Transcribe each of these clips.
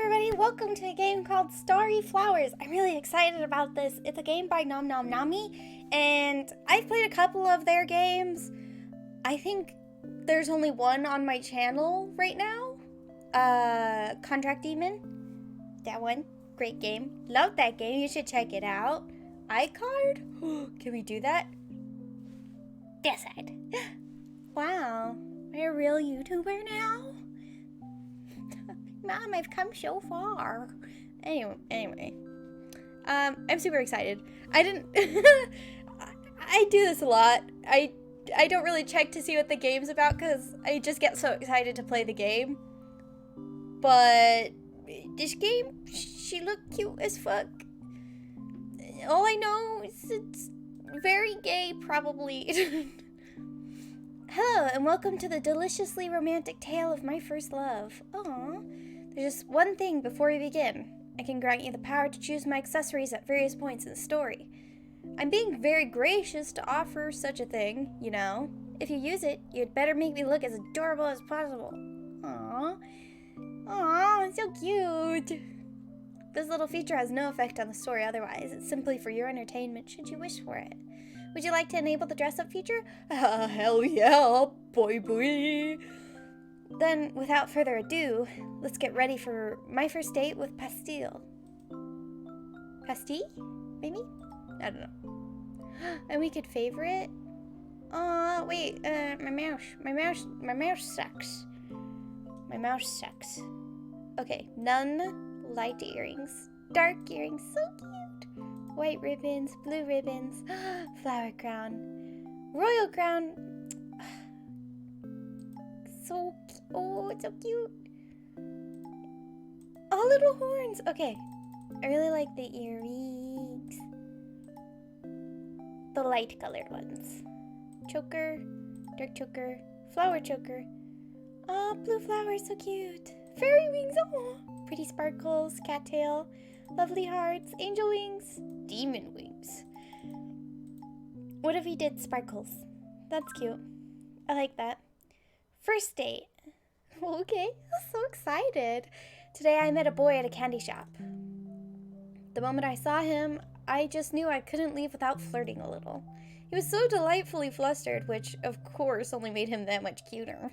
everybody, welcome to a game called Starry Flowers. I'm really excited about this. It's a game by Nom Nom Nami, and I've played a couple of their games. I think there's only one on my channel right now. Contract Demon. That one. Great game. Love that game. You should check it out. iCard? Can we do that? Decide. Wow. Am I a real YouTuber now? Mom, I've come so far. Anyway. I'm super excited. I didn't... I do this a lot. I don't really check to see what the game's about because I just get so excited to play the game. But this game, she looked cute as fuck. All I know is it's very gay, probably. Hello, and welcome to the deliciously romantic tale of my first love. Aww. There's just one thing before we begin. I can grant you the power to choose my accessories at various points in the story. I'm being very gracious to offer such a thing, you know. If you use it, you'd better make me look as adorable as possible. Aww. Aww, so cute. This little feature has no effect on the story otherwise. It's simply for your entertainment should you wish for it. Would you like to enable the dress-up feature? Hell yeah, boy. Then, without further ado, let's get ready for my first date with Pastille. Pastille? Maybe? I don't know. And we could favorite? Wait, my mouse sucks. My mouse sucks. Okay, none, light earrings, dark earrings, so cute. White ribbons, blue ribbons, flower crown, royal crown. So cute. Oh, it's so cute. Oh, little horns. Okay, I really like the earrings. The light colored ones. Choker, dark choker, flower choker. Oh, blue flowers, so cute. Fairy wings, oh. Pretty sparkles, cattail, lovely hearts, angel wings, demon wings. What if we did sparkles? That's cute. I like that. First date. Okay, I'm so excited. Today I met a boy at a candy shop. The moment I saw him, I just knew I couldn't leave without flirting a little. He was so delightfully flustered, which of course only made him that much cuter.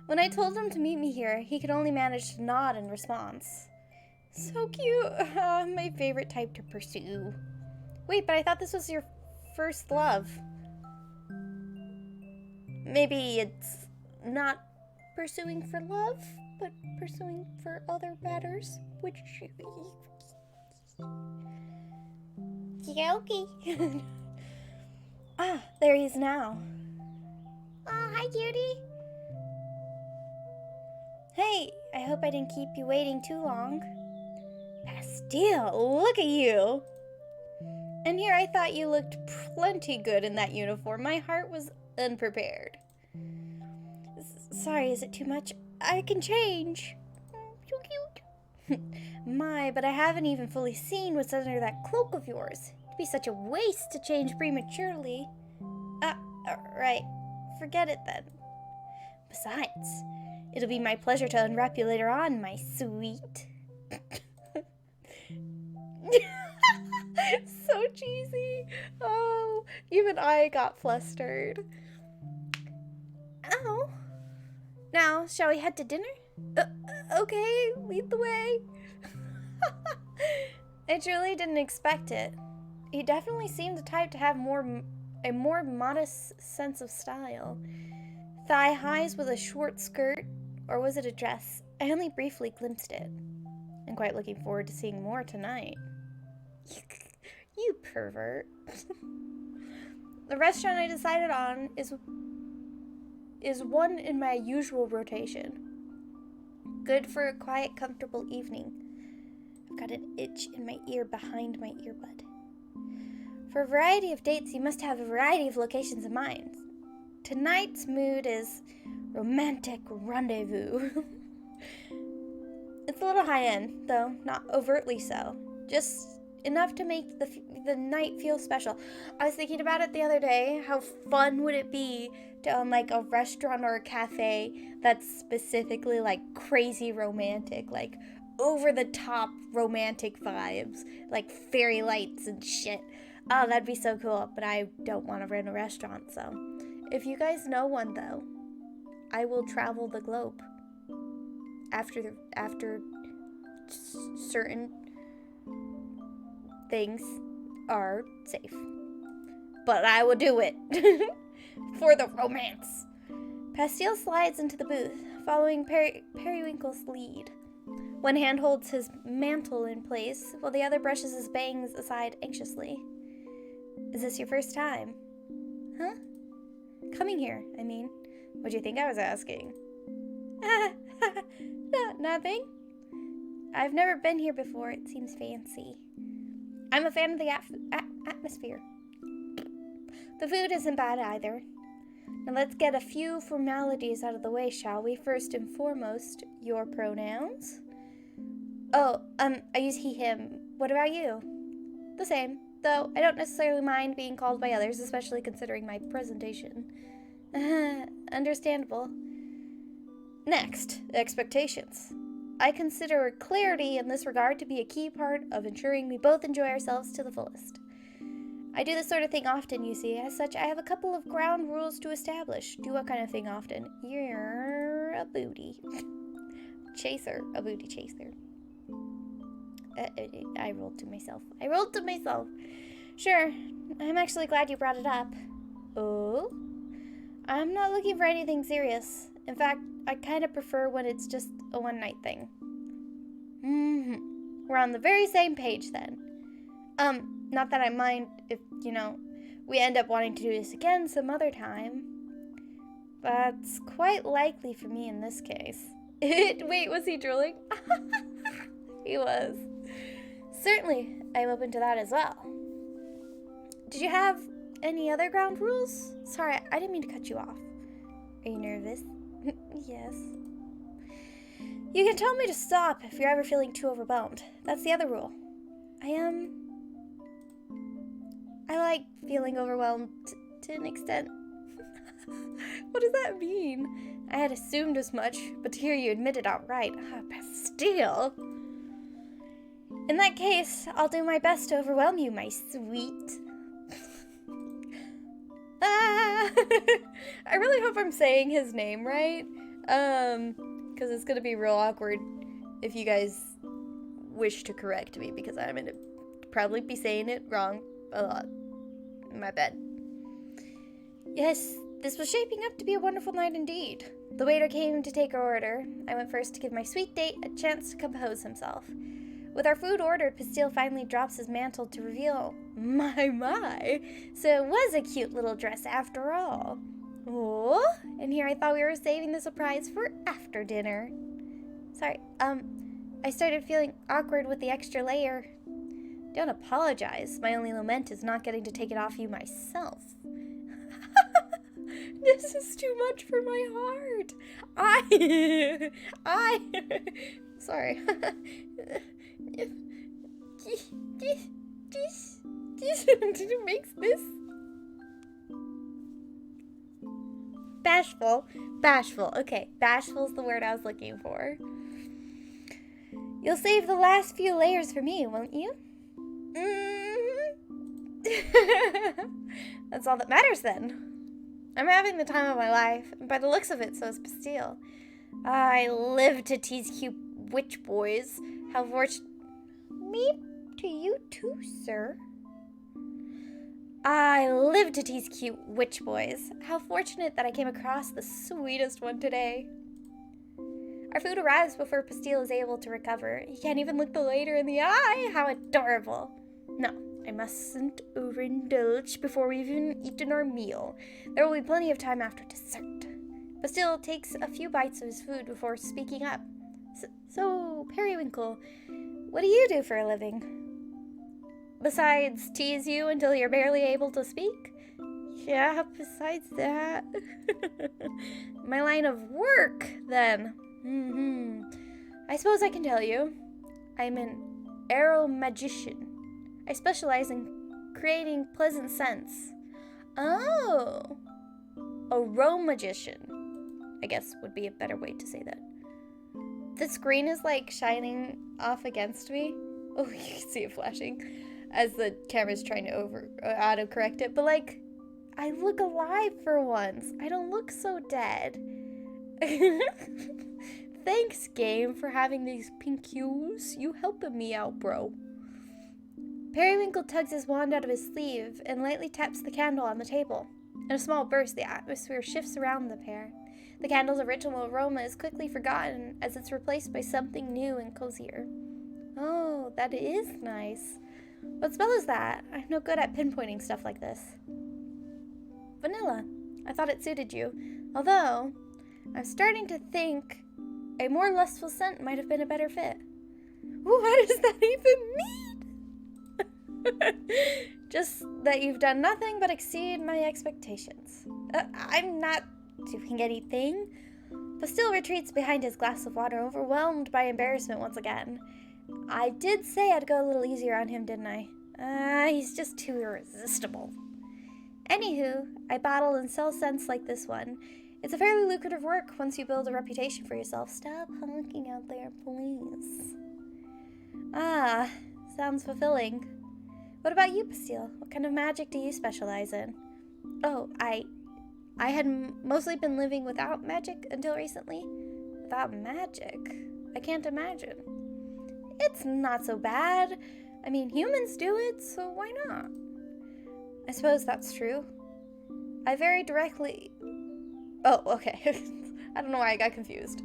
When I told him to meet me here, he could only manage to nod in response. So cute. My favorite type to pursue. Wait, but I thought this was your first love. Maybe it's not pursuing for love, but pursuing for other matters, which... Yeah, okay. Ah, there he is now. Oh, hi, cutie. Hey, I hope I didn't keep you waiting too long. Pastille, look at you. And here I thought you looked plenty good in that uniform. My heart was unprepared. Sorry, is it too much? I can change. So cute. My, but I haven't even fully seen what's under that cloak of yours. It'd be such a waste to change prematurely. Right. Forget it then. Besides, it'll be my pleasure to unwrap you later on, my sweet. So cheesy. Oh, even I got flustered. Oh. Now, shall we head to dinner? Okay, lead the way. I truly didn't expect it. He definitely seemed the type to have a more modest sense of style. Thigh highs with a short skirt, or was it a dress? I only briefly glimpsed it. I'm quite looking forward to seeing more tonight. You pervert. The restaurant I decided on is one in my usual rotation. Good for a quiet, comfortable evening. I've got an itch in my ear behind my earbud. For a variety of dates, you must have a variety of locations in mind. Tonight's mood is romantic rendezvous. It's a little high-end, though not overtly so. Just enough to make the night feel special. I was thinking about it the other day. How fun would it be to own like a restaurant or a cafe that's specifically like crazy romantic, like over the top romantic vibes, like fairy lights and shit. Oh, that'd be so cool, but I don't want to rent a restaurant, so if you guys know one though, I will travel the globe after certain things are safe. But I will do it for the romance. Pastille slides into the booth, following Periwinkle's lead. One hand holds his mantle in place, while the other brushes his bangs aside anxiously. Is this your first time? Huh? Coming here, I mean. What'd you think I was asking? No, nothing. I've never been here before. It seems fancy. I'm a fan of the atmosphere. The food isn't bad either. Now let's get a few formalities out of the way, shall we? First and foremost, your pronouns. Oh, I use he, him. What about you? The same, though I don't necessarily mind being called by others, especially considering my presentation. Understandable. Next, expectations. I consider clarity in this regard to be a key part of ensuring we both enjoy ourselves to the fullest. I do this sort of thing often, you see. As such, I have a couple of ground rules to establish. Do what kind of thing often? You're a booty chaser. A booty chaser. I rolled to myself. Sure, I'm actually glad you brought it up. Oh? I'm not looking for anything serious. In fact, I kind of prefer when it's just a one-night thing. We're on the very same page then. Not that I mind if, we end up wanting to do this again some other time. That's quite likely for me in this case. Wait, was he drooling? He was. Certainly, I'm open to that as well. Did you have any other ground rules? Sorry, I didn't mean to cut you off. Are you nervous? Yes. You can tell me to stop if you're ever feeling too overwhelmed. That's the other rule. I like feeling overwhelmed to an extent. What does that mean? I had assumed as much, but to hear you admit it outright. Pastille. In that case, I'll do my best to overwhelm you, my sweet. I really hope I'm saying his name right. Because it's gonna be real awkward if you guys wish to correct me, because I'm gonna probably be saying it wrong a lot. My bad. Yes, this was shaping up to be a wonderful night indeed. The waiter came to take our order. I went first to give my sweet date a chance to compose himself. With our food ordered, Pastille finally drops his mantle to reveal, my, so it was a cute little dress after all. Oh, and here I thought we were saving the surprise for after dinner. Sorry, I started feeling awkward with the extra layer. Don't apologize. My only lament is not getting to take it off you myself. This is too much for my heart. Sorry. This makes this bashful. Okay, bashful's the word I was looking for. You'll save the last few layers for me, won't you? That's all that matters then. I'm having the time of my life, and by the looks of it, so is Pastille. I live to tease cute witch boys. How fortunate. Me to you too, sir. I live to tease cute witch boys. How fortunate that I came across the sweetest one today. Our food arrives before Pastille is able to recover. He can't even look the waiter in the eye. How adorable. No, I mustn't overindulge before we've even eaten our meal. There will be plenty of time after dessert. Pastille takes a few bites of his food before speaking up. So, Periwinkle, what do you do for a living? Besides tease you until you're barely able to speak? Yeah, besides that. My line of work, then. I suppose I can tell you. I'm an arrow magician. I specialize in creating pleasant scents. Oh. Aromagician, I guess would be a better way to say that. The screen is like shining off against me. Oh, you can see it flashing as the camera's trying to autocorrect it. But like, I look alive for once. I don't look so dead. Thanks, game, for having these pink hues. You helping me out, bro. Periwinkle tugs his wand out of his sleeve and lightly taps the candle on the table. In a small burst, the atmosphere shifts around the pair. The candle's original aroma is quickly forgotten as it's replaced by something new and cozier. Oh, that is nice. What smell is that? I'm no good at pinpointing stuff like this. Vanilla. I thought it suited you. Although, I'm starting to think a more lustful scent might have been a better fit. What does that even mean? Just that you've done nothing but exceed my expectations. I'm not doing anything. Bastille retreats behind his glass of water, overwhelmed by embarrassment once again. I did say I'd go a little easier on him, didn't I? He's just too irresistible. Anywho, I bottle and sell scents like this one. It's a fairly lucrative work once you build a reputation for yourself. Stop honking out there, please. Ah, sounds fulfilling. What about you, Bastille? What kind of magic do you specialize in? Oh, I had mostly been living without magic until recently. Without magic? I can't imagine. It's not so bad. I mean, humans do it, so why not? I suppose that's true. I very directly... Oh, okay. I don't know why I got confused.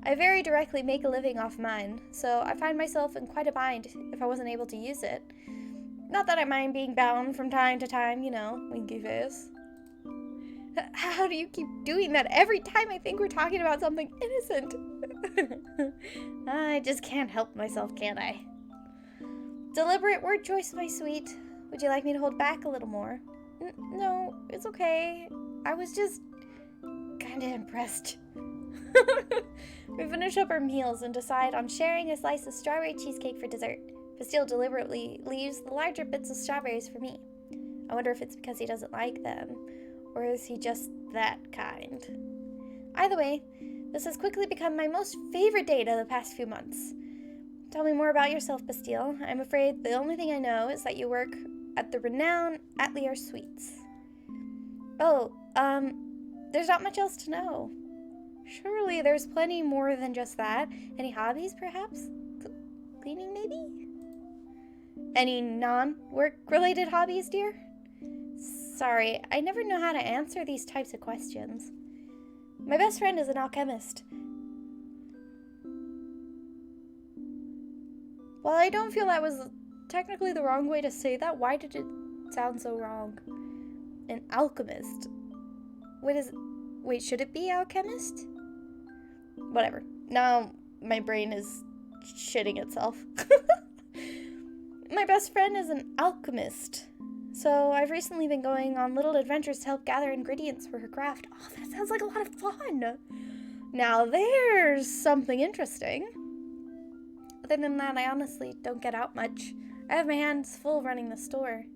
I very directly make a living off mine, so I find myself in quite a bind if I wasn't able to use it. Not that I mind being bound from time to time, you know, winky face. How do you keep doing that every time I think we're talking about something innocent? I just can't help myself, can I? Deliberate word choice, my sweet. Would you like me to hold back a little more? No, it's okay. I was just kind of impressed. We finish up our meals and decide on sharing a slice of strawberry cheesecake for dessert. Bastille deliberately leaves the larger bits of strawberries for me. I wonder if it's because he doesn't like them, or is he just that kind? Either way, this has quickly become my most favorite date of the past few months. Tell me more about yourself, Bastille. I'm afraid the only thing I know is that you work at the renowned Atelier Suites. Oh, there's not much else to know. Surely there's plenty more than just that. Any hobbies, perhaps? Cleaning, maybe? Any non-work-related hobbies, dear? Sorry, I never know how to answer these types of questions. My best friend is an alchemist. While I don't feel that was technically the wrong way to say that, why did it sound so wrong? An alchemist. Wait, should it be alchemist? Whatever. Now my brain is shitting itself. My best friend is an alchemist. So I've recently been going on little adventures to help gather ingredients for her craft. Oh, that sounds like a lot of fun. Now there's something interesting. Other than that, I honestly don't get out much. I have my hands full running the store.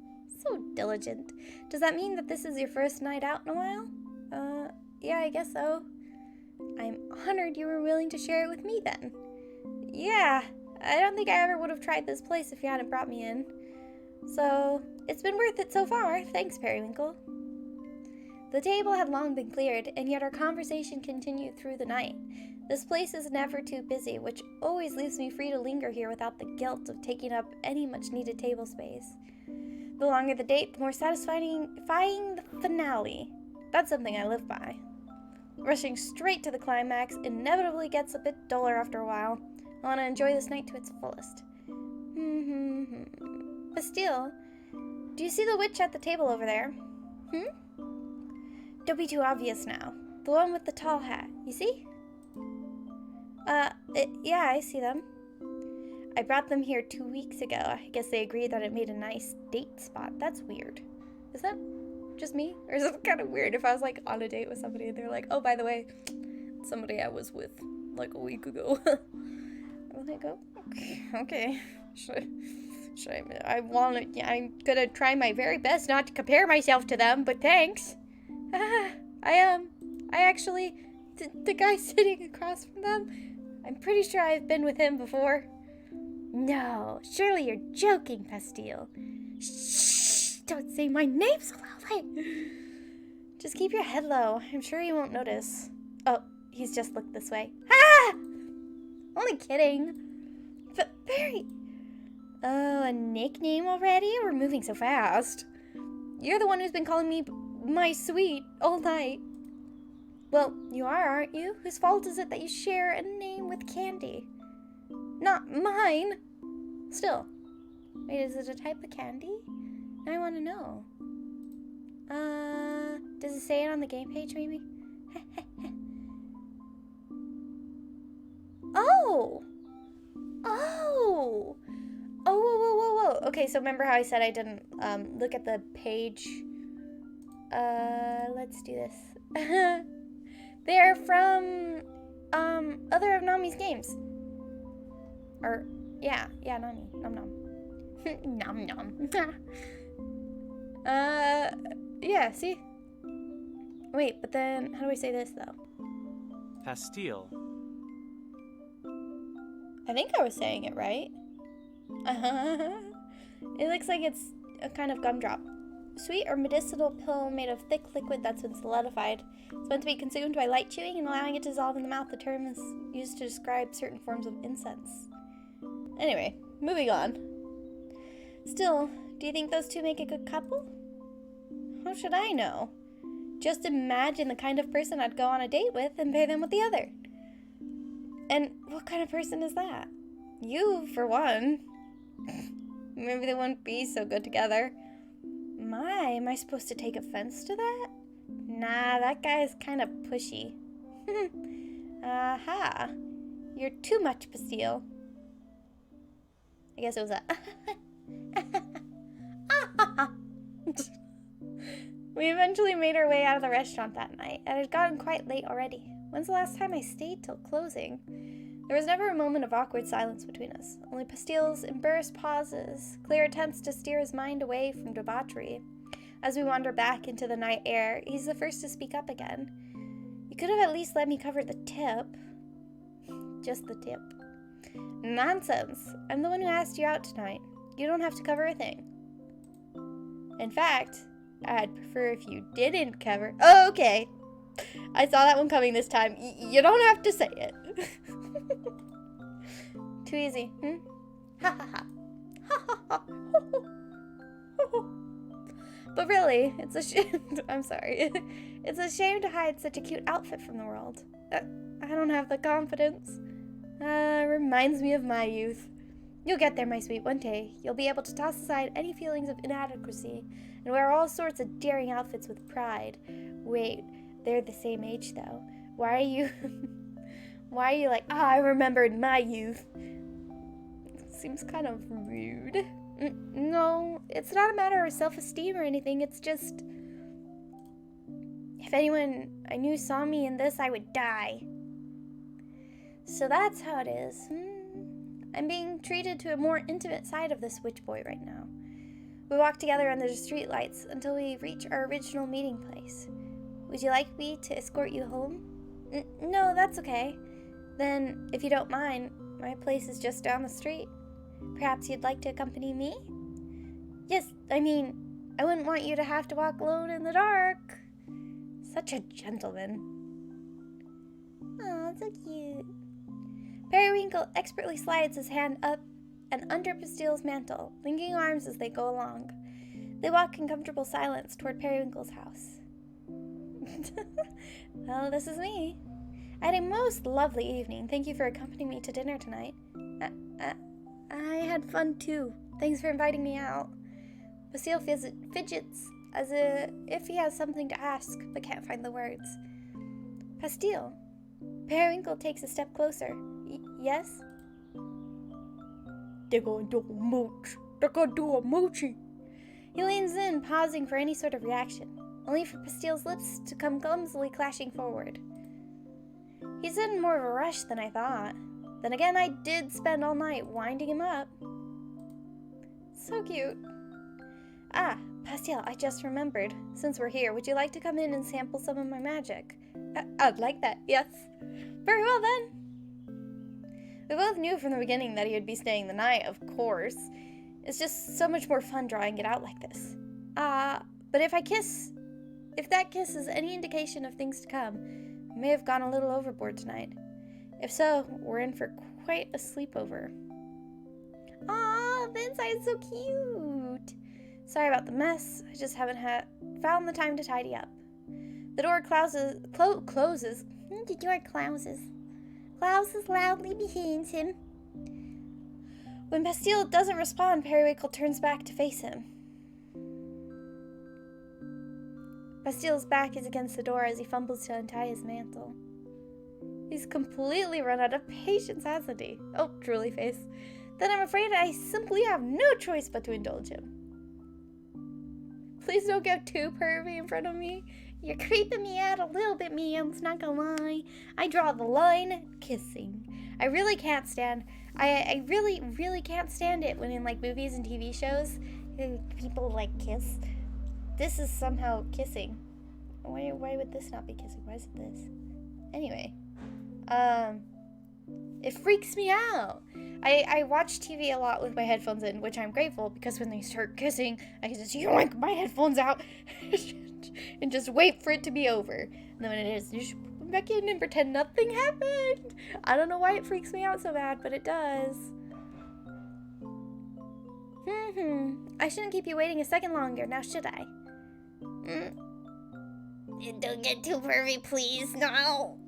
So diligent. Does that mean that this is your first night out in a while? Yeah, I guess so. I'm honored you were willing to share it with me then. Yeah, I don't think I ever would have tried this place if you hadn't brought me in. So, it's been worth it so far. Thanks, Periwinkle. The table had long been cleared, and yet our conversation continued through the night. This place is never too busy, which always leaves me free to linger here without the guilt of taking up any much-needed table space. The longer the date, the more satisfying the finale. That's something I live by. Rushing straight to the climax inevitably gets a bit duller after a while. I want to enjoy this night to its fullest. Bastille, do you see the witch at the table over there? Don't be too obvious now. The one with the tall hat, you see? Yeah, I see them. I brought them here 2 weeks ago. I guess they agreed that it made a nice date spot. That's weird. Is that just me? Or is it kind of weird if I was like on a date with somebody and they're like, oh, by the way, somebody I was with like a week ago. I'm like, oh, okay. I'm gonna try my very best not to compare myself to them, but thanks. I actually, the guy sitting across from them, I'm pretty sure I've been with him before. No, surely you're joking, Pastille. Shh, don't say my name so loudly. Just keep your head low. I'm sure he won't notice. Oh, he's just looked this way. Ah! Only kidding. But Barry. Oh, a nickname already? We're moving so fast. You're the one who's been calling me my sweet all night. Well, you are, aren't you? Whose fault is it that you share a name with Candy? Not mine. Still. Wait, is it a type of candy? I want to know. Does it say it on the game page, maybe? Oh! Oh! Oh, whoa. Okay, so remember how I said I didn't, look at the page? Let's do this. They're from, other of Nami's games. Or, yeah, Nami. Nom nom. Yeah, see? Wait, but then, how do I say this, though? Pastille. I think I was saying it right. It looks like it's a kind of gumdrop. Sweet or medicinal pill made of thick liquid that's been solidified. It's meant to be consumed by light chewing and allowing it to dissolve in the mouth. The term is used to describe certain forms of incense. Anyway, moving on. Still, do you think those two make a good couple? How should I know? Just imagine the kind of person I'd go on a date with and pair them with the other. And what kind of person is that? You, for one. Maybe they wouldn't be so good together. Am I supposed to take offense to that? Nah, that guy's kind of pushy. Aha. You're too much, Pastille. I guess it was a... We eventually made our way out of the restaurant that night. It had gotten quite late already. When's the last time I stayed till closing? There was never a moment of awkward silence between us. Only Pastille's embarrassed pauses, clear attempts to steer his mind away from debauchery. As we wander back into the night air, he's the first to speak up again. You could have at least let me cover the tip. Just the tip. Nonsense. I'm the one who asked you out tonight. You don't have to cover a thing. In fact, I'd prefer if you didn't cover... Oh, okay. I saw that one coming this time. You don't have to say it. Too easy, Ha ha ha. Ha ha ha. But really, it's a shame. I'm sorry. It's a shame to hide such a cute outfit from the world. I don't have the confidence. Reminds me of my youth. You'll get there, my sweet, one day. You'll be able to toss aside any feelings of inadequacy and wear all sorts of daring outfits with pride. Wait, they're the same age, though. Why are you... Why are you like, I remembered my youth? Seems kind of rude. No, it's not a matter of self-esteem or anything. It's just... If anyone I knew saw me in this, I would die. So that's how it is. I'm being treated to a more intimate side of this witch boy right now. We walk together under the streetlights until we reach our original meeting place. Would you like me to escort you home? No, that's okay. Then, if you don't mind, my place is just down the street. Perhaps you'd like to accompany me? Yes, I mean, I wouldn't want you to have to walk alone in the dark. Such a gentleman. Aw, so cute. Periwinkle expertly slides his hand up and under Pastille's mantle, linking arms as they go along. They walk in comfortable silence toward Periwinkle's house. Well, this is me. I had a most lovely evening. Thank you for accompanying me to dinner tonight. I had fun too. Thanks for inviting me out. Pastille fidgets as if he has something to ask, but can't find the words. Pastille. Periwinkle takes a step closer. Yes? They're gonna do a mooch. They're gonna do a moochie. He leans in, pausing for any sort of reaction, only for Pastille's lips to come clumsily clashing forward. He's in more of a rush than I thought. Then again, I did spend all night winding him up. So cute. Ah, Pastel, I just remembered. Since we're here, would you like to come in and sample some of my magic? I'd like that, yes. Very well then. We both knew from the beginning that he would be staying the night, of course. It's just so much more fun drawing it out like this. But if that kiss is any indication of things to come, I may have gone a little overboard tonight. If so, we're in for quite a sleepover. Aw, the inside's so cute. Sorry about the mess. I just haven't found the time to tidy up. The door closes. The door closes loudly behind him. When Bastille doesn't respond, Periwinkle turns back to face him. Bastille's back is against the door as he fumbles to untie his mantle. He's completely run out of patience, hasn't he? Oh, drooly face. Then I'm afraid I simply have no choice but to indulge him. Please don't get too pervy in front of me. You're creeping me out a little bit, man. It's not gonna lie. I draw the line at kissing. I really can't stand. I really, really can't stand it when in like movies and TV shows, people like kiss. This is somehow kissing. Why would this not be kissing? Why is it this? Anyway, it freaks me out. I watch TV a lot with my headphones in, which I'm grateful because when they start kissing, I can just yoink my headphones out and just wait for it to be over. And then when it is, just put them back in and pretend nothing happened. I don't know why it freaks me out so bad, but it does. I shouldn't keep you waiting a second longer, now should I? Don't get too pervy, please. No.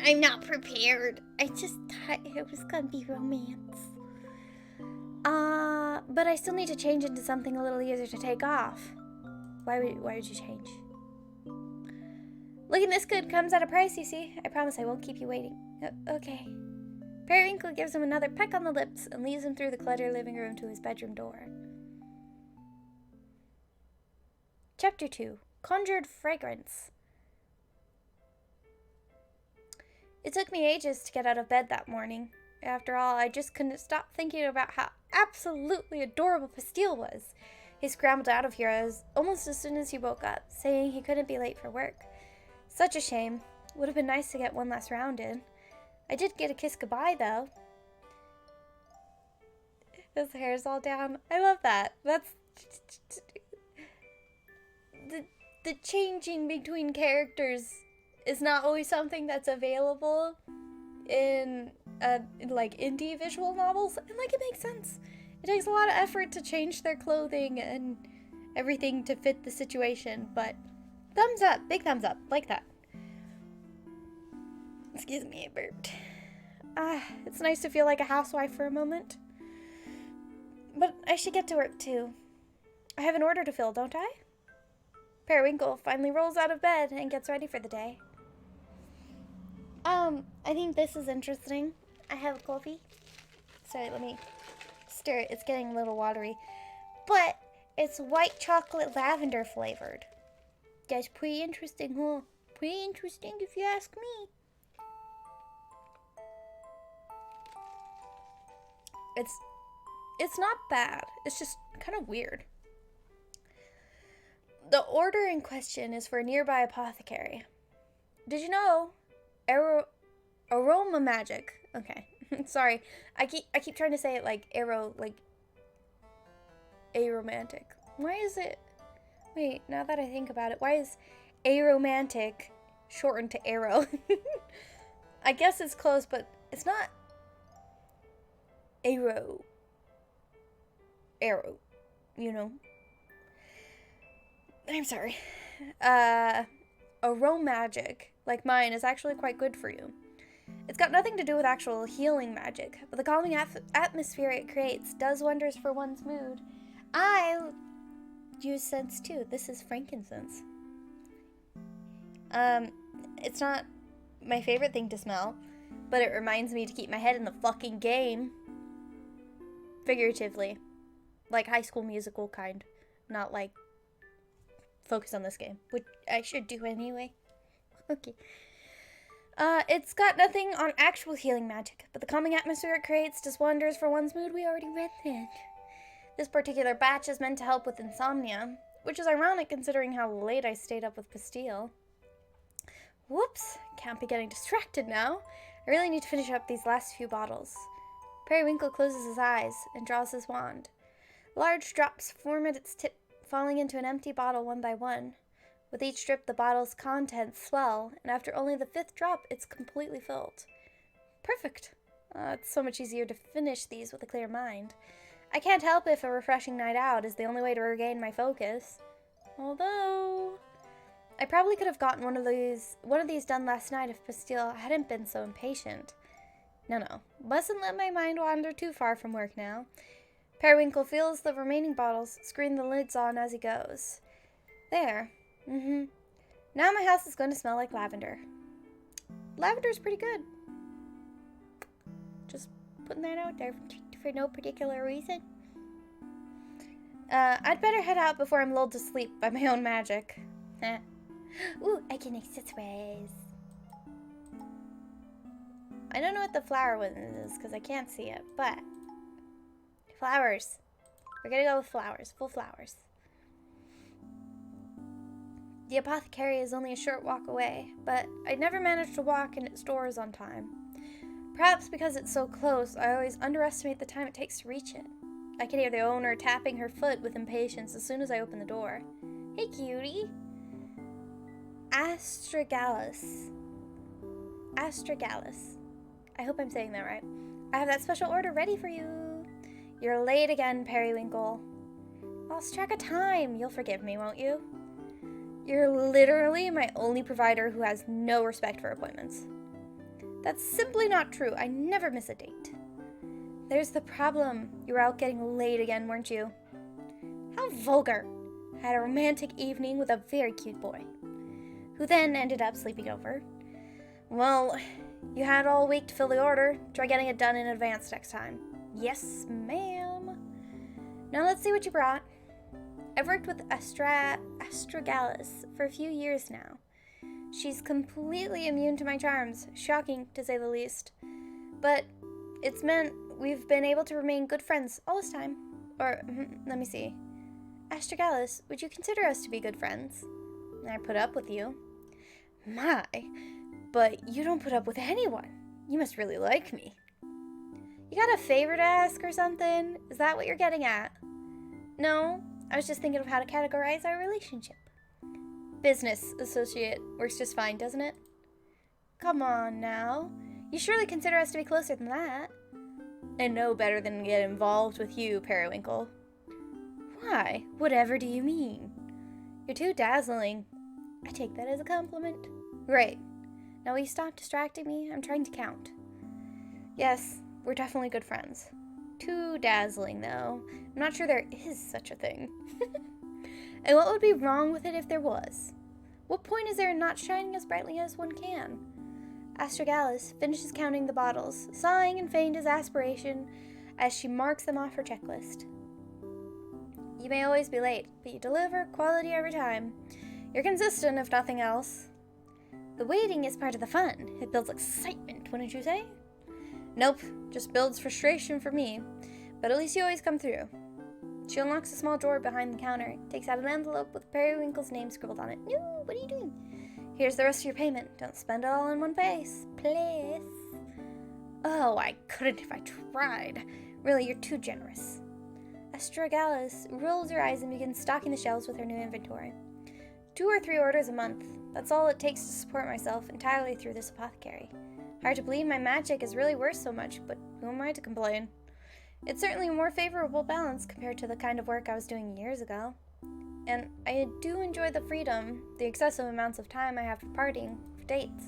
I'm not prepared. I just thought it was gonna be romance. But I still need to change into something a little easier to take off. Why would you change? Looking this good comes at a price, you see. I promise I won't keep you waiting. Okay. Periwinkle gives him another peck on the lips and leads him through the cluttered living room to his bedroom door. Chapter 2. Conjured Fragrance. It took me ages to get out of bed that morning. After all, I just couldn't stop thinking about how absolutely adorable Pastille was. He scrambled out of here almost as soon as he woke up, saying he couldn't be late for work. Such a shame. Would have been nice to get one last round in. I did get a kiss goodbye, though. His hair's all down. I love that. That's... The changing between characters is not always something that's available in like indie visual novels, and like it makes sense. It takes a lot of effort to change their clothing and everything to fit the situation, but thumbs up, big thumbs up, like that. Excuse me, I burped. It's nice to feel like a housewife for a moment. But I should get to work too. I have an order to fill, don't I? Periwinkle finally rolls out of bed and gets ready for the day. I think this is interesting. I have coffee. Sorry, let me stir it. It's getting a little watery. But it's white chocolate lavender flavored. That's pretty interesting, huh? Pretty interesting if you ask me. It's not bad. It's just kind of weird. The order in question is for a nearby apothecary. Did you know aroma magic? Okay, sorry. I keep trying to say it like aromantic. Why is it? Wait, now that I think about it, why is aromantic shortened to arrow? I guess it's close, but it's not arrow, you know. I'm sorry. Aromagic, like mine, is actually quite good for you. It's got nothing to do with actual healing magic, but the calming atmosphere it creates does wonders for one's mood. I use scents too. This is frankincense. It's not my favorite thing to smell, but it reminds me to keep my head in the fucking game. Figuratively. Like High School Musical kind. Not like focus on this game, which I should do anyway. Okay. It's got nothing on actual healing magic, but the calming atmosphere it creates does wonders for one's mood. We already read that. This particular batch is meant to help with insomnia, which is ironic considering how late I stayed up with Pastille. Whoops, can't be getting distracted now. I really need to finish up these last few bottles. Periwinkle closes his eyes and draws his wand. Large drops form at its tip, falling into an empty bottle one by one. With each drip, the bottle's contents swell, and after only the 5th drop, it's completely filled. Perfect. It's so much easier to finish these with a clear mind. I can't help if a refreshing night out is the only way to regain my focus. Although, I probably could have gotten one of these done last night if Pastille hadn't been so impatient. No, mustn't let my mind wander too far from work now. Periwinkle fills the remaining bottles, screwing the lids on as he goes. There. Now my house is going to smell like lavender. Lavender's pretty good. Just putting that out there for no particular reason. I'd better head out before I'm lulled to sleep by my own magic. Ooh, I can accessorize. I don't know what the flower one is because I can't see it, but flowers. We're gonna go with flowers, full flowers. The apothecary is only a short walk away, but I'd never managed to walk in its doors on time. Perhaps because it's so close, I always underestimate the time it takes to reach it. I can hear the owner tapping her foot with impatience as soon as I open the door. Hey, cutie. Astragalus. I hope I'm saying that right. I have that special order ready for you. You're late again, Periwinkle. Lost track of time. You'll forgive me, won't you? You're literally my only provider who has no respect for appointments. That's simply not true. I never miss a date. There's the problem. You were out getting late again, weren't you? How vulgar. I had a romantic evening with a very cute boy, who then ended up sleeping over. Well, you had all week to fill the order. Try getting it done in advance next time. Yes, ma'am. Now let's see what you brought. I've worked with Astragalus for a few years now. She's completely immune to my charms, shocking to say the least. But it's meant we've been able to remain good friends all this time. Or, let me see. Astragalus, would you consider us to be good friends? I put up with you. My, but you don't put up with anyone. You must really like me. You got a favor to ask or something? Is that what you're getting at? No, I was just thinking of how to categorize our relationship. Business associate works just fine, doesn't it? Come on now. You surely consider us to be closer than that. And no better than to get involved with you, Periwinkle. Why? Whatever do you mean? You're too dazzling. I take that as a compliment. Great. Now will you stop distracting me? I'm trying to count. Yes, we're definitely good friends. Too dazzling, though. I'm not sure there is such a thing. And what would be wrong with it if there was? What point is there in not shining as brightly as one can? Astragalus finishes counting the bottles, sighing in faint as aspiration as she marks them off her checklist. You may always be late, but you deliver quality every time. You're consistent, if nothing else. The waiting is part of the fun. It builds excitement, wouldn't you say? Nope, just builds frustration for me. But at least you always come through. She unlocks a small drawer behind the counter, takes out an envelope with Periwinkle's name scribbled on it. No, what are you doing? Here's the rest of your payment. Don't spend it all in one place, please. Oh, I couldn't if I tried. Really, you're too generous. Astragalus rolls her eyes and begins stocking the shelves with her new inventory. 2 or 3 orders a month. That's all it takes to support myself entirely through this apothecary. Hard to believe my magic is really worth so much, but who am I to complain? It's certainly a more favorable balance compared to the kind of work I was doing years ago. And I do enjoy the freedom, the excessive amounts of time I have for partying, for dates.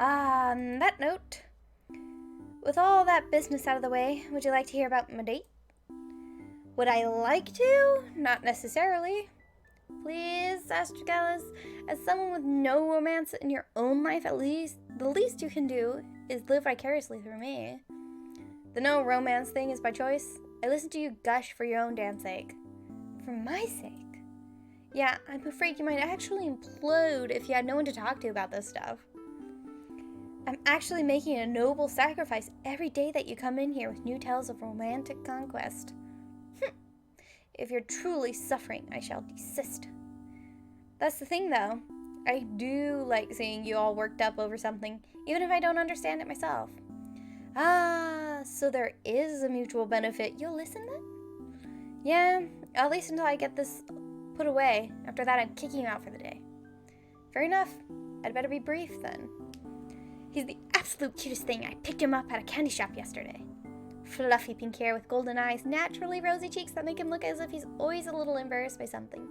On that note, with all that business out of the way, would you like to hear about my date? Would I like to? Not necessarily. Please, Astragalus, as someone with no romance in your own life, at least, the least you can do is live vicariously through me. The no romance thing is by choice. I listen to you gush for your own damn sake. For my sake? Yeah, I'm afraid you might actually implode if you had no one to talk to about this stuff. I'm actually making a noble sacrifice every day that you come in here with new tales of romantic conquest. If you're truly suffering, I shall desist. That's the thing, though. I do like seeing you all worked up over something, even if I don't understand it myself. Ah, so there is a mutual benefit. You'll listen then? Yeah, at least until I get this put away. After that, I'm kicking you out for the day. Fair enough. I'd better be brief then. He's the absolute cutest thing. I picked him up at a candy shop yesterday. Fluffy pink hair with golden eyes, naturally rosy cheeks that make him look as if he's always a little embarrassed by something.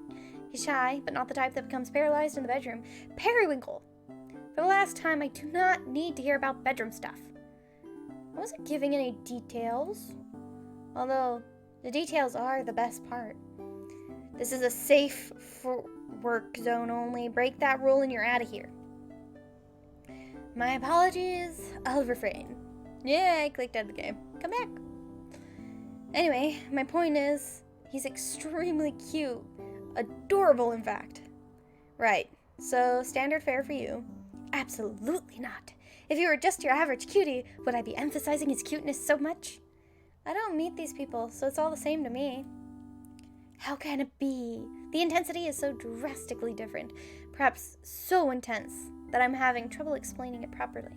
He's shy, but not the type that becomes paralyzed in the bedroom. Periwinkle! For the last time, I do not need to hear about bedroom stuff. I wasn't giving any details. Although, the details are the best part. This is a safe for work zone only. Break that rule and you're out of here. My apologies. I'll refrain. Yeah, I clicked out of the game. Come back. Anyway, my point is, he's extremely cute. Adorable, in fact. Right, so standard fare for you. Absolutely not. If you were just your average cutie, would I be emphasizing his cuteness so much? I don't meet these people, so it's all the same to me. How can it be? The intensity is so drastically different, perhaps so intense, that I'm having trouble explaining it properly.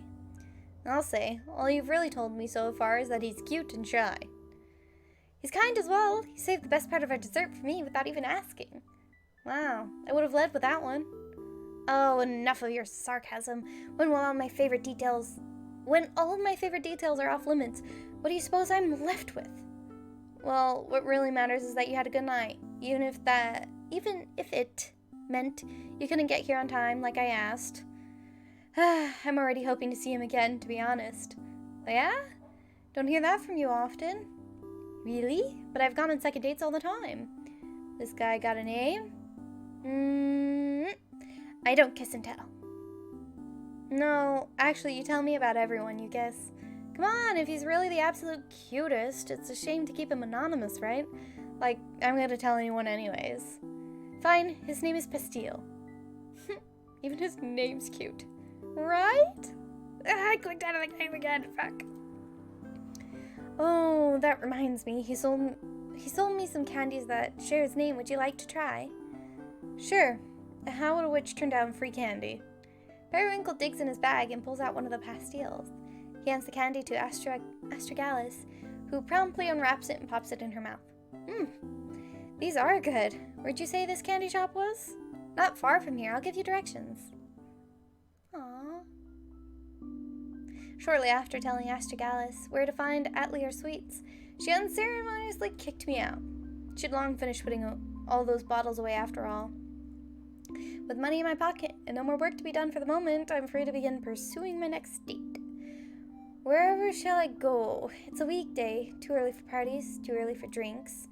I'll say, all you've really told me so far is that he's cute and shy. He's kind as well. He saved the best part of our dessert for me without even asking. Wow, I would have led with that one. Oh, enough of your sarcasm. When all of my favorite details are off limits, what do you suppose I'm left with? Well, what really matters is that you had a good night, even if it meant you couldn't get here on time like I asked. I'm already hoping to see him again, to be honest. Oh, yeah? Don't hear that from you often. Really? But I've gone on second dates all the time. This guy got a name? I don't kiss and tell. No, actually, you tell me about everyone, you guess. Come on, if he's really the absolute cutest, it's a shame to keep him anonymous, right? Like, I'm gonna tell anyone anyways. Fine, his name is Pastille. Even his name's cute. Right? I clicked out of the game again, fuck. Oh, that reminds me, he sold me some candies that share his name. Would you like to try? Sure. How would a witch turn down free candy? Periwinkle digs in his bag and pulls out one of the pastilles. He hands the candy to Astragalus, who promptly unwraps it and pops it in her mouth. These are good. Where'd you say this candy shop was? Not far from here. I'll give you directions. Aww. Shortly after telling Astragalus where to find Atelier Sweets, she unceremoniously kicked me out. She'd long finished putting all those bottles away after all. With money in my pocket and no more work to be done for the moment, I'm free to begin pursuing my next date. Wherever shall I go? It's a weekday. Too early for parties, too early for drinks.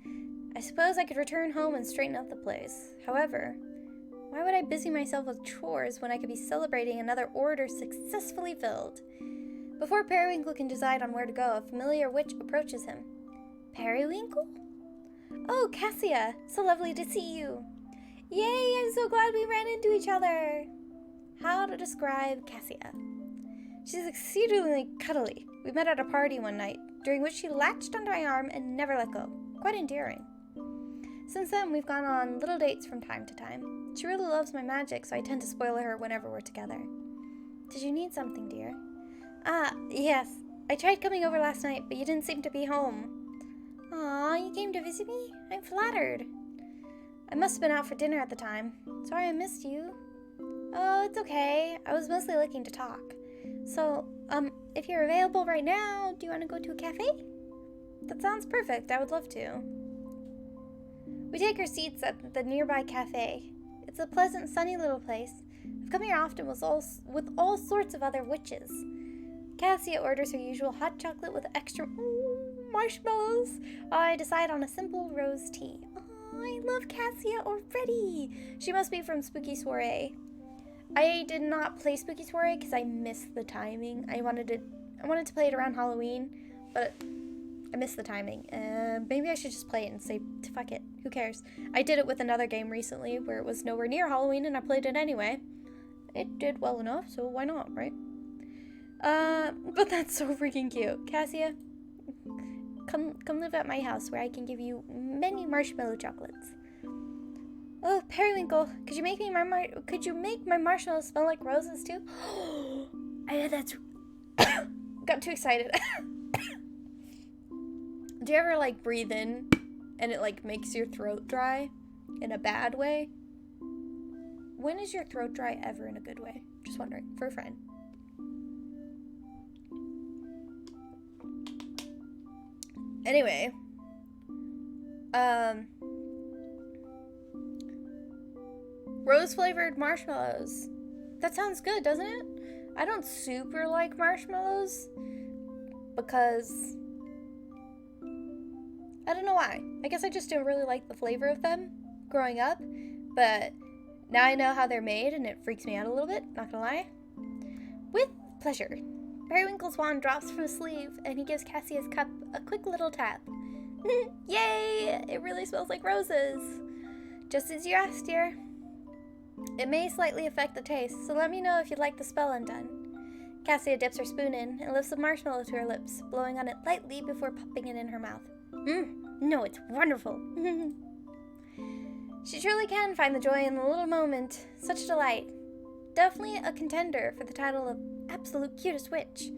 I suppose I could return home and straighten up the place. However, why would I busy myself with chores when I could be celebrating another order successfully filled? Before Periwinkle can decide on where to go, a familiar witch approaches him. Periwinkle? Oh, Cassia! So lovely to see you! Yay! I'm so glad we ran into each other! How to describe Cassia? She's exceedingly cuddly. We met at a party one night, during which she latched onto my arm and never let go. Quite endearing. Since then, we've gone on little dates from time to time. She really loves my magic, so I tend to spoil her whenever we're together. Did you need something, dear? Ah, yes. I tried coming over last night, but you didn't seem to be home. Aw, you came to visit me? I'm flattered. I must have been out for dinner at the time. Sorry I missed you. Oh, it's okay. I was mostly looking to talk. So, if you're available right now, do you want to go to a cafe? That sounds perfect. I would love to. We take our seats at the nearby cafe. It's a pleasant, sunny little place. I've come here often with all sorts of other witches. Cassia orders her usual hot chocolate with extra marshmallows. I decide on a simple rose tea. Oh, I love Cassia already. She must be from Spooky Soiree. I did not play Spooky Soiree because I missed the timing. I wanted to play it around Halloween, but I missed the timing. Maybe I should just play it and say, fuck it. Who cares? I did it with another game recently where it was nowhere near Halloween and I played it anyway. It did well enough, so why not, right? But that's so freaking cute. Cassia, come live at my house where I can give you many marshmallow chocolates. Oh, Periwinkle, could you make my marshmallows smell like roses too? That's got too excited. Do you ever like breathe in and it like makes your throat dry in a bad way? When is your throat dry ever in a good way? Just wondering, for a friend. Anyway, rose flavored marshmallows. That sounds good, doesn't it? I don't super like marshmallows because I don't know why. I guess I just didn't really like the flavor of them growing up, but now I know how they're made and it freaks me out a little bit, not gonna lie. With pleasure. Periwinkle's wand drops from his sleeve and he gives Cassia's cup a quick little tap. Yay! It really smells like roses. Just as you asked, dear. It may slightly affect the taste, so let me know if you'd like the spell undone. Cassia dips her spoon in and lifts a marshmallow to her lips, blowing on it lightly before popping it in her mouth. No, it's wonderful. She truly can find the joy in the little moment. Such a delight. Definitely a contender for the title of absolute cutest witch,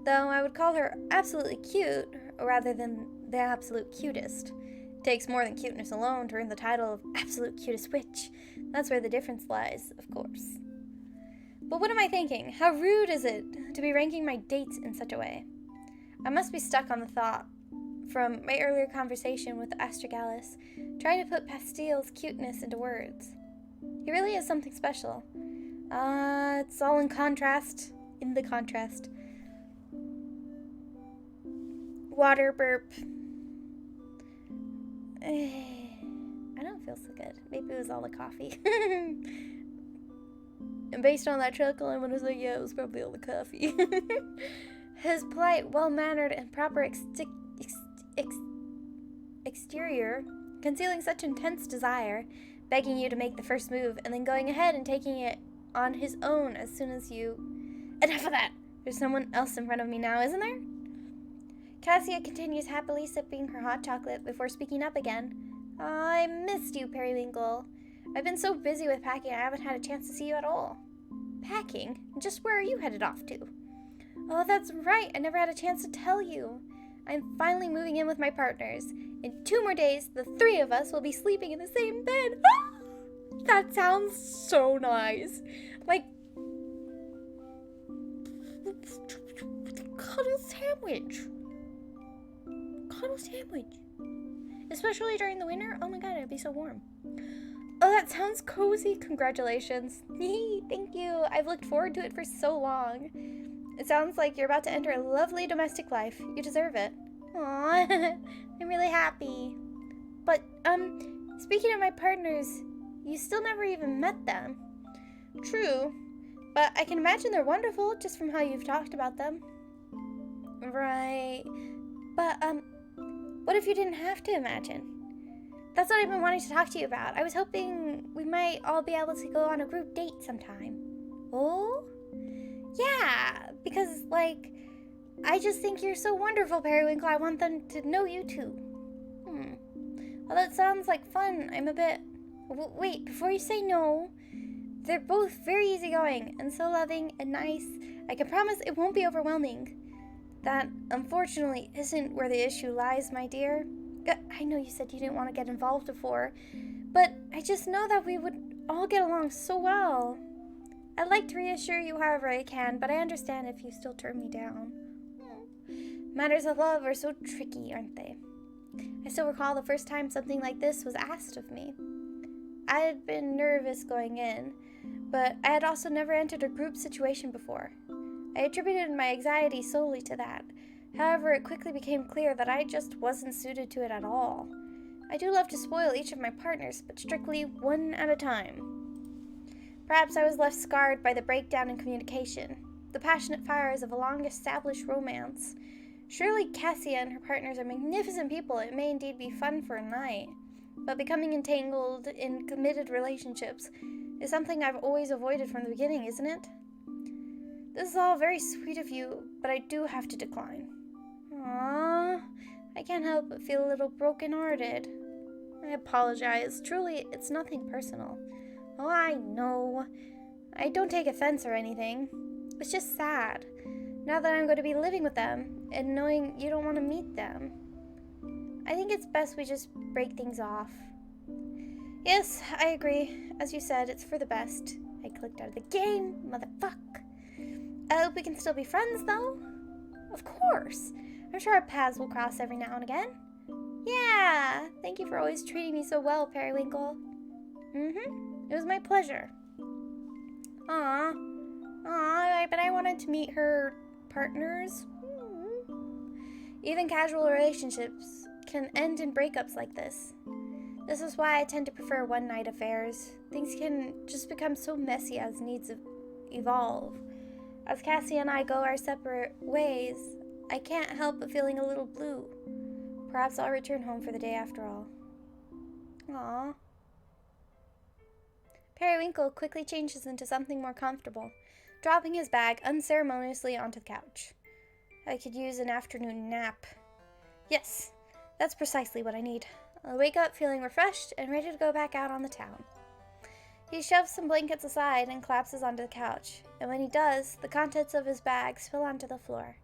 though I would call her absolutely cute rather than the absolute cutest. It takes more than cuteness alone to earn the title of absolute cutest witch. That's where the difference lies, of course. But what am I thinking? How rude is it to be ranking my dates in such a way? I must be stuck on the thought from my earlier conversation with Astragalus, trying to put Pastile's cuteness into words. He really is something special. It's all in the contrast. Water burp. I don't feel so good. Maybe it was all the coffee. And based on that chuckle, I'm gonna say, yeah, it was probably all the coffee. His polite, well-mannered, and proper exterior, concealing such intense desire, begging you to make the first move, and then going ahead and taking it on his own as soon as you... Enough of that! There's someone else in front of me now, isn't there? Cassia continues happily sipping her hot chocolate before speaking up again. I missed you, Periwinkle. I've been so busy with packing I haven't had a chance to see you at all. Packing? Just where are you headed off to? Oh, that's right. I never had a chance to tell you. I'm finally moving in with my partners. In 2 more days, the 3 of us will be sleeping in the same bed. That sounds so nice. Like, cuddle sandwich. Especially during the winter. Oh my god, it'd be so warm. Oh, that sounds cozy. Congratulations. Thank you. I've looked forward to it for so long. It sounds like you're about to enter a lovely domestic life. You deserve it. Aw, I'm really happy. But, speaking of my partners, you still never even met them. True, but I can imagine they're wonderful just from how you've talked about them. Right. But, what if you didn't have to imagine? That's what I've been wanting to talk to you about. I was hoping we might all be able to go on a group date sometime. Oh? Yeah, because, like, I just think you're so wonderful, Periwinkle. I want them to know you too. Well, that sounds like fun. I'm a bit... Wait, before you say no, they're both very easygoing and so loving and nice. I can promise it won't be overwhelming. That, unfortunately, isn't where the issue lies, my dear. I know you said you didn't want to get involved before, but I just know that we would all get along so well. I'd like to reassure you however I can, but I understand if you still turn me down. Matters of love are so tricky, aren't they? I still recall the first time something like this was asked of me. I had been nervous going in, but I had also never entered a group situation before. I attributed my anxiety solely to that. However, it quickly became clear that I just wasn't suited to it at all. I do love to spoil each of my partners, but strictly one at a time. Perhaps I was left scarred by the breakdown in communication, the passionate fires of a long-established romance. Surely Cassia and her partners are magnificent people. It may indeed be fun for a night, but becoming entangled in committed relationships is something I've always avoided from the beginning, isn't it? This is all very sweet of you, but I do have to decline. Aww, I can't help but feel a little broken-hearted. I apologize. Truly, it's nothing personal. Oh, I know. I don't take offense or anything. It's just sad. Now that I'm going to be living with them, and knowing you don't want to meet them. I think it's best we just break things off. Yes, I agree. As you said, it's for the best. I clicked out of the game, motherfuck. I hope we can still be friends, though. Of course. I'm sure our paths will cross every now and again. Yeah, thank you for always treating me so well, Periwinkle. It was my pleasure. Aw, but I wanted to meet her partners. Even casual relationships can end in breakups like this. This is why I tend to prefer one-night affairs. Things can just become so messy as needs evolve. As Cassie and I go our separate ways, I can't help but feeling a little blue. Perhaps I'll return home for the day after all. Aww. Periwinkle quickly changes into something more comfortable, dropping his bag unceremoniously onto the couch. I could use an afternoon nap. Yes, that's precisely what I need. I'll wake up feeling refreshed and ready to go back out on the town. He shoves some blankets aside and collapses onto the couch, and when he does, the contents of his bag spill onto the floor.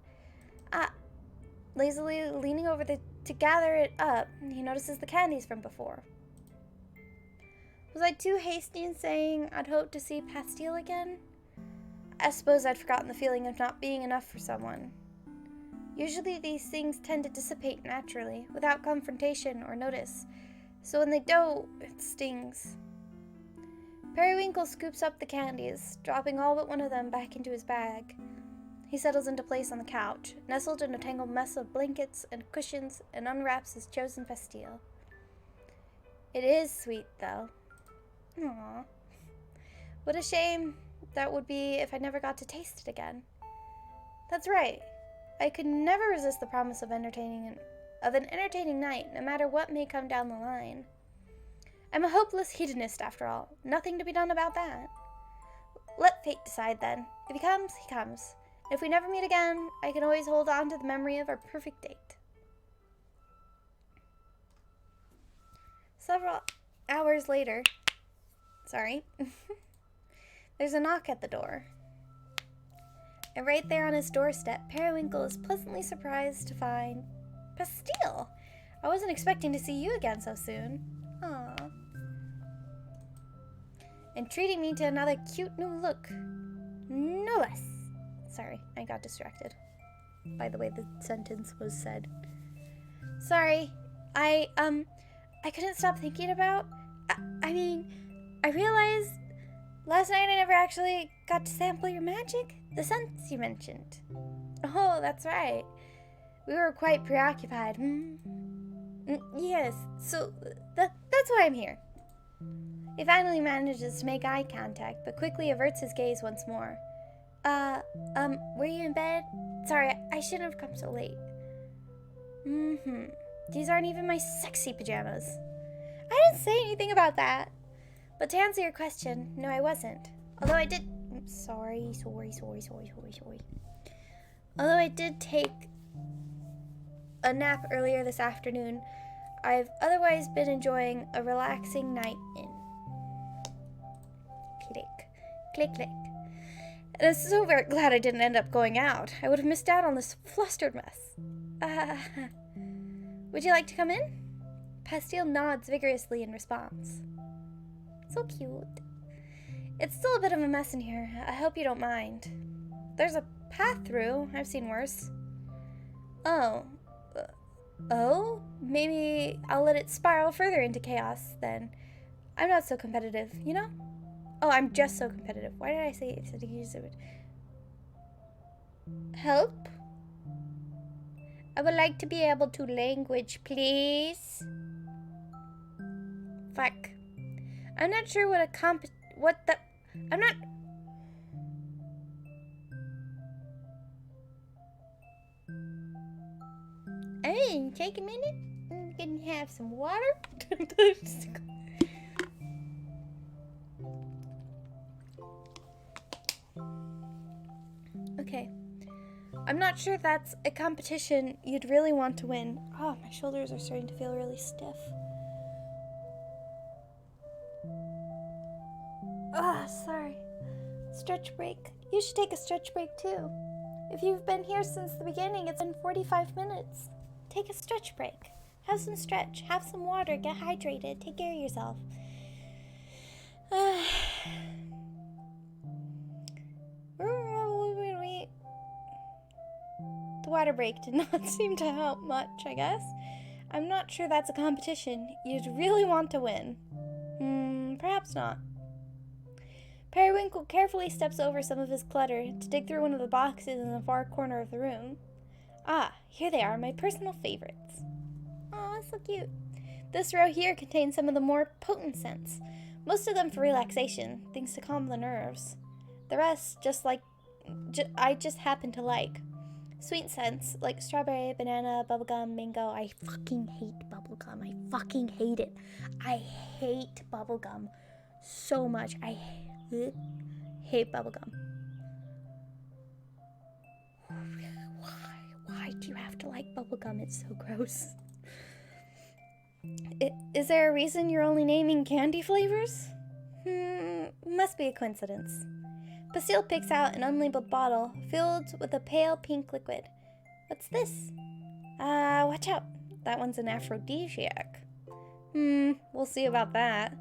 Lazily leaning over to gather it up, he notices the candies from before. Was I too hasty in saying I'd hoped to see Pastille again? I suppose I'd forgotten the feeling of not being enough for someone. Usually these things tend to dissipate naturally, without confrontation or notice, so when they don't, it stings. Periwinkle scoops up the candies, dropping all but one of them back into his bag. He settles into place on the couch, nestled in a tangled mess of blankets and cushions, and unwraps his chosen pastille. It is sweet, though. Aww. What a shame that would be if I never got to taste it again. That's right. I could never resist the promise of an entertaining night, no matter what may come down the line. I'm a hopeless hedonist, after all. Nothing to be done about that. Let fate decide, then. If he comes, he comes. If we never meet again, I can always hold on to the memory of our perfect date. Several hours later, there's a knock at the door. And right there on his doorstep, Periwinkle is pleasantly surprised to find Pastille. I wasn't expecting to see you again so soon. Aww. And treating me to another cute new look. No less. Sorry, I got distracted by the way the sentence was said. Sorry, I couldn't stop thinking about, I realized last night I never actually got to sample your magic, the scents you mentioned. Oh, that's right. We were quite preoccupied. Yes, so that's why I'm here. He finally manages to make eye contact, but quickly averts his gaze once more. Were you in bed? Sorry, I shouldn't have come so late. These aren't even my sexy pajamas. I didn't say anything about that. But to answer your question, no, I wasn't. Although I did... Sorry. Although I did take a nap earlier this afternoon, I've otherwise been enjoying a relaxing night in. Click. And I'm so very glad I didn't end up going out. I would have missed out on this flustered mess. Would you like to come in? Pastille nods vigorously in response. So cute. It's still a bit of a mess in here. I hope you don't mind. There's a path through. I've seen worse. Oh? Maybe I'll let it spiral further into chaos, then. I'm not so competitive, you know? Oh, I'm just so competitive. Why did I say it? Help? I would like to be able to language, please. Fuck. I'm not sure what I'm not... Hey, take a minute. I'm gonna have some water. Okay. I'm not sure that's a competition you'd really want to win. Oh, my shoulders are starting to feel really stiff. Sorry. Stretch break. You should take a stretch break too. If you've been here since the beginning, it's been 45 minutes. Take a stretch break. Have some stretch. Have some water. Get hydrated. Take care of yourself. The water break did not seem to help much, I guess. I'm not sure that's a competition you'd really want to win. Perhaps not. Periwinkle carefully steps over some of his clutter to dig through one of the boxes in the far corner of the room. Ah, here they are, my personal favorites. Aw, so cute. This row here contains some of the more potent scents, most of them for relaxation, things to calm the nerves. The rest, I just happen to like. Sweet scents, like strawberry, banana, bubblegum, mango. I fucking hate bubblegum. I fucking hate it. I hate bubblegum so much. I hate bubblegum. Why do you have to like bubblegum? It's so gross. Is there a reason you're only naming candy flavors? Must be a coincidence. Bastille picks out an unlabeled bottle filled with a pale pink liquid. What's this? Watch out. That one's an aphrodisiac. We'll see about that.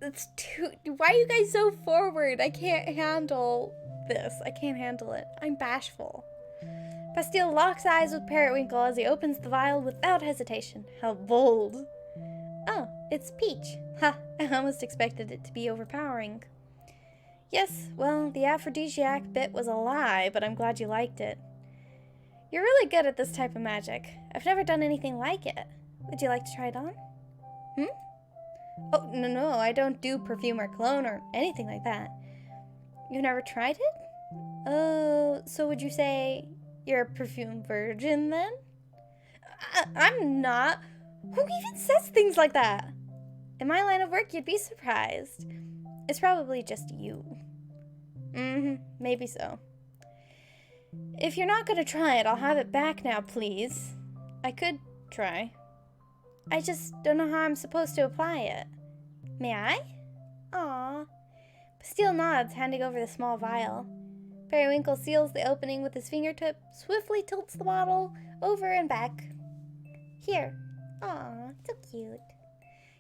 That's too... Why are you guys so forward? I can't handle this. I can't handle it. I'm bashful. Bastille locks eyes with Periwinkle as he opens the vial without hesitation. How bold. Oh, it's peach. Ha, I almost expected it to be overpowering. Yes, well, the aphrodisiac bit was a lie, but I'm glad you liked it. You're really good at this type of magic. I've never done anything like it. Would you like to try it on? Oh, no, I don't do perfume or cologne or anything like that. You've never tried it? Oh, so would you say you're a perfume virgin then? I'm not. Who even says things like that? In my line of work, you'd be surprised. It's probably just you. Maybe so. If you're not going to try it, I'll have it back now, please. I could try. I just don't know how I'm supposed to apply it. May I? Aww. Bastille nods, handing over the small vial. Periwinkle seals the opening with his fingertip, swiftly tilts the bottle over and back. Here. Aw, so cute.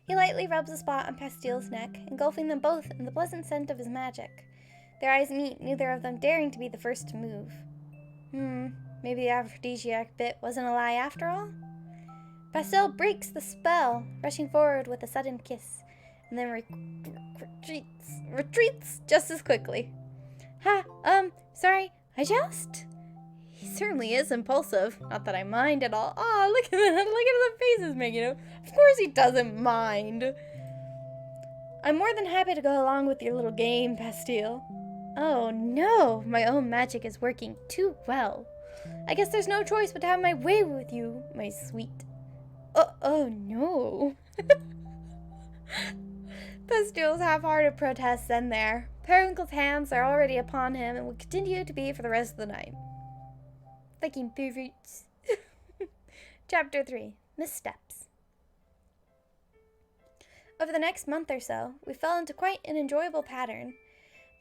He lightly rubs a spot on Bastille's neck, engulfing them both in the pleasant scent of his magic. Their eyes meet, neither of them daring to be the first to move. Maybe the aphrodisiac bit wasn't a lie after all? Bastille breaks the spell, rushing forward with a sudden kiss, and then retreats just as quickly. Sorry, He certainly is impulsive. Not that I mind at all. Aw, look at that. Look at the face he's making. Of course he doesn't mind. I'm more than happy to go along with your little game, Bastille. Oh no, my own magic is working too well. I guess there's no choice but to have my way with you, my sweet. Oh no. Bastille's half-hearted protests end there. Periwinkle's hands are already upon him and will continue to be for the rest of the night. Fucking perverts. Chapter 3. Missteps. Over the next month or so, we fell into quite an enjoyable pattern.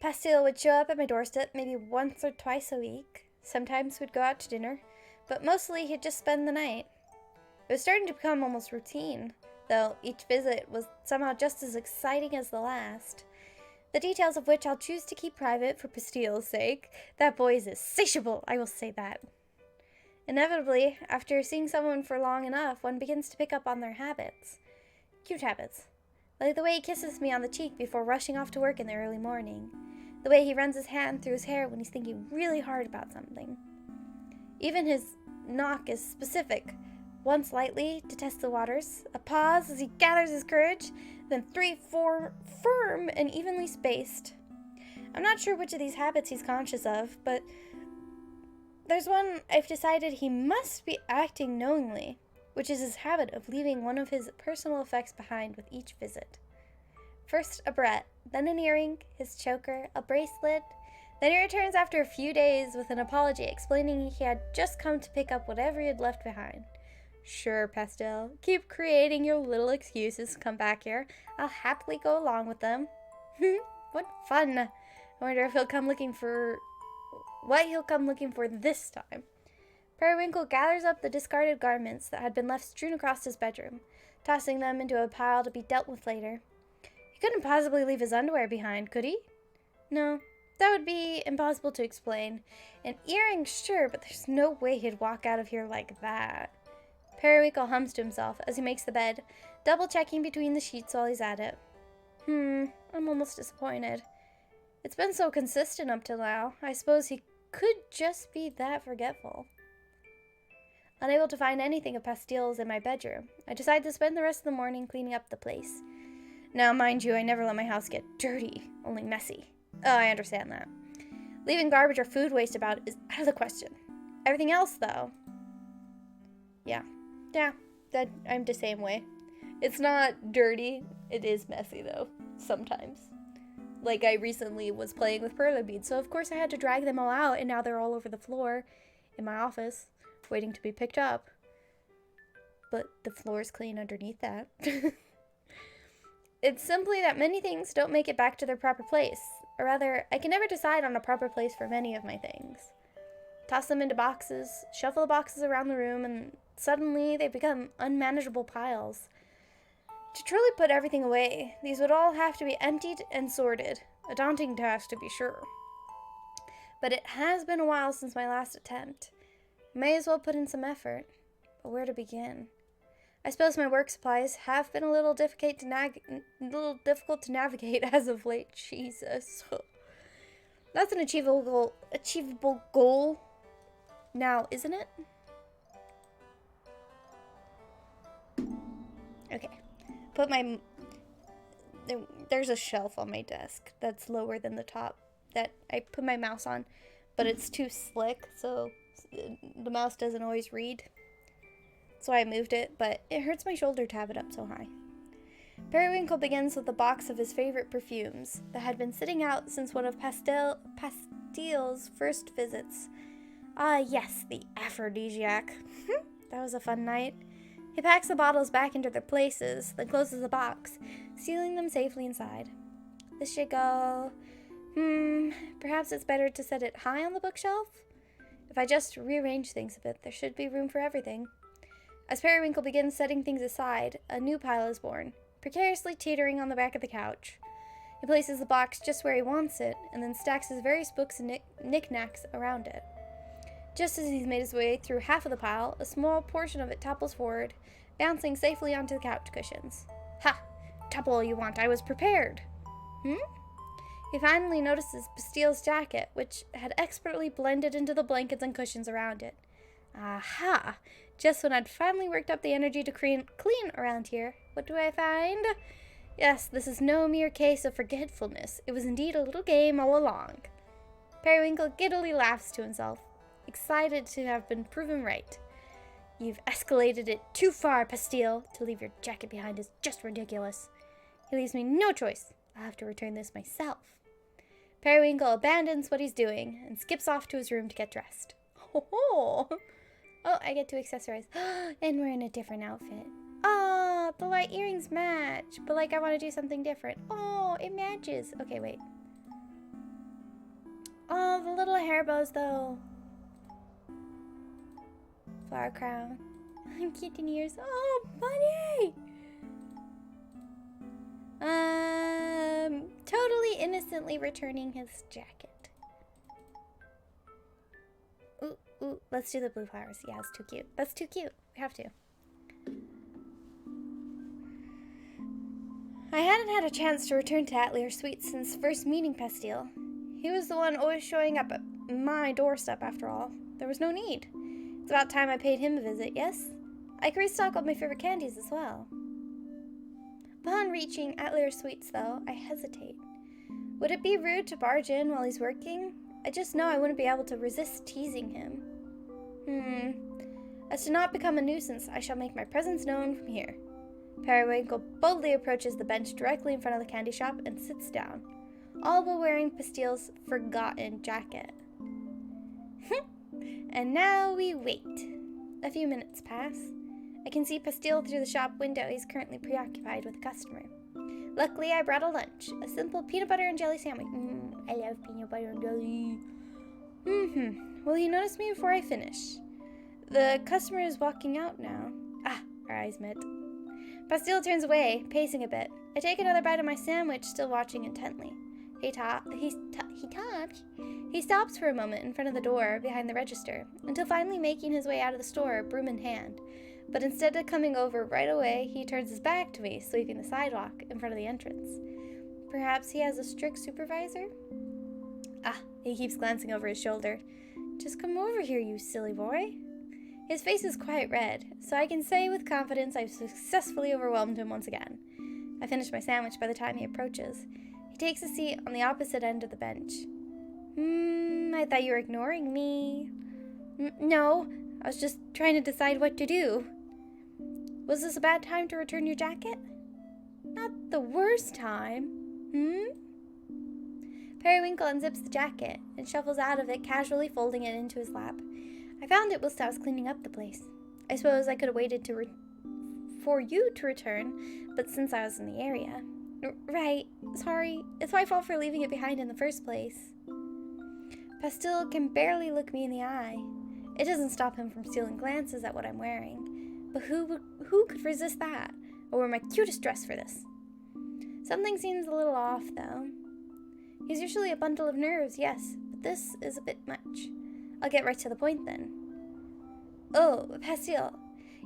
Bastille would show up at my doorstep maybe once or twice a week. Sometimes we'd go out to dinner, but mostly he'd just spend the night. It was starting to become almost routine, though each visit was somehow just as exciting as the last. The details of which I'll choose to keep private for Bastille's sake. That boy is insatiable, I will say that. Inevitably, after seeing someone for long enough, one begins to pick up on their habits. Cute habits. Like the way he kisses me on the cheek before rushing off to work in the early morning. The way he runs his hand through his hair when he's thinking really hard about something. Even his knock is specific. Once lightly to test the waters, a pause as he gathers his courage, then 3, 4 firm and evenly spaced. I'm not sure which of these habits he's conscious of, but there's one I've decided he must be acting knowingly, which is his habit of leaving one of his personal effects behind with each visit. First a barrette, then an earring, his choker, a bracelet, Then he returns after a few days with an apology explaining he had just come to pick up whatever he had left behind. Sure, Pastel. Keep creating your little excuses to come back here. I'll happily go along with them. What fun. I wonder if he'll come looking for... what he'll come looking for this time. Periwinkle gathers up the discarded garments that had been left strewn across his bedroom, tossing them into a pile to be dealt with later. He couldn't possibly leave his underwear behind, could he? No, that would be impossible to explain. An earring, sure, but there's no way he'd walk out of here like that. Periwinkle hums to himself as he makes the bed, double-checking between the sheets while he's at it. I'm almost disappointed. It's been so consistent up till now. I suppose he could just be that forgetful. Unable to find anything of Pastel's in my bedroom, I decide to spend the rest of the morning cleaning up the place. Now, mind you, I never let my house get dirty, only messy. Oh, I understand that. Leaving garbage or food waste about is out of the question. Everything else, though. Yeah, I'm the same way. It's not dirty. It is messy, though, sometimes. Like, I recently was playing with perler beads, so of course I had to drag them all out, and now they're all over the floor in my office, waiting to be picked up. But the floor's clean underneath that. It's simply that many things don't make it back to their proper place. Or rather, I can never decide on a proper place for many of my things. Toss them into boxes, shuffle the boxes around the room, and suddenly they become unmanageable piles. To truly put everything away, these would all have to be emptied and sorted. A daunting task, to be sure. But it has been a while since my last attempt. May as well put in some effort. But where to begin? I suppose my work supplies have been a little difficult to navigate as of late. Jesus. That's an achievable goal now, isn't it? Okay. Put my... There's a shelf on my desk that's lower than the top that I put my mouse on, but it's too slick, so the mouse doesn't always read. So I moved it, but it hurts my shoulder to have it up so high. Periwinkle begins with a box of his favorite perfumes that had been sitting out since one of Pastel's first visits. Ah, yes, the aphrodisiac. That was a fun night. He packs the bottles back into their places, then closes the box, sealing them safely inside. This should go... perhaps it's better to set it high on the bookshelf? If I just rearrange things a bit, there should be room for everything. As Periwinkle begins setting things aside, a new pile is born, precariously teetering on the back of the couch. He places the box just where he wants it, and then stacks his various books and knickknacks around it. Just as he's made his way through half of the pile, a small portion of it topples forward, bouncing safely onto the couch cushions. Ha! Topple all you want, I was prepared! He finally notices Pastel's jacket, which had expertly blended into the blankets and cushions around it. Aha! Just when I'd finally worked up the energy to clean around here, what do I find? Yes, this is no mere case of forgetfulness. It was indeed a little game all along. Periwinkle giddily laughs to himself, excited to have been proven right. You've escalated it too far, Pastel. To leave your jacket behind is just ridiculous. He leaves me no choice. I'll have to return this myself. Periwinkle abandons what he's doing and skips off to his room to get dressed. Oh, I get to accessorize. And we're in a different outfit. Oh, the light earrings match. But, like, I want to do something different. Oh, it matches. Okay, wait. Oh, the little hair bows, though. Flower crown. Kitten ears. Oh, bunny! Totally innocently returning his jacket. Ooh, let's do the blue flowers. Yeah, it's too cute. That's too cute. We have to. I hadn't had a chance to return to Atelier Suites since first meeting Pastel. He was the one always showing up at my doorstep, after all. There was no need. It's about time I paid him a visit, yes? I could restock all my favorite candies as well. Upon reaching Atelier Suites, though, I hesitate. Would it be rude to barge in while he's working? I just know I wouldn't be able to resist teasing him. As to not become a nuisance, I shall make my presence known from here. Periwinkle boldly approaches the bench directly in front of the candy shop and sits down. all while wearing Pastille's forgotten jacket. And now we wait. A few minutes pass. I can see Pastille through the shop window. He's currently preoccupied with a customer. Luckily, I brought a lunch. A simple peanut butter and jelly sandwich. I love peanut butter and jelly. Will he notice me before I finish? The customer is walking out now. Our eyes met. Pastille turns away, pacing a bit. I take another bite of my sandwich, still watching intently. He stops for a moment in front of the door behind the register, until finally making his way out of the store, broom in hand. But instead of coming over right away, he turns his back to me, sweeping the sidewalk in front of the entrance. Perhaps he has a strict supervisor? He keeps glancing over his shoulder. Just come over here, you silly boy. His face is quite red, so I can say with confidence I've successfully overwhelmed him once again. I finish my sandwich by the time he approaches. He takes a seat on the opposite end of the bench. I thought you were ignoring me. No, I was just trying to decide what to do. Was this a bad time to return your jacket? Not the worst time. Periwinkle unzips the jacket and shuffles out of it, casually folding it into his lap. I found it whilst I was cleaning up the place. I suppose I could have waited for you to return, but since I was in the area. Right, sorry. It's my fault for leaving it behind in the first place. Pastille can barely look me in the eye. It doesn't stop him from stealing glances at what I'm wearing. But who could resist that? Or wear my cutest dress for this? Something seems a little off, though. He's usually a bundle of nerves, yes, but this is a bit much. I'll get right to the point, then. Oh, Pastille,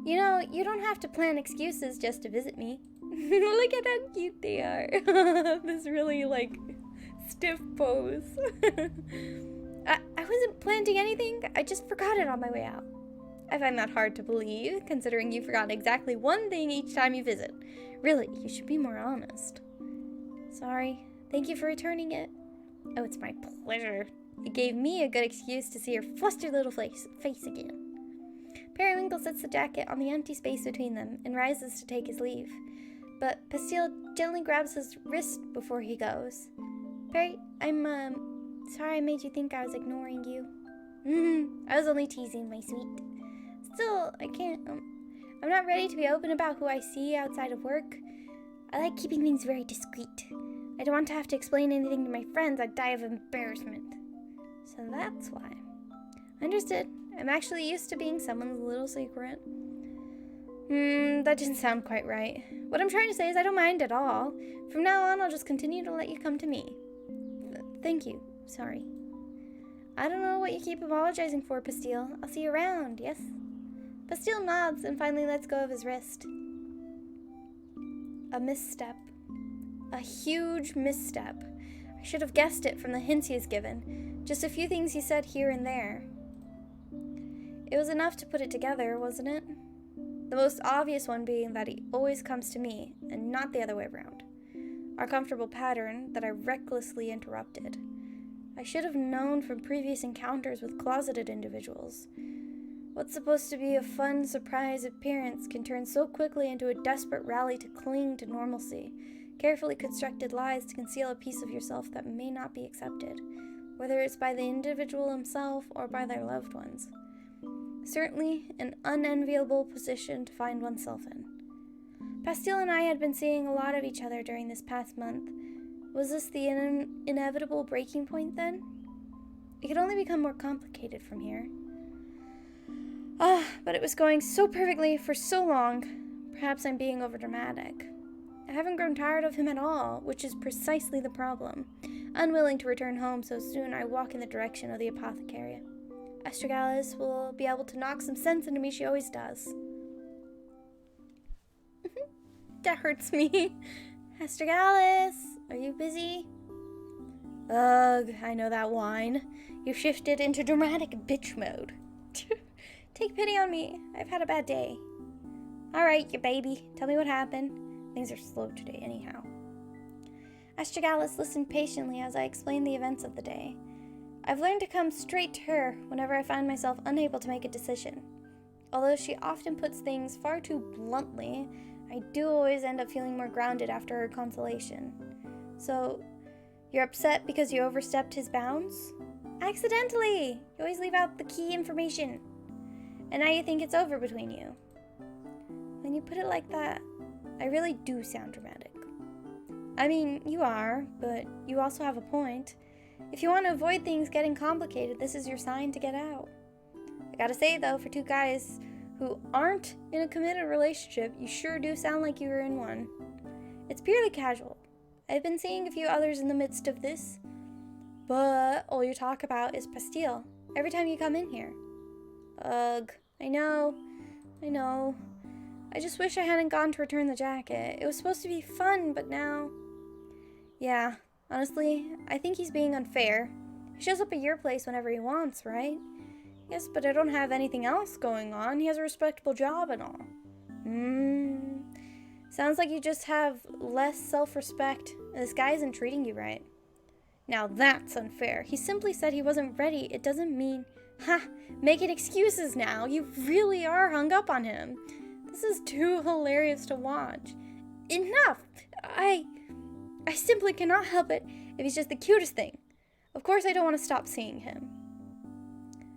you know, you don't have to plan excuses just to visit me. Look at how cute they are. This really, stiff pose. I wasn't planning anything. I just forgot it on my way out. I find that hard to believe, considering you forgot exactly one thing each time you visit. Really, you should be more honest. Sorry. Thank you for returning it. Oh, it's my pleasure. It gave me a good excuse to see your flustered little face again. Periwinkle sets the jacket on the empty space between them and rises to take his leave. But Pastille gently grabs his wrist before he goes. Perry, I'm sorry I made you think I was ignoring you. I was only teasing, my sweet. Still, I can't, I'm not ready to be open about who I see outside of work. I like keeping things very discreet. I don't want to have to explain anything to my friends. I'd die of embarrassment. So that's why. Understood. I'm actually used to being someone's little secret. That didn't sound quite right. What I'm trying to say is I don't mind at all. From now on, I'll just continue to let you come to me. Thank you. Sorry. I don't know what you keep apologizing for, Pastille. I'll see you around, yes? Pastille nods and finally lets go of his wrist. A misstep. A huge misstep. I should have guessed it from the hints he has given. Just a few things he said here and there. It was enough to put it together, wasn't it? The most obvious one being that he always comes to me, and not the other way around. Our comfortable pattern that I recklessly interrupted. I should have known from previous encounters with closeted individuals. What's supposed to be a fun, surprise appearance can turn so quickly into a desperate rally to cling to normalcy. Carefully constructed lies to conceal a piece of yourself that may not be accepted, whether it's by the individual himself or by their loved ones. Certainly an unenviable position to find oneself in. Pastille and I had been seeing a lot of each other during this past month. Was this the inevitable breaking point then? It could only become more complicated from here. But it was going so perfectly for so long. Perhaps I'm being overdramatic. I haven't grown tired of him at all, which is precisely the problem. Unwilling to return home so soon, I walk in the direction of the apothecary. Astragalus will be able to knock some sense into me, she always does. That hurts me. Astragalus, are you busy? Ugh, I know that whine. You've shifted into dramatic bitch mode. Take pity on me. I've had a bad day. Alright, you baby. Tell me what happened. Things are slow today anyhow. Astragalus listened patiently as I explained the events of the day. I've learned to come straight to her whenever I find myself unable to make a decision. Although she often puts things far too bluntly, I do always end up feeling more grounded after her consolation. So, You're upset because you overstepped his bounds? Accidentally! You always leave out the key information. And now you think it's over between you. When you put it like that, I really do sound dramatic. I mean, you are, but you also have a point. If you want to avoid things getting complicated, this is your sign to get out. I gotta say, though, for two guys who aren't in a committed relationship, you sure do sound like you were in one. It's purely casual. I've been seeing a few others in the midst of this, but all you talk about is pastille every time you come in here. Ugh, I know. I just wish I hadn't gone to return the jacket. It was supposed to be fun, but now... Yeah, honestly, I think he's being unfair. He shows up at your place whenever he wants, right? Yes, but I don't have anything else going on. He has a respectable job and all. Sounds like you just have less self-respect. This guy isn't treating you right. Now that's unfair. He simply said he wasn't ready. It doesn't mean... Making excuses now. You really are hung up on him. This is too hilarious to watch. Enough! I simply cannot help it if he's just the cutest thing. Of course I don't want to stop seeing him.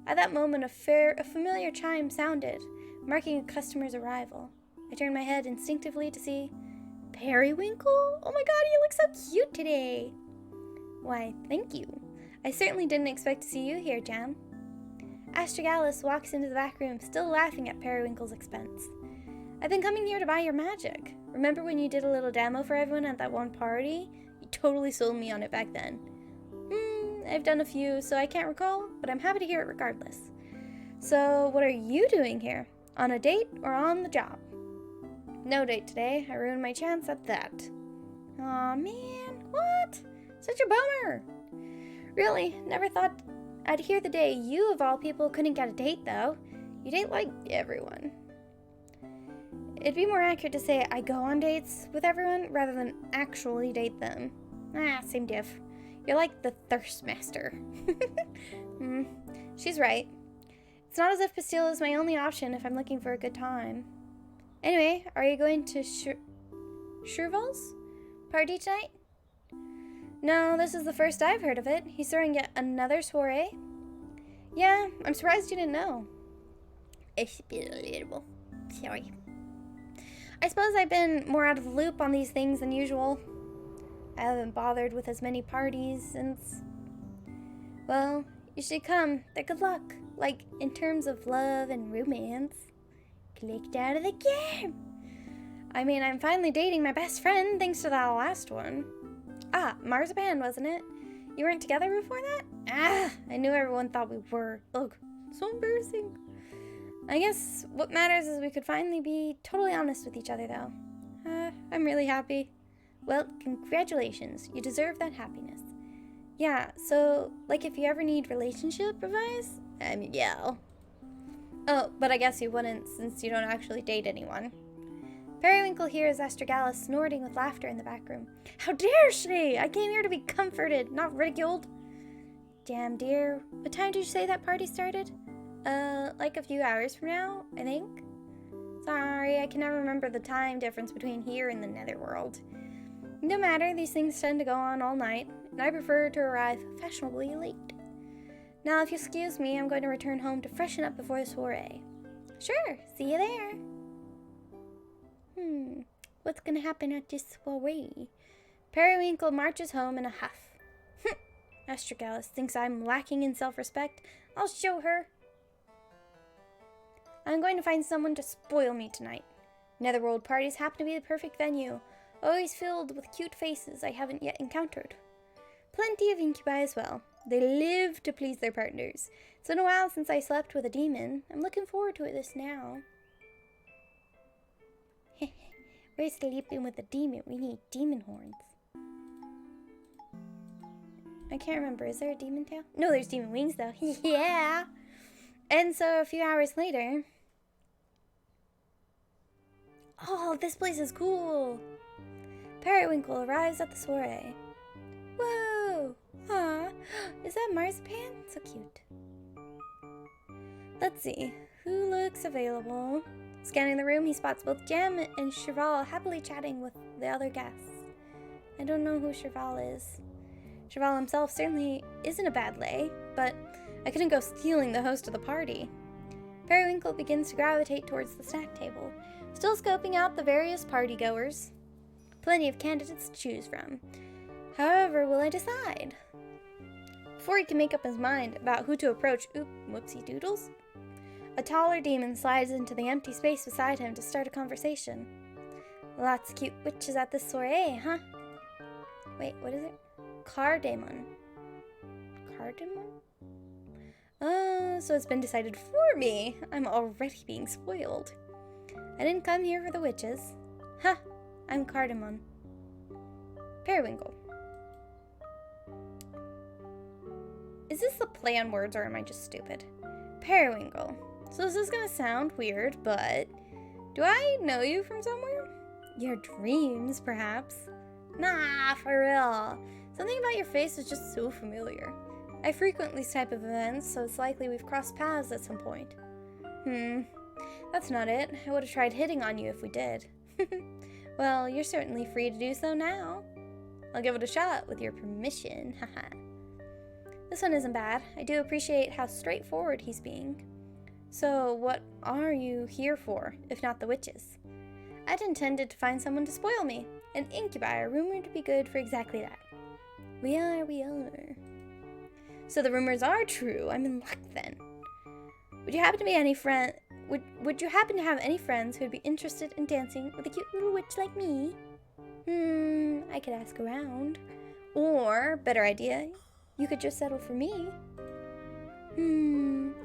At that moment, a familiar chime sounded, marking a customer's arrival. I turned my head instinctively to see Periwinkle? Oh my god, you look so cute today. Why, thank you. I certainly didn't expect to see you here, Jam. Astragalus walks into the back room, still laughing at Periwinkle's expense. I've been coming here to buy your magic. Remember when you did a little demo for everyone at that one party? You totally sold me on it back then. I've done a few, so I can't recall, but I'm happy to hear it regardless. So, what are you doing here? On a date or on the job? No date today. I ruined my chance at that. Aw, man. What? Such a bummer. Really, never thought I'd hear the day you, of all people, couldn't get a date, though. You date like everyone. It'd be more accurate to say I go on dates with everyone rather than actually date them. Same diff. You're like the thirst master. She's right. It's not as if pastille is my only option if I'm looking for a good time. Anyway, are you going to Sherval's party tonight? No, this is the first I've heard of it. He's throwing yet another soiree. Yeah, I'm surprised you didn't know. It's been a little. Sorry. I suppose I've been more out of the loop on these things than usual. I haven't bothered with as many parties since... Well, you should come. They're good luck. Like, in terms of love and romance. Clicked out of the game. I mean, I'm finally dating my best friend thanks to that last one. Marzipan, wasn't it? You weren't together before that? I knew everyone thought we were. Ugh, so embarrassing. I guess what matters is we could finally be totally honest with each other, though. I'm really happy. Well, congratulations. You deserve that happiness. Yeah, so, like, if you ever need relationship advice, yeah. Oh, but I guess you wouldn't since you don't actually date anyone. Periwinkle hears Astragalus snorting with laughter in the back room. How dare she! I came here to be comforted, not ridiculed. Damn, dear. What time did you say that party started? Like a few hours from now, I think. Sorry, I can never remember the time difference between here and the netherworld. No matter, these things tend to go on all night, and I prefer to arrive fashionably late. Now, if you'll excuse me, I'm going to return home to freshen up before the soiree. Sure, see you there. What's gonna happen at this soiree? Periwinkle marches home in a huff. Astragalus thinks I'm lacking in self-respect. I'll show her. I'm going to find someone to spoil me tonight. Netherworld parties happen to be the perfect venue, always filled with cute faces I haven't yet encountered. Plenty of incubi as well. They live to please their partners. It's been a while since I slept with a demon. I'm looking forward to this now. We're sleeping with a demon. We need demon horns. I can't remember. Is there a demon tail? No, there's demon wings though. Yeah. And so a few hours later... Oh, this place is cool. Periwinkle arrives at the soiree. Whoa! Aw, is that Marzipan? So cute. Let's see. Who looks available? Scanning the room, he spots both Jam and Cheval happily chatting with the other guests. I don't know who Cheval is. Cheval himself certainly isn't a bad lay, but I couldn't go stealing the host of the party. Periwinkle begins to gravitate towards the snack table, still scoping out the various party-goers. Plenty of candidates to choose from. However, will I decide? Before he can make up his mind about who to approach, whoopsie doodles, a taller demon slides into the empty space beside him to start a conversation. Lots of cute witches at this soiree, huh? Wait, what is it? Cardamon. Cardamon? Oh, so it's been decided for me. I'm already being spoiled. I didn't come here for the witches. Ha! I'm Cardamon. Periwinkle. Is this the play on words or am I just stupid? Periwinkle. So this is gonna sound weird, but do I know you from somewhere? Your dreams, perhaps? Nah, for real. Something about your face is just so familiar. I frequent these type of events, so it's likely we've crossed paths at some point. That's not it. I would have tried hitting on you if we did. Well, you're certainly free to do so now. I'll give it a shot with your permission, haha. This one isn't bad. I do appreciate how straightforward he's being. So, what are you here for, if not the witches? I'd intended to find someone to spoil me. An incubi, rumored to be good for exactly that. We are. So the rumors are true. I'm in luck then. Would you happen to be any friend? Would you happen to have any friends who would be interested in dancing with a cute little witch like me? I could ask around. Or, better idea, you could just settle for me.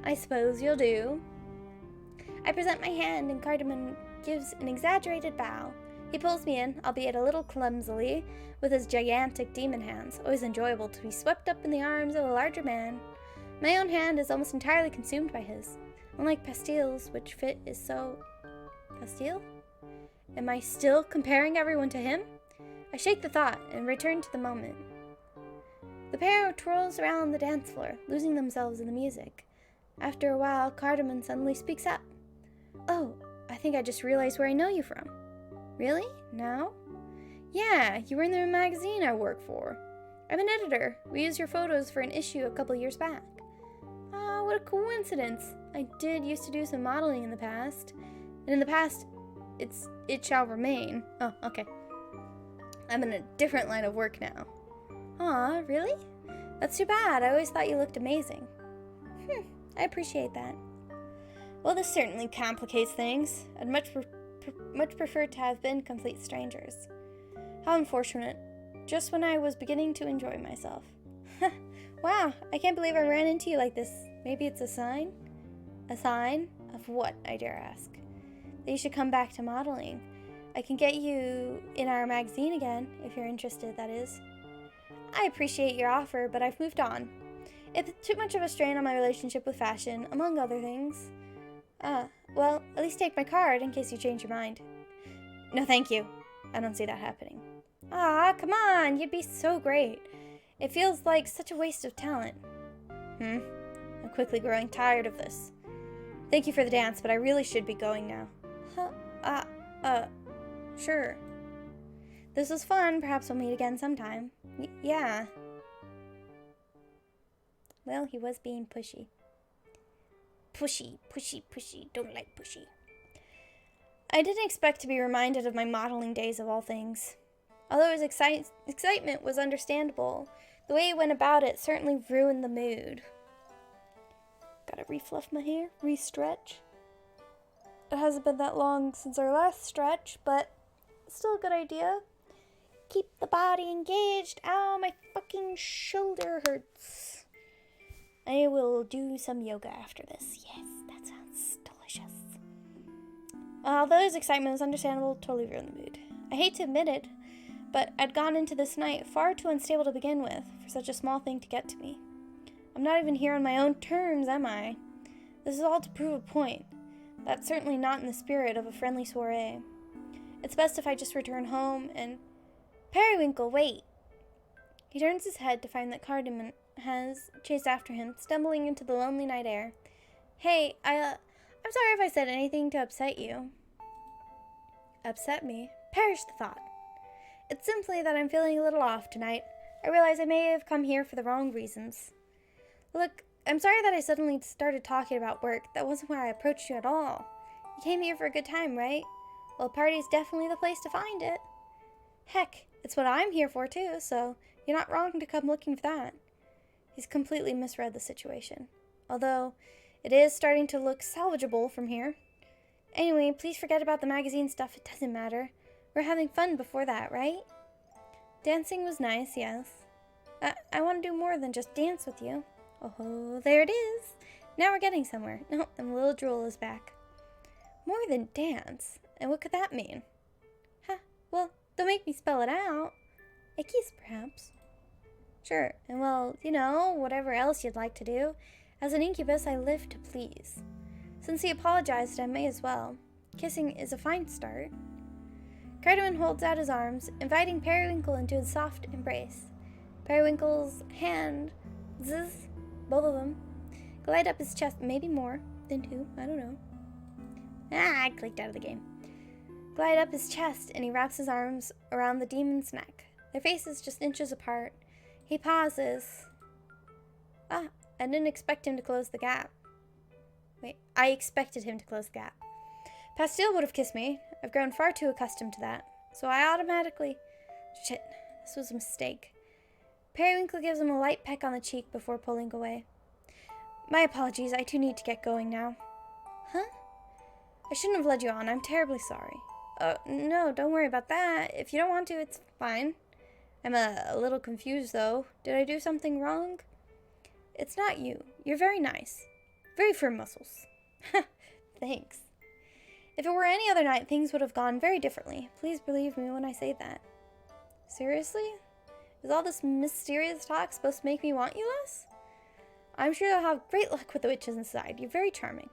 I suppose you'll do. I present my hand and Cardamon gives an exaggerated bow. He pulls me in, albeit a little clumsily, with his gigantic demon hands. Always enjoyable to be swept up in the arms of a larger man. My own hand is almost entirely consumed by his. Unlike Pastile's, which fit is so... Pastile? Am I still comparing everyone to him? I shake the thought and return to the moment. The pair twirls around the dance floor, losing themselves in the music. After a while, Cardamon suddenly speaks up. Oh, I think I just realized where I know you from. Really? Now? Yeah, you were in the magazine I work for. I'm an editor. We used your photos for an issue a couple years back. Ah, what a coincidence. I did used to do some modeling in the past. And in the past, it shall remain. Oh, okay. I'm in a different line of work now. Aw, really? That's too bad. I always thought you looked amazing. I appreciate that. Well, this certainly complicates things. I'd much prefer to have been complete strangers. How unfortunate. Just when I was beginning to enjoy myself. Wow, I can't believe I ran into you like this. Maybe it's a sign? A sign? Of what, I dare ask? That you should come back to modeling. I can get you in our magazine again, if you're interested, that is. I appreciate your offer, but I've moved on. It's too much of a strain on my relationship with fashion, among other things. Well, at least take my card in case you change your mind. No, thank you. I don't see that happening. Ah, come on, you'd be so great. It feels like such a waste of talent. I'm quickly growing tired of this. Thank you for the dance, but I really should be going now. Sure. This was fun. Perhaps we'll meet again sometime. Yeah. Well, he was being pushy. Pushy. Don't like pushy. I didn't expect to be reminded of my modeling days of all things. Although his excitement was understandable, the way he went about it certainly ruined the mood. Gotta refluff my hair, re-stretch. It hasn't been that long since our last stretch, but still a good idea. Keep the body engaged. Ow, my fucking shoulder hurts. I will do some yoga after this. Yes, that sounds delicious. Although his excitement was understandable, totally ruined the mood. I hate to admit it, but I'd gone into this night far too unstable to begin with for such a small thing to get to me. I'm not even here on my own terms, am I? This is all to prove a point. That's certainly not in the spirit of a friendly soiree. It's best if I just return home and... Periwinkle, wait! He turns his head to find that Cardamon has chased after him, stumbling into the lonely night air. Hey, I'm sorry if I said anything to upset you. Upset me? Perish the thought. It's simply that I'm feeling a little off tonight. I realize I may have come here for the wrong reasons. Look, I'm sorry that I suddenly started talking about work. That wasn't why I approached you at all. You came here for a good time, right? Well, a party's definitely the place to find it. Heck, it's what I'm here for too, so you're not wrong to come looking for that. He's completely misread the situation. Although, it is starting to look salvageable from here. Anyway, please forget about the magazine stuff. It doesn't matter. We're having fun before that, right? Dancing was nice, yes. I want to do more than just dance with you. Oh, there it is. Now we're getting somewhere. No, and little drool is back. More than dance? And what could that mean? Huh, well, don't make me spell it out. A kiss, perhaps. Sure, and well, whatever else you'd like to do. As an incubus, I live to please. Since he apologized, I may as well. Kissing is a fine start. Cartman holds out his arms, inviting Periwinkle into his soft embrace. Periwinkle's hand, both of them, glide up his chest, maybe more than two, I don't know. I clicked out of the game. Glide up his chest, and he wraps his arms around the demon's neck. Their faces just inches apart. He pauses. I didn't expect him to close the gap. Wait, I expected him to close the gap. Pastille would have kissed me. I've grown far too accustomed to that. So I automatically... Shit, this was a mistake. Periwinkle gives him a light peck on the cheek before pulling away. My apologies, I too need to get going now. Huh? I shouldn't have led you on. I'm terribly sorry. No, don't worry about that. If you don't want to, it's fine. I'm a little confused, though. Did I do something wrong? It's not you. You're very nice. Very firm muscles. Thanks. If it were any other night, things would have gone very differently. Please believe me when I say that. Seriously? Is all this mysterious talk supposed to make me want you less? I'm sure you'll have great luck with the witches inside. You're very charming.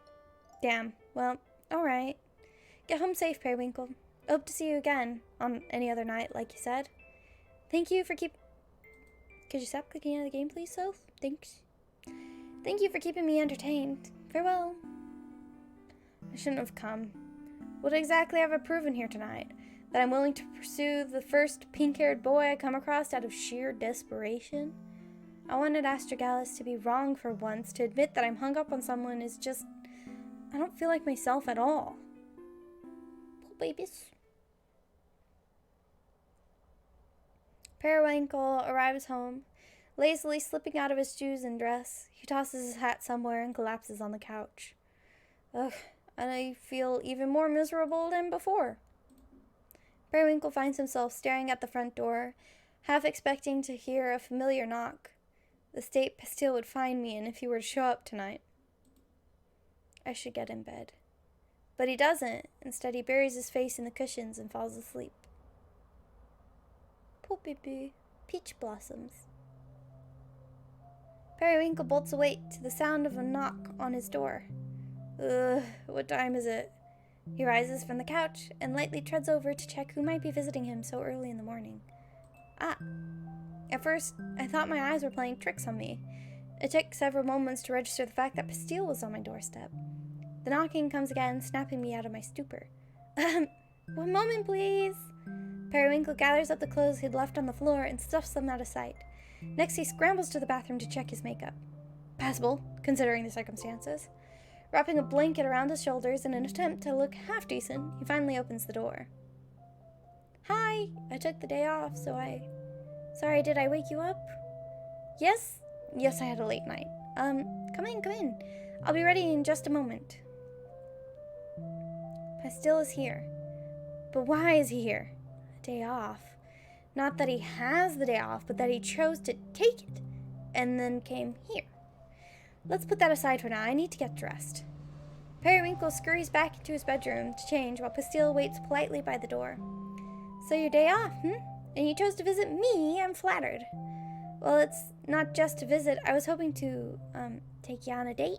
Damn. Well, alright. Get home safe, Periwinkle. Hope to see you again on any other night, like you said. Thank you for Could you stop clicking out of the game, please, Soph? Thanks. Thank you for keeping me entertained. Farewell. I shouldn't have come. What exactly have I proven here tonight? That I'm willing to pursue the first pink-haired boy I come across out of sheer desperation? I wanted Astragalus to be wrong for once. To admit that I'm hung up on someone is just... I don't feel like myself at all. Poor babies. Periwinkle arrives home, lazily slipping out of his shoes and dress. He tosses his hat somewhere and collapses on the couch. Ugh, and I feel even more miserable than before. Periwinkle finds himself staring at the front door, half expecting to hear a familiar knock. The state Pastille would find me in if he were to show up tonight. I should get in bed. But he doesn't. Instead, he buries his face in the cushions and falls asleep. Poor baby. Peach blossoms. Periwinkle bolts awake to the sound of a knock on his door. Ugh, what time is it? He rises from the couch and lightly treads over to check who might be visiting him so early in the morning. At first, I thought my eyes were playing tricks on me. It took several moments to register the fact that Pastille was on my doorstep. The knocking comes again, snapping me out of my stupor. One moment, please. Periwinkle gathers up the clothes he'd left on the floor and stuffs them out of sight. Next, he scrambles to the bathroom to check his makeup. Passable, considering the circumstances. Wrapping a blanket around his shoulders in an attempt to look half decent, he finally opens the door. Hi, I took the day off, Sorry, did I wake you up? Yes, I had a late night. Come in. I'll be ready in just a moment. Pastille is here. But why is he here? A day off. Not that he has the day off, but that he chose to take it, and then came here. Let's put that aside for now. I need to get dressed. Periwinkle scurries back into his bedroom to change while Pastille waits politely by the door. So your day off, And you chose to visit me? I'm flattered. Well, it's not just a visit. I was hoping to, take you on a date.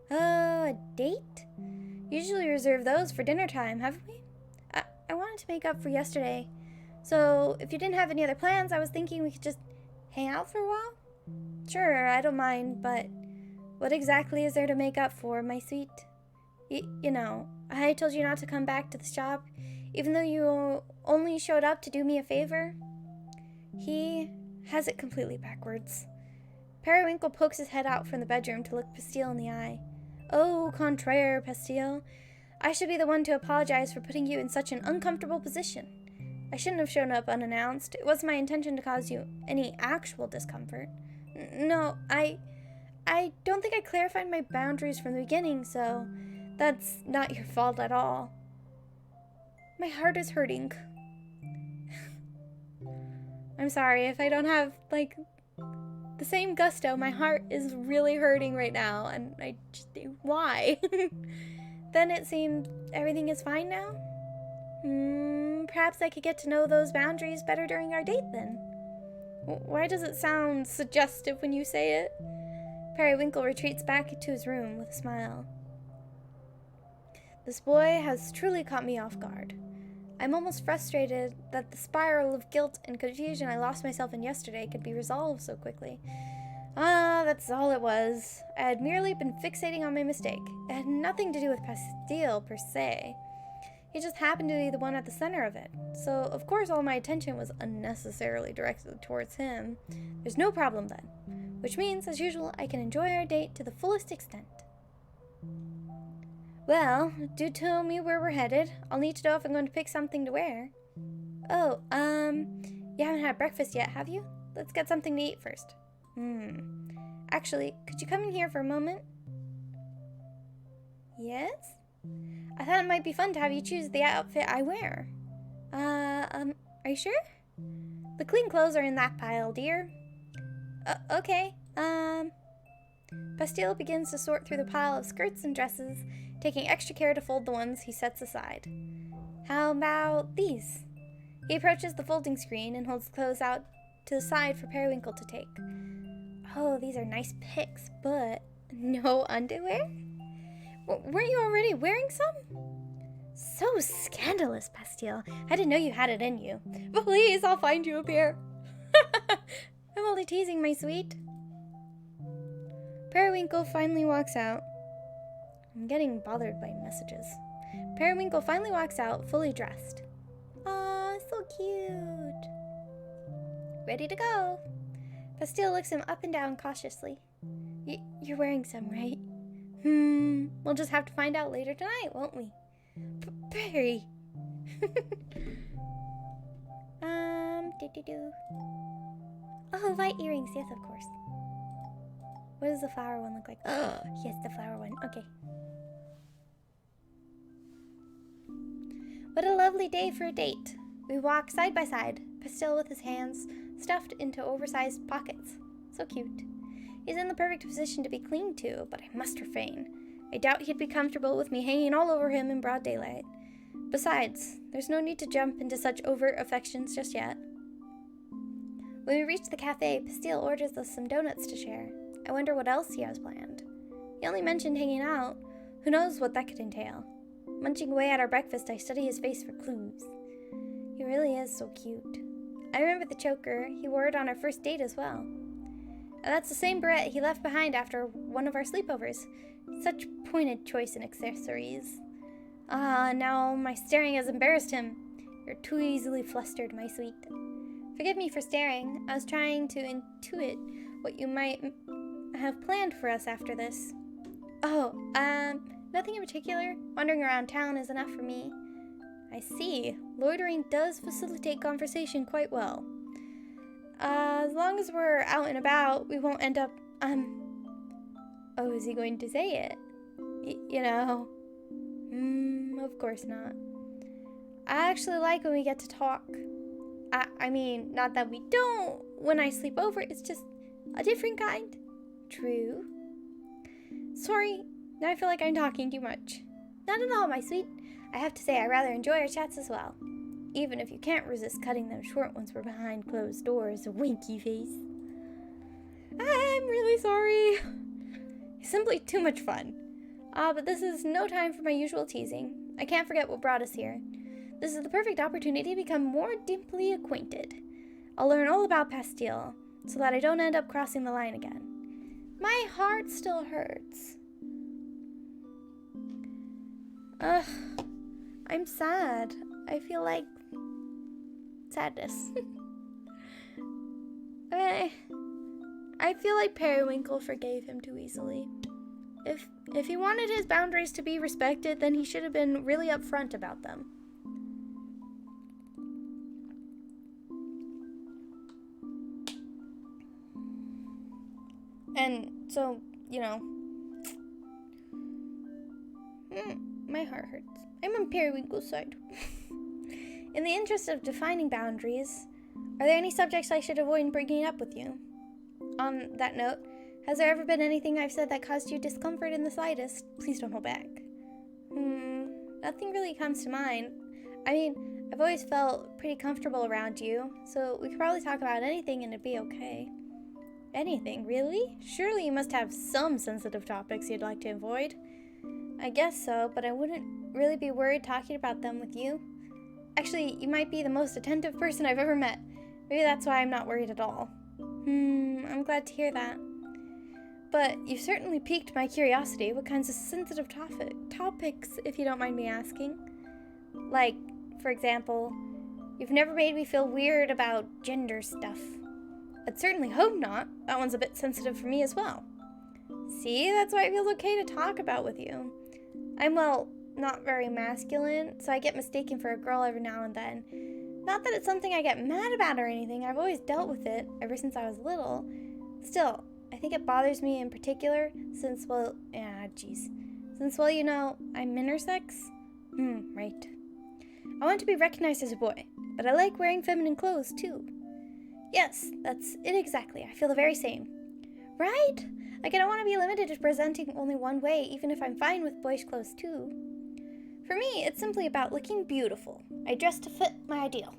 Oh, a date? Usually reserve those for dinner time, haven't we? I wanted to make up for yesterday. So, if you didn't have any other plans, I was thinking we could just hang out for a while? Sure, I don't mind, but what exactly is there to make up for, my sweet? I told you not to come back to the shop, even though you only showed up to do me a favor. He has it completely backwards. Periwinkle pokes his head out from the bedroom to look Pastille in the eye. Au contraire, Pastille. I should be the one to apologize for putting you in such an uncomfortable position. I shouldn't have shown up unannounced. It wasn't my intention to cause you any actual discomfort. No, I don't think I clarified my boundaries from the beginning, so that's not your fault at all. My heart is hurting. I'm sorry if I don't have, like, the same gusto. My heart is really hurting right now, and I just... Why? Then it seems everything is fine now? Perhaps I could get to know those boundaries better during our date then. Why does it sound suggestive when you say it? Periwinkle retreats back to his room with a smile. This boy has truly caught me off guard. I'm almost frustrated that the spiral of guilt and confusion I lost myself in yesterday could be resolved so quickly. That's all it was. I had merely been fixating on my mistake. It had nothing to do with Pastille, per se. He just happened to be the one at the center of it. So, of course, all my attention was unnecessarily directed towards him. There's no problem then. Which means, as usual, I can enjoy our date to the fullest extent. Well, do tell me where we're headed. I'll need to know if I'm going to pick something to wear. Oh, you haven't had breakfast yet, have you? Let's get something to eat first. Actually, could you come in here for a moment? Yes? I thought it might be fun to have you choose the outfit I wear. Are you sure? The clean clothes are in that pile, dear. Okay, Pastille begins to sort through the pile of skirts and dresses, taking extra care to fold the ones he sets aside. How about these? He approaches the folding screen and holds the clothes out to the side for Periwinkle to take. Oh, these are nice picks, but no underwear? Weren't you already wearing some? So scandalous, Pastille. I didn't know you had it in you. Please, I'll find you a pair. I'm only teasing, my sweet. Periwinkle finally walks out. I'm getting bothered by messages. Periwinkle finally walks out, fully dressed. Aw, so cute. Ready to go. Pastille looks him up and down cautiously. You're wearing some, right? We'll just have to find out later tonight, won't we? Perry. Oh, white earrings. Yes, of course. What does the flower one look like? Oh, yes, the flower one. Okay. What a lovely day for a date. We walk side by side, Pastille with his hands stuffed into oversized pockets. So cute. He's in the perfect position to be clean to, but I must refrain. I doubt he'd be comfortable with me hanging all over him in broad daylight. Besides, there's no need to jump into such overt affections just yet. When we reach the cafe, Pastille orders us some donuts to share. I wonder what else he has planned. He only mentioned hanging out. Who knows what that could entail? Munching away at our breakfast, I study his face for clues. He really is so cute. I remember the choker. He wore it on our first date as well. And that's the same beret he left behind after one of our sleepovers. Such pointed choice in accessories. Now my staring has embarrassed him. You're too easily flustered, my sweet. Forgive me for staring. I was trying to intuit what you might have planned for us after this. Oh, nothing in particular. Wandering around town is enough for me. I see. Loitering does facilitate conversation quite well. As long as we're out and about, we won't end up, Oh, is he going to say it? You know. Of course not. I actually like when we get to talk. I mean, not that we don't when I sleep over, it's just a different kind. True. Sorry, now I feel like I'm talking too much. Not at all, my sweet. I have to say I rather enjoy our chats as well. Even if you can't resist cutting them short once we're behind closed doors, winky face. I'm really sorry. It's simply too much fun. But this is no time for my usual teasing. I can't forget what brought us here. This is the perfect opportunity to become more deeply acquainted. I'll learn all about Pastille, so that I don't end up crossing the line again. My heart still hurts. Ugh, I'm sad. I feel like sadness. I I feel like Periwinkle forgave him too easily. If he wanted his boundaries to be respected, then he should have been really upfront about them. And so, you know, my heart hurts. I'm on Periwinkle's side. In the interest of defining boundaries, are there any subjects I should avoid bringing up with you? On that note, has there ever been anything I've said that caused you discomfort in the slightest? Please don't hold back. Nothing really comes to mind. I mean, I've always felt pretty comfortable around you, so we could probably talk about anything and it'd be okay. Anything, really? Surely you must have some sensitive topics you'd like to avoid. I guess so, but I wouldn't really be worried talking about them with you. Actually, you might be the most attentive person I've ever met. Maybe that's why I'm not worried at all. I'm glad to hear that. But you've certainly piqued my curiosity. What kinds of sensitive topics, if you don't mind me asking? Like, for example, you've never made me feel weird about gender stuff. I'd certainly hope not. That one's a bit sensitive for me as well. See, that's why it feels okay to talk about with you. I'm, well, not very masculine, so I get mistaken for a girl every now and then. Not that it's something I get mad about or anything. I've always dealt with it ever since I was little. Still, I think it bothers me in particular since, well, you know, I'm intersex. Right. I want to be recognized as a boy, but I like wearing feminine clothes too. Yes, that's it exactly. I feel the very same. Right? Like, I don't want to be limited to presenting only one way, even if I'm fine with boyish clothes too. For me, it's simply about looking beautiful. I dress to fit my ideal.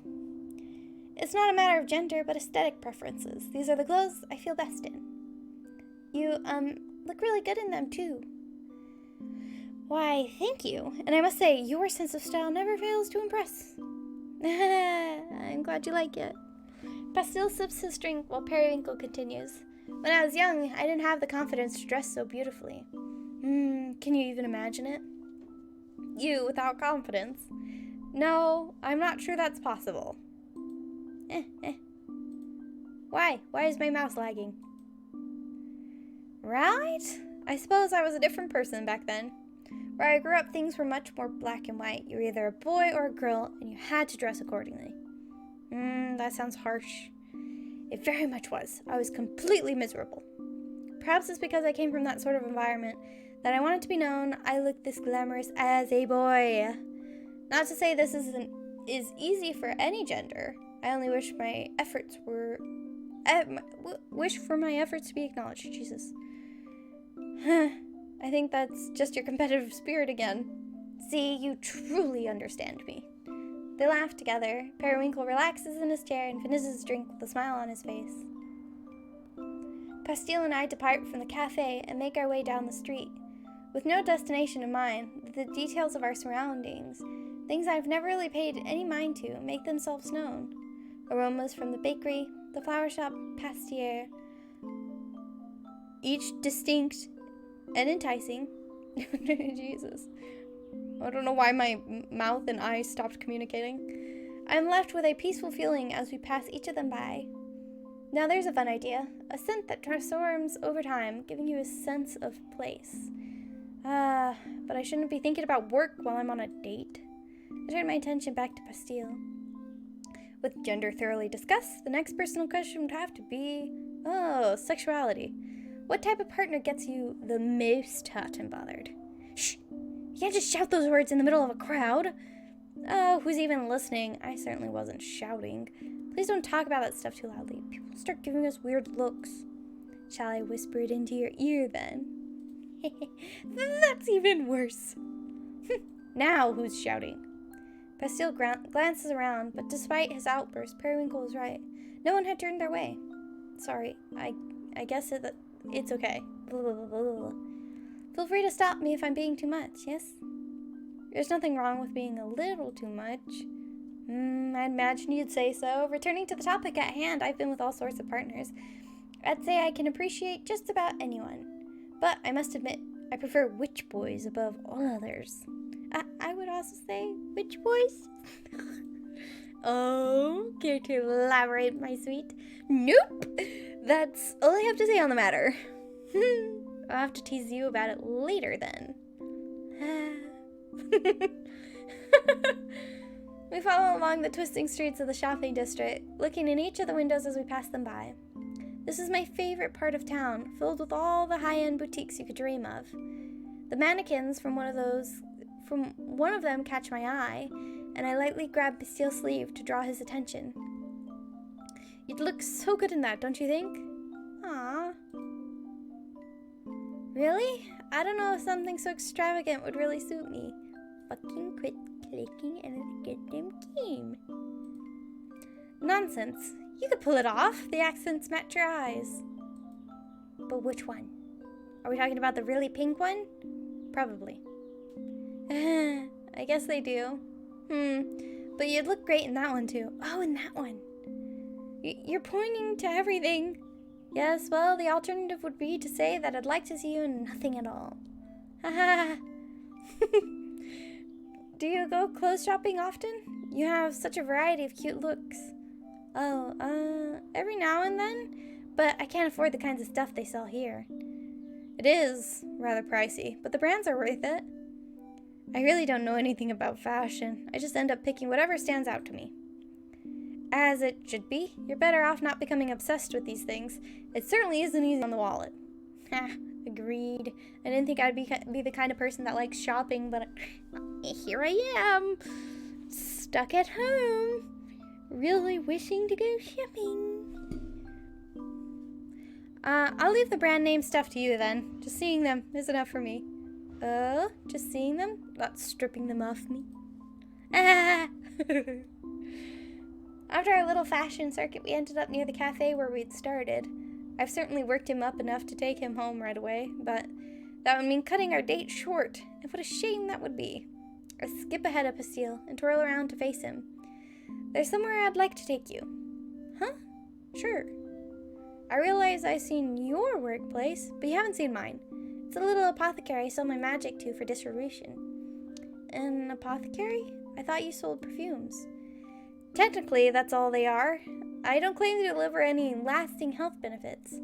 It's not a matter of gender, but aesthetic preferences. These are the clothes I feel best in. You, look really good in them too. Why, thank you. And I must say, your sense of style never fails to impress. I'm glad you like it. Pastille sips his drink while Periwinkle continues. When I was young, I didn't have the confidence to dress so beautifully. Can you even imagine it? You without confidence? No, I'm not sure that's possible. Why? Why is my mouse lagging? Right? I suppose I was a different person back then. Where I grew up, things were much more black and white. You were either a boy or a girl, and you had to dress accordingly. That sounds harsh. It very much was. I was completely miserable. Perhaps it's because I came from that sort of environment that I wanted to be known I look this glamorous as a boy. Not to say this is easy for any gender. I only wish my efforts were... wish for my efforts to be acknowledged. Jesus. I think that's just your competitive spirit again. See, you truly understand me. They laugh together. Periwinkle relaxes in his chair and finishes his drink with a smile on his face. Pastille and I depart from the cafe and make our way down the street. With no destination in mind, the details of our surroundings, things I've never really paid any mind to, make themselves known. Aromas from the bakery, the flower shop, pastier, each distinct and enticing. Jesus. I don't know why my mouth and eyes stopped communicating. I'm left with a peaceful feeling as we pass each of them by. Now there's a fun idea. A scent that transforms over time, giving you a sense of place. But I shouldn't be thinking about work while I'm on a date. I turn my attention back to Pastille. With gender thoroughly discussed, the next personal question would have to be, sexuality. What type of partner gets you the most hot and bothered? Shh! You can't just shout those words in the middle of a crowd. Oh, who's even listening? I certainly wasn't shouting. Please don't talk about that stuff too loudly. People start giving us weird looks. Shall I whisper it into your ear then? That's even worse. Now who's shouting? Pastille glances around, but despite his outburst, Periwinkle was right. No one had turned their way. Sorry, I guess it's okay. Feel free to stop me if I'm being too much, yes? There's nothing wrong with being a little too much. I'd imagine you'd say so. Returning to the topic at hand, I've been with all sorts of partners. I'd say I can appreciate just about anyone. But I must admit, I prefer witch boys above all others. I would also say witch boys. Oh, care to elaborate, my sweet? Nope. That's all I have to say on the matter. I'll have to tease you about it later then. We follow along the twisting streets of the shopping district, looking in each of the windows as we pass them by. This is my favorite part of town, filled with all the high-end boutiques you could dream of. The mannequins from one of them catch my eye, and I lightly grab Bastille's sleeve to draw his attention. You'd look so good in that, don't you think? Aww. Really? I don't know if something so extravagant would really suit me. Fucking quit clicking and get them game. Nonsense. You could pull it off. The accents match your eyes. But which one? Are we talking about the really pink one? Probably. I guess they do. But you'd look great in that one too. Oh, in that one. You're pointing to everything. Yes, well, the alternative would be to say that I'd like to see you in nothing at all. Haha. Do you go clothes shopping often? You have such a variety of cute looks. Oh, every now and then, but I can't afford the kinds of stuff they sell here. It is rather pricey, but the brands are worth it. I really don't know anything about fashion. I just end up picking whatever stands out to me. As it should be. You're better off not becoming obsessed with these things. It certainly isn't easy on the wallet. Ha, agreed. I didn't think I'd be the kind of person that likes shopping, but here I am, stuck at home, really wishing to go shopping. I'll leave the brand name stuff to you then. Just seeing them is enough for me. Just seeing them? Not stripping them off me. Ah! After our little fashion circuit, we ended up near the cafe where we'd started. I've certainly worked him up enough to take him home right away, but that would mean cutting our date short, and what a shame that would be. I skip ahead of Bastille and twirl around to face him. There's somewhere I'd like to take you. Huh? Sure. I realize I've seen your workplace, but you haven't seen mine. It's a little apothecary I sell my magic to for distribution. An apothecary? I thought you sold perfumes. Technically, that's all they are. I don't claim to deliver any lasting health benefits.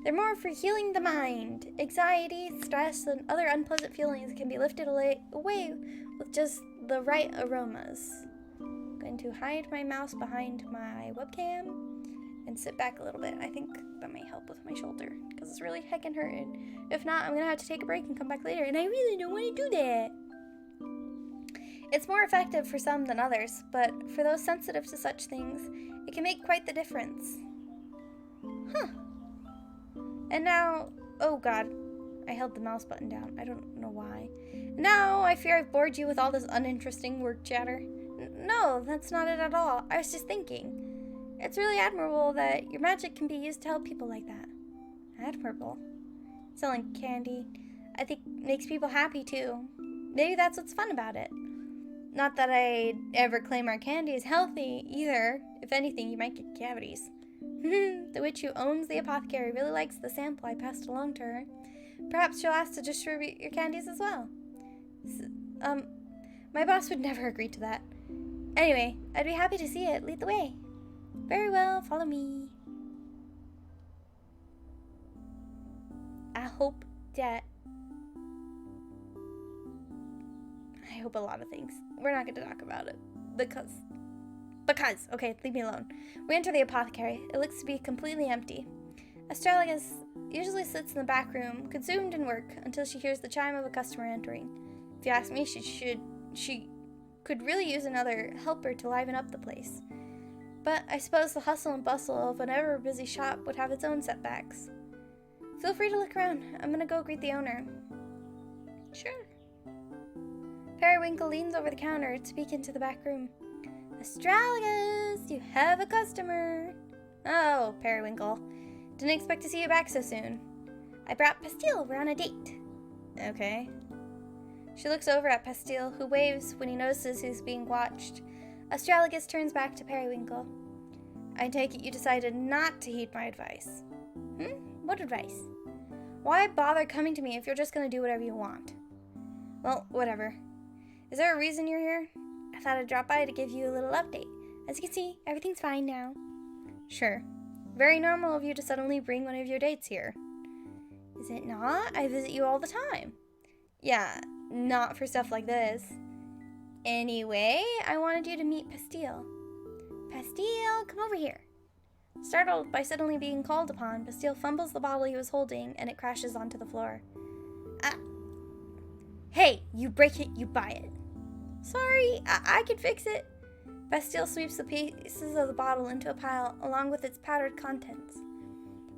They're more for healing the mind. Anxiety, stress, and other unpleasant feelings can be lifted away with just the right aromas. I'm going to hide my mouse behind my webcam and sit back a little bit. I think that might help with my shoulder because it's really heckin' hurting. If not, I'm going to have to take a break and come back later, and I really don't want to do that. It's more effective for some than others, but for those sensitive to such things, it can make quite the difference. Huh. And now, oh god, I held the mouse button down. I don't know why. Now I fear I've bored you with all this uninteresting work chatter. No, that's not it at all. I was just thinking. It's really admirable that your magic can be used to help people like that. Admirable. Selling candy, I think, makes people happy too. Maybe that's what's fun about it. Not that I'd ever claim our candy is healthy, either. If anything, you might get cavities. The witch who owns the apothecary really likes the sample I passed along to her. Perhaps she'll ask to distribute your candies as well. My boss would never agree to that. Anyway, I'd be happy to see it. Lead the way. Very well, follow me. I hope a lot of things. We're not going to talk about it. Because, okay, leave me alone. We enter the apothecary. It looks to be completely empty. Astragalus usually sits in the back room, consumed in work, until she hears the chime of a customer entering. If you ask me, she could really use another helper to liven up the place. But I suppose the hustle and bustle of an ever-busy shop would have its own setbacks. Feel free to look around. I'm gonna go greet the owner. Sure. Periwinkle leans over the counter to peek into the back room. Astragalus, you have a customer. Oh, Periwinkle. Didn't expect to see you back so soon. I brought Bastille. We're on a date. Okay. She looks over at Bastille, who waves when he notices he's being watched. Astragalus turns back to Periwinkle. I take it you decided not to heed my advice. What advice? Why bother coming to me if you're just going to do whatever you want? Well, whatever. Is there a reason you're here? I thought I'd drop by to give you a little update. As you can see, everything's fine now. Sure. Very normal of you to suddenly bring one of your dates here. Is it not? I visit you all the time. Yeah, not for stuff like this. Anyway, I wanted you to meet Pastille. Pastille, come over here. Startled by suddenly being called upon, Pastille fumbles the bottle he was holding and it crashes onto the floor. Ah. Hey, you break it, you buy it. Sorry, I can fix it. Pastille sweeps the pieces of the bottle into a pile along with its powdered contents.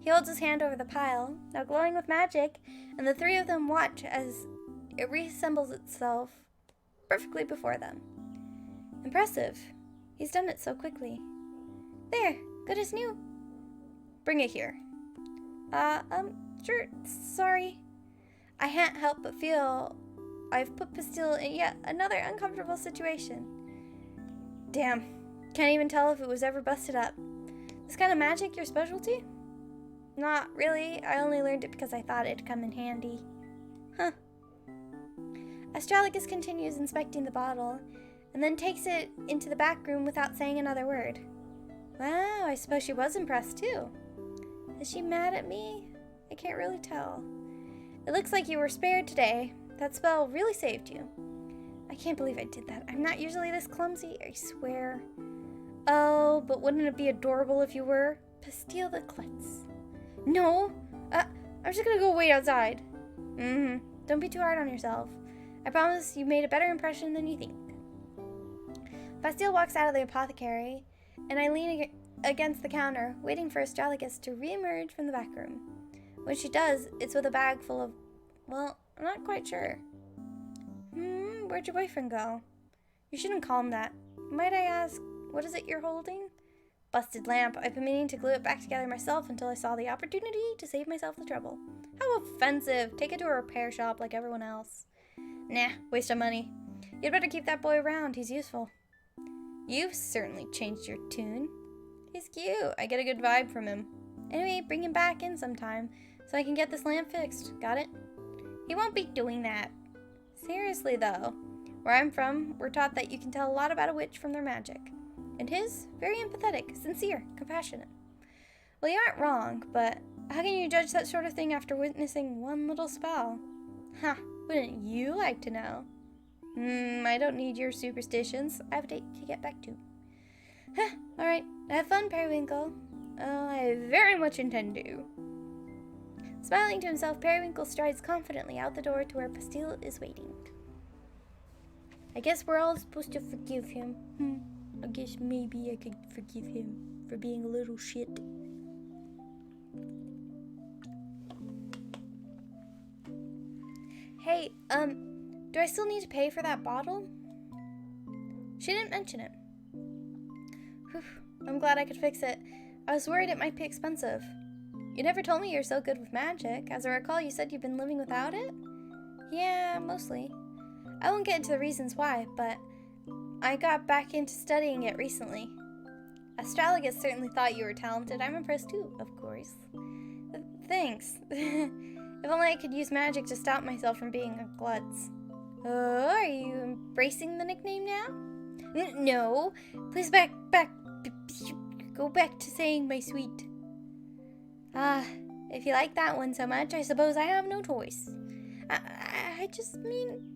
He holds his hand over the pile, now glowing with magic, and the three of them watch as it reassembles itself perfectly before them. Impressive. He's done it so quickly. There, good as new. Bring it here. Sure, sorry. I can't help but feel I've put Pastille in yet another uncomfortable situation. Damn, can't even tell if it was ever busted up. This kind of magic your specialty? Not really, I only learned it because I thought it'd come in handy. Huh. Astragalus continues inspecting the bottle, and then takes it into the back room without saying another word. Wow, I suppose she was impressed too. Is she mad at me? I can't really tell. It looks like you were spared today. That spell really saved you. I can't believe I did that. I'm not usually this clumsy, I swear. Oh, but wouldn't it be adorable if you were? Pastille the klutz. No, I'm just gonna go wait outside. Don't be too hard on yourself. I promise you made a better impression than you think. Pastille walks out of the apothecary, and I lean against the counter, waiting for Astragalus to re-emerge from the back room. When she does, it's with a bag full of, well, I'm not quite sure. Where'd your boyfriend go? You shouldn't call him that. Might I ask, what is it you're holding? Busted lamp. I've been meaning to glue it back together myself until I saw the opportunity to save myself the trouble. How offensive. Take it to a repair shop like everyone else. Nah, waste of money. You'd better keep that boy around. He's useful. You've certainly changed your tune. He's cute. I get a good vibe from him. Anyway, bring him back in sometime so I can get this lamp fixed. Got it? He won't be doing that. Seriously, though. Where I'm from, we're taught that you can tell a lot about a witch from their magic. And his, very empathetic, sincere, compassionate. Well, you aren't wrong, but how can you judge that sort of thing after witnessing one little spell? Huh, wouldn't you like to know? I don't need your superstitions. I have a date to get back to. Huh, alright. Have fun, Periwinkle. Oh, I very much intend to. Smiling to himself, Periwinkle strides confidently out the door to where Pastille is waiting. I guess we're all supposed to forgive him. I guess maybe I could forgive him for being a little shit. Hey, do I still need to pay for that bottle? She didn't mention it. Whew, I'm glad I could fix it. I was worried it might be expensive. You never told me you're so good with magic. As I recall, you said you've been living without it? Yeah, mostly. I won't get into the reasons why, but I got back into studying it recently. Astragalus certainly thought you were talented. I'm impressed too, of course. Thanks. If only I could use magic to stop myself from being a klutz. Are you embracing the nickname now? No. Please go back to saying my sweet. If you like that one so much, I suppose I have no choice. I just mean...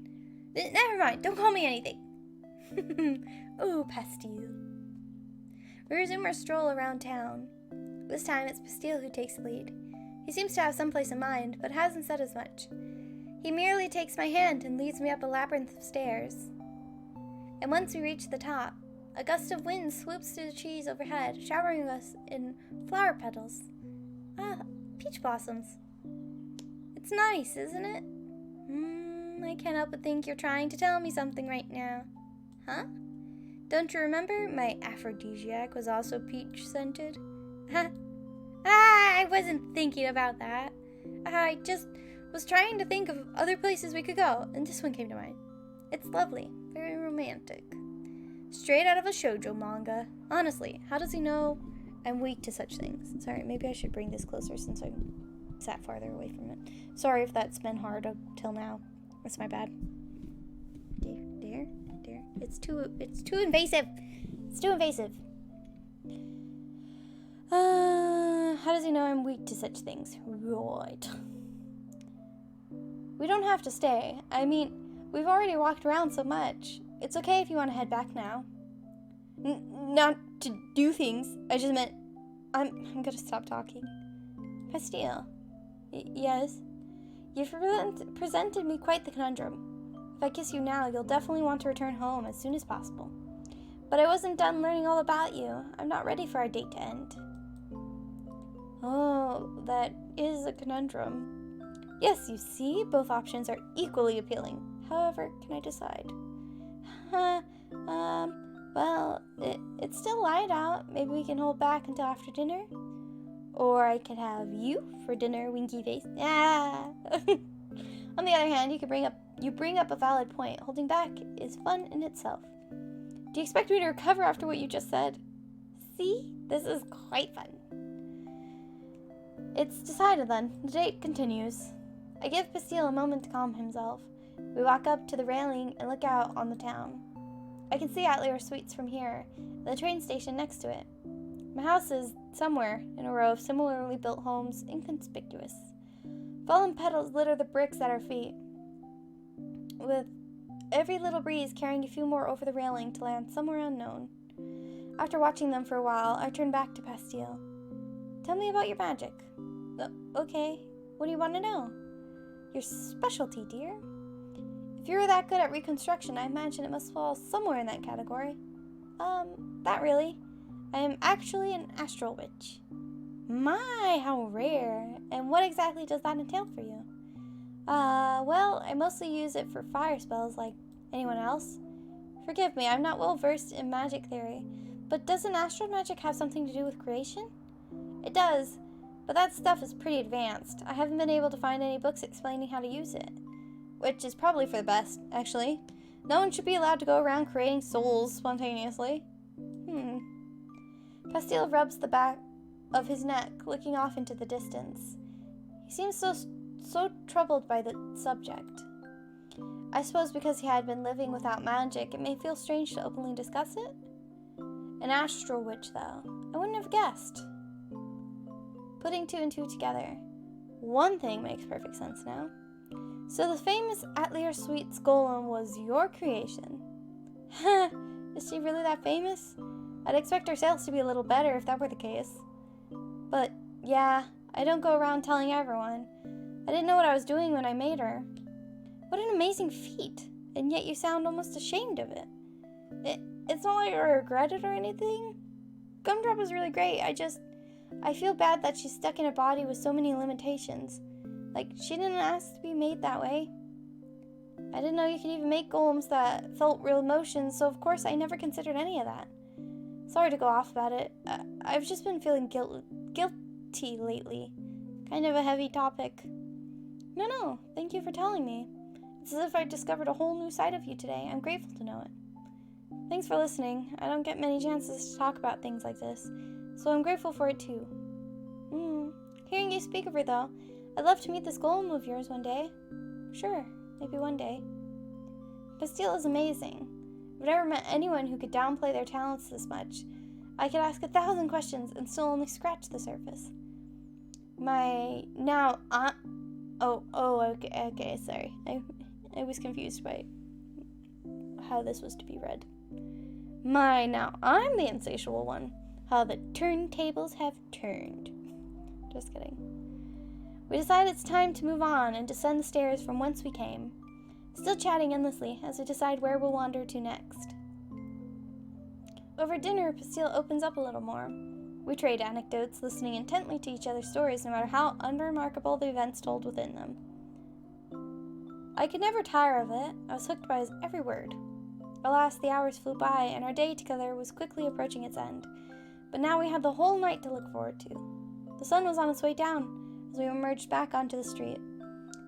Never mind, don't call me anything. Oh, Pastille. We resume our stroll around town. This time it's Pastille who takes the lead. He seems to have someplace in mind, but hasn't said as much. He merely takes my hand and leads me up a labyrinth of stairs. And once we reach the top, a gust of wind swoops through the trees overhead, showering us in flower petals. Peach blossoms. It's nice, isn't it? I can't help but think you're trying to tell me something right now. Huh? Don't you remember my aphrodisiac was also peach-scented? Huh? I wasn't thinking about that. I just was trying to think of other places we could go, and this one came to mind. It's lovely, very romantic. Straight out of a shoujo manga. Honestly, how does he know I'm weak to such things? Sorry, maybe I should bring this closer since I sat farther away from it. Sorry if that's been hard till now. That's my bad. Dear. It's too invasive. It's too invasive. How does he know I'm weak to such things? Right. We don't have to stay. I mean, we've already walked around so much. It's okay if you want to head back now. Not to do things. I just meant... I'm gonna stop talking. Pastille. Yes? You've presented me quite the conundrum. If I kiss you now, you'll definitely want to return home as soon as possible. But I wasn't done learning all about you. I'm not ready for our date to end. Oh, that is a conundrum. Yes, you see, both options are equally appealing. However, can I decide? Well, it's still light out. Maybe we can hold back until after dinner. Or I could have you for dinner, winky face. Ah! On the other hand, you bring up a valid point. Holding back is fun in itself. Do you expect me to recover after what you just said? See? This is quite fun. It's decided then. The date continues. I give Pastille a moment to calm himself. We walk up to the railing and look out on the town. I can see Atelier Suites from here, and the train station next to it. My house is somewhere in a row of similarly built homes, inconspicuous. Fallen petals litter the bricks at our feet, with every little breeze carrying a few more over the railing to land somewhere unknown. After watching them for a while, I turn back to Pastille. Tell me about your magic. Okay, what do you want to know? Your specialty, dear. If you were that good at reconstruction, I imagine it must fall somewhere in that category. That really. I am actually an astral witch. My, how rare. And what exactly does that entail for you? Well, I mostly use it for fire spells like anyone else. Forgive me, I'm not well versed in magic theory, but doesn't astral magic have something to do with creation? It does, but that stuff is pretty advanced. I haven't been able to find any books explaining how to use it. Which is probably for the best, actually. No one should be allowed to go around creating souls spontaneously. Pastille rubs the back of his neck, looking off into the distance. He seems so troubled by the subject. I suppose because he had been living without magic, it may feel strange to openly discuss it. An astral witch, though. I wouldn't have guessed. Putting two and two together. One thing makes perfect sense now. So the famous Atelier Suites golem was your creation. Is she really that famous? I'd expect her sales to be a little better if that were the case. But, yeah, I don't go around telling everyone. I didn't know what I was doing when I made her. What an amazing feat, and yet you sound almost ashamed of it. It's not like I regret it or anything. Gumdrop is really great, I feel bad that she's stuck in a body with so many limitations. Like, she didn't ask to be made that way. I didn't know you could even make golems that felt real emotions, so of course I never considered any of that. Sorry to go off about it. I've just been feeling guilty lately. Kind of a heavy topic. No, thank you for telling me. It's as if I discovered a whole new side of you today. I'm grateful to know it. Thanks for listening. I don't get many chances to talk about things like this, so I'm grateful for it too. Hearing you speak of her, though, I'd love to meet this golem of yours one day. Sure, maybe one day. Pastille is amazing. I've never met anyone who could downplay their talents this much. I could ask 1,000 questions and still only scratch the surface. Okay, sorry. I was confused by how this was to be read. Now I'm the insatiable one. How the turntables have turned. Just kidding. We decide it's time to move on and descend the stairs from whence we came, still chatting endlessly as we decide where we'll wander to next. Over dinner, Pastille opens up a little more. We trade anecdotes, listening intently to each other's stories no matter how unremarkable the events told within them. I could never tire of it. I was hooked by his every word. Alas, the hours flew by, and our day together was quickly approaching its end. But now we had the whole night to look forward to. The sun was on its way down as we emerged back onto the street.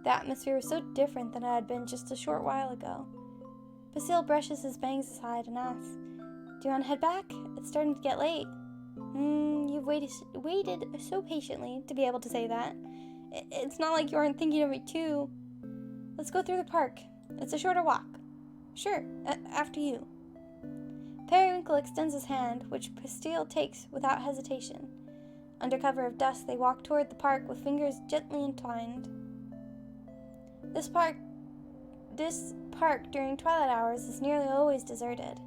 The atmosphere was so different than it had been just a short while ago. Pastille brushes his bangs aside and asks, "Do you want to head back? It's starting to get late." You've waited so patiently to be able to say that. It's not like you aren't thinking of me too. Let's go through the park. It's a shorter walk. Sure, after you. Periwinkle extends his hand, which Pastille takes without hesitation. Under cover of dusk, they walked toward the park with fingers gently entwined. This park during twilight hours is nearly always deserted.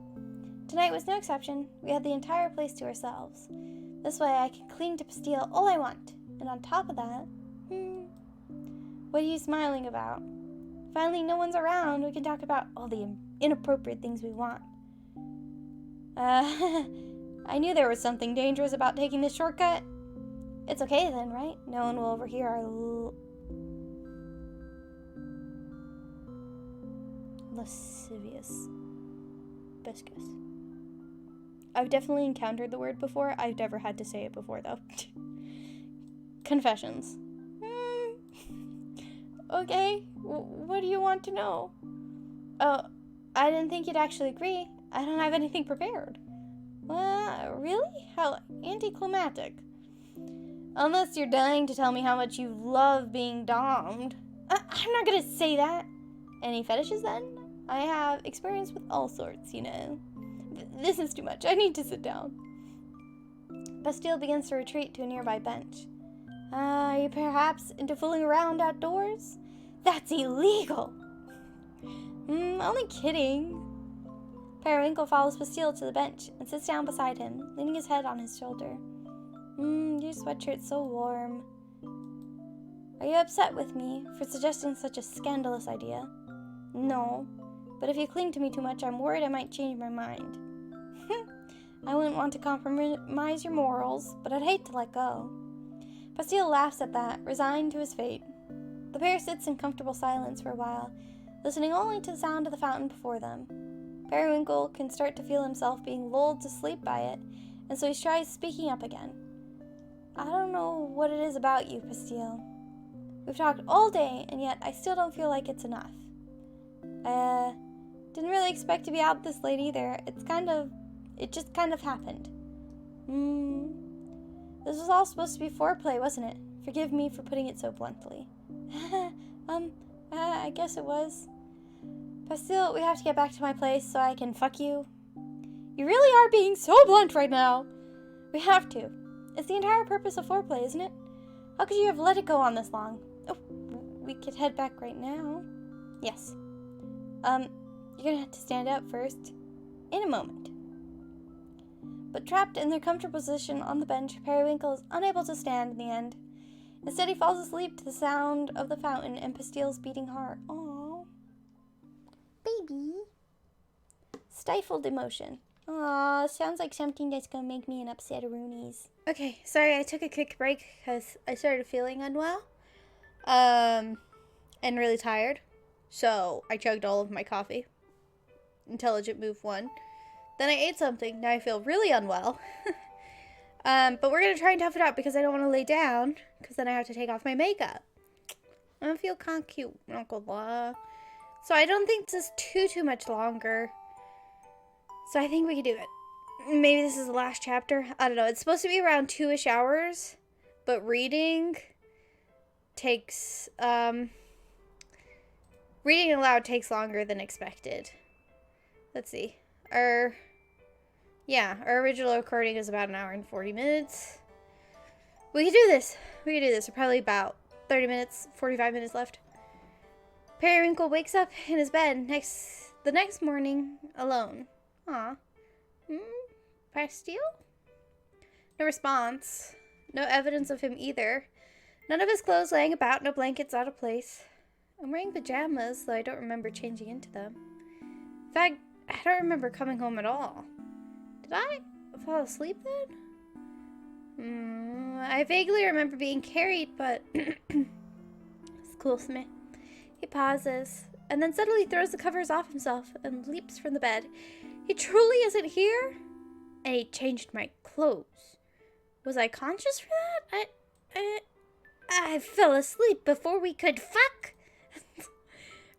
Tonight was no exception. We had the entire place to ourselves. This way I can cling to Pastille all I want. And on top of that, what are you smiling about? Finally, no one's around. We can talk about all the inappropriate things we want. I knew there was something dangerous about taking this shortcut. It's okay then, right? No one will overhear our lascivious biscuits. I've definitely encountered the word before. I've never had to say it before, though. Confessions. Okay, what do you want to know? Oh, I didn't think you'd actually agree. I don't have anything prepared. Really? How anticlimactic. Unless you're dying to tell me how much you love being domed. I'm not gonna say that. Any fetishes then? I have experience with all sorts, you know. This is too much. I need to sit down. Bastille begins to retreat to a nearby bench. Are you perhaps into fooling around outdoors? That's illegal. Only kidding. Periwinkle follows Bastille to the bench and sits down beside him, leaning his head on his shoulder. Your sweatshirt's so warm. Are you upset with me for suggesting such a scandalous idea? No, but if you cling to me too much, I'm worried I might change my mind. I wouldn't want to compromise your morals, but I'd hate to let go. Bastille laughs at that, resigned to his fate. The pair sits in comfortable silence for a while, listening only to the sound of the fountain before them. Periwinkle can start to feel himself being lulled to sleep by it, and so he tries speaking up again. I don't know what it is about you, Bastille. We've talked all day, and yet I still don't feel like it's enough. Didn't really expect to be out this late either. It just kind of happened. This was all supposed to be foreplay, wasn't it? Forgive me for putting it so bluntly. I guess it was. Bastille, we have to get back to my place so I can fuck you. You really are being so blunt right now. We have to. It's the entire purpose of foreplay, isn't it? How could you have let it go on this long? Oh, we could head back right now. Yes. You're gonna have to stand up first. In a moment. But trapped in their comfortable position on the bench, Periwinkle is unable to stand in the end. Instead, he falls asleep to the sound of the fountain and Pastille's beating heart. Aww. Baby. Stifled emotion. Aw, sounds like something that's gonna make me an upset-a-roonies. Okay, sorry, I took a quick break because I started feeling unwell. And really tired. So, I chugged all of my coffee. Intelligent move 1. Then I ate something. Now I feel really unwell. But we're gonna try and tough it out because I don't want to lay down. Because then I have to take off my makeup. I don't feel kind of cute. Not gonna lie. So I don't think this is too much longer. So I think we can do it. Maybe this is the last chapter. I don't know. It's supposed to be around 2-ish hours. But reading takes, reading aloud takes longer than expected. Let's see. Our original recording is about 1 hour and 40 minutes. We can do this. We can do this. We're probably about 30 minutes, 45 minutes left. Periwinkle wakes up in his bed the next morning alone. Aw. Bastille? No response. No evidence of him either. None of his clothes laying about, no blankets out of place. I'm wearing pajamas, though I don't remember changing into them. In fact, I don't remember coming home at all. Did I fall asleep then? I vaguely remember being carried, but excuse me. He pauses, and then suddenly throws the covers off himself and leaps from the bed. He truly isn't here? And he changed my clothes. Was I conscious for that? I fell asleep before we could fuck.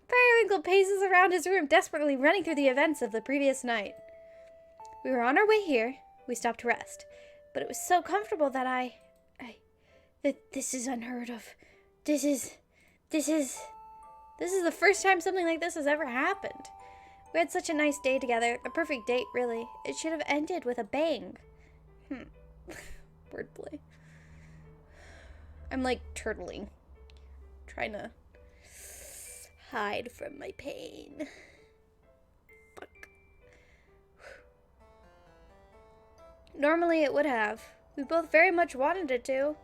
Periwinkle paces around his room, desperately running through the events of the previous night. We were on our way here. We stopped to rest. But it was so comfortable that this is unheard of. This is the first time something like this has ever happened. We had such a nice day together. A perfect date, really. It should have ended with a bang. Wordplay. I'm like turtling. Trying to hide from my pain. Fuck. Normally it would have. We both very much wanted it to.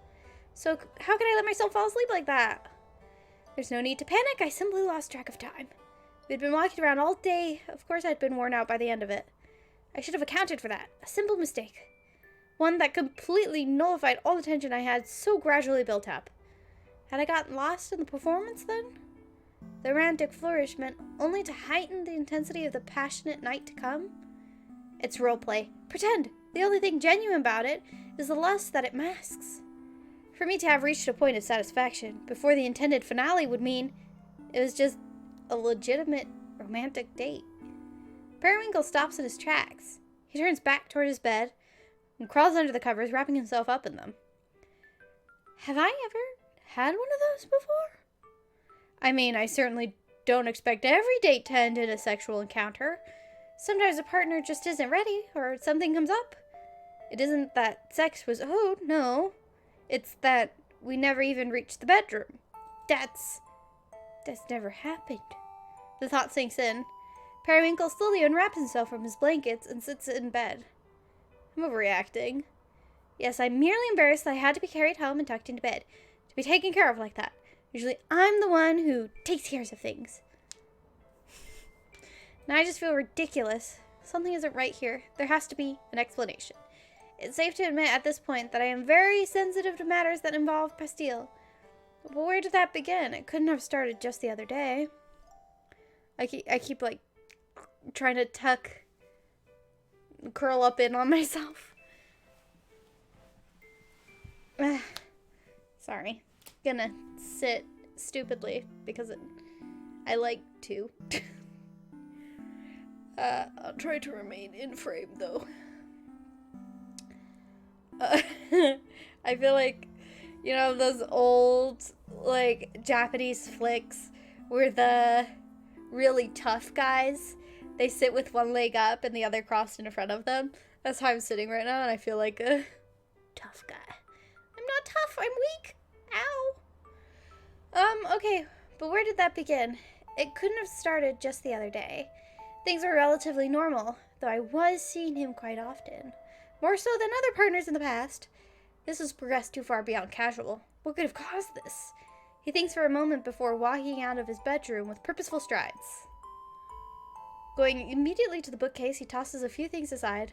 So how could I let myself fall asleep like that? There's no need to panic. I simply lost track of time. We'd been walking around all day. Of course I'd been worn out by the end of it. I should have accounted for that. A simple mistake. One that completely nullified all the tension I had so gradually built up. Had I gotten lost in the performance then? The romantic flourish meant only to heighten the intensity of the passionate night to come? It's roleplay. Pretend. The only thing genuine about it is the lust that it masks. For me to have reached a point of satisfaction before the intended finale would mean it was just a legitimate romantic date. Periwinkle stops in his tracks. He turns back toward his bed and crawls under the covers, wrapping himself up in them. Have I ever had one of those before? I mean, I certainly don't expect every date to end in a sexual encounter. Sometimes a partner just isn't ready, or something comes up. It isn't that sex was owed, no. It's that we never even reached the bedroom. That's never happened. The thought sinks in. Periwinkle slowly unwraps himself from his blankets and sits in bed. I'm overreacting. Yes, I'm merely embarrassed that I had to be carried home and tucked into bed. To be taken care of like that. Usually I'm the one who takes care of things. Now I just feel ridiculous. Something isn't right here. There has to be an explanation. It's safe to admit at this point that I am very sensitive to matters that involve Pastille. But where did that begin? It couldn't have started just the other day. I keep like trying to curl up in on myself. Sorry. Gonna sit stupidly because I like to. I'll try to remain in frame though. I feel like, you know, those old, like, Japanese flicks where the really tough guys, they sit with one leg up and the other crossed in front of them. That's how I'm sitting right now, and I feel like a tough guy. I'm not tough, I'm weak. Ow. Okay, but where did that begin? It couldn't have started just the other day. Things were relatively normal, though I was seeing him quite often. More so than other partners in the past. This has progressed too far beyond casual. What could have caused this? He thinks for a moment before walking out of his bedroom with purposeful strides. Going immediately to the bookcase, he tosses a few things aside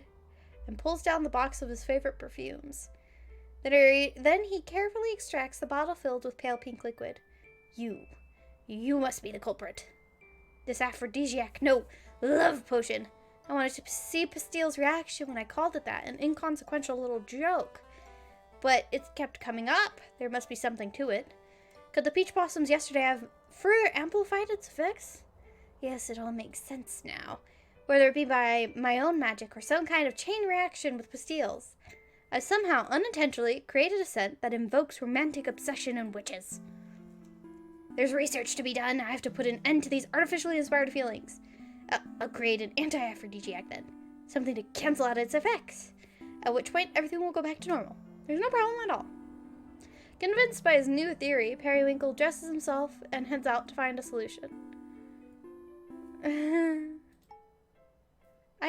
and pulls down the box of his favorite perfumes. Then he carefully extracts the bottle filled with pale pink liquid. You must be the culprit. This aphrodisiac, no, love potion. I wanted to see Pastille's reaction when I called it that, an inconsequential little joke. But it kept coming up. There must be something to it. Could the peach blossoms yesterday have further amplified its effects? Yes, it all makes sense now. Whether it be by my own magic or some kind of chain reaction with Pastille's, I've somehow unintentionally created a scent that invokes romantic obsession in witches. There's research to be done. I have to put an end to these artificially inspired feelings. I'll create an anti-aphrodisiac then. Something to cancel out its effects. At which point, everything will go back to normal. There's no problem at all. Convinced by his new theory, Periwinkle dresses himself and heads out to find a solution. I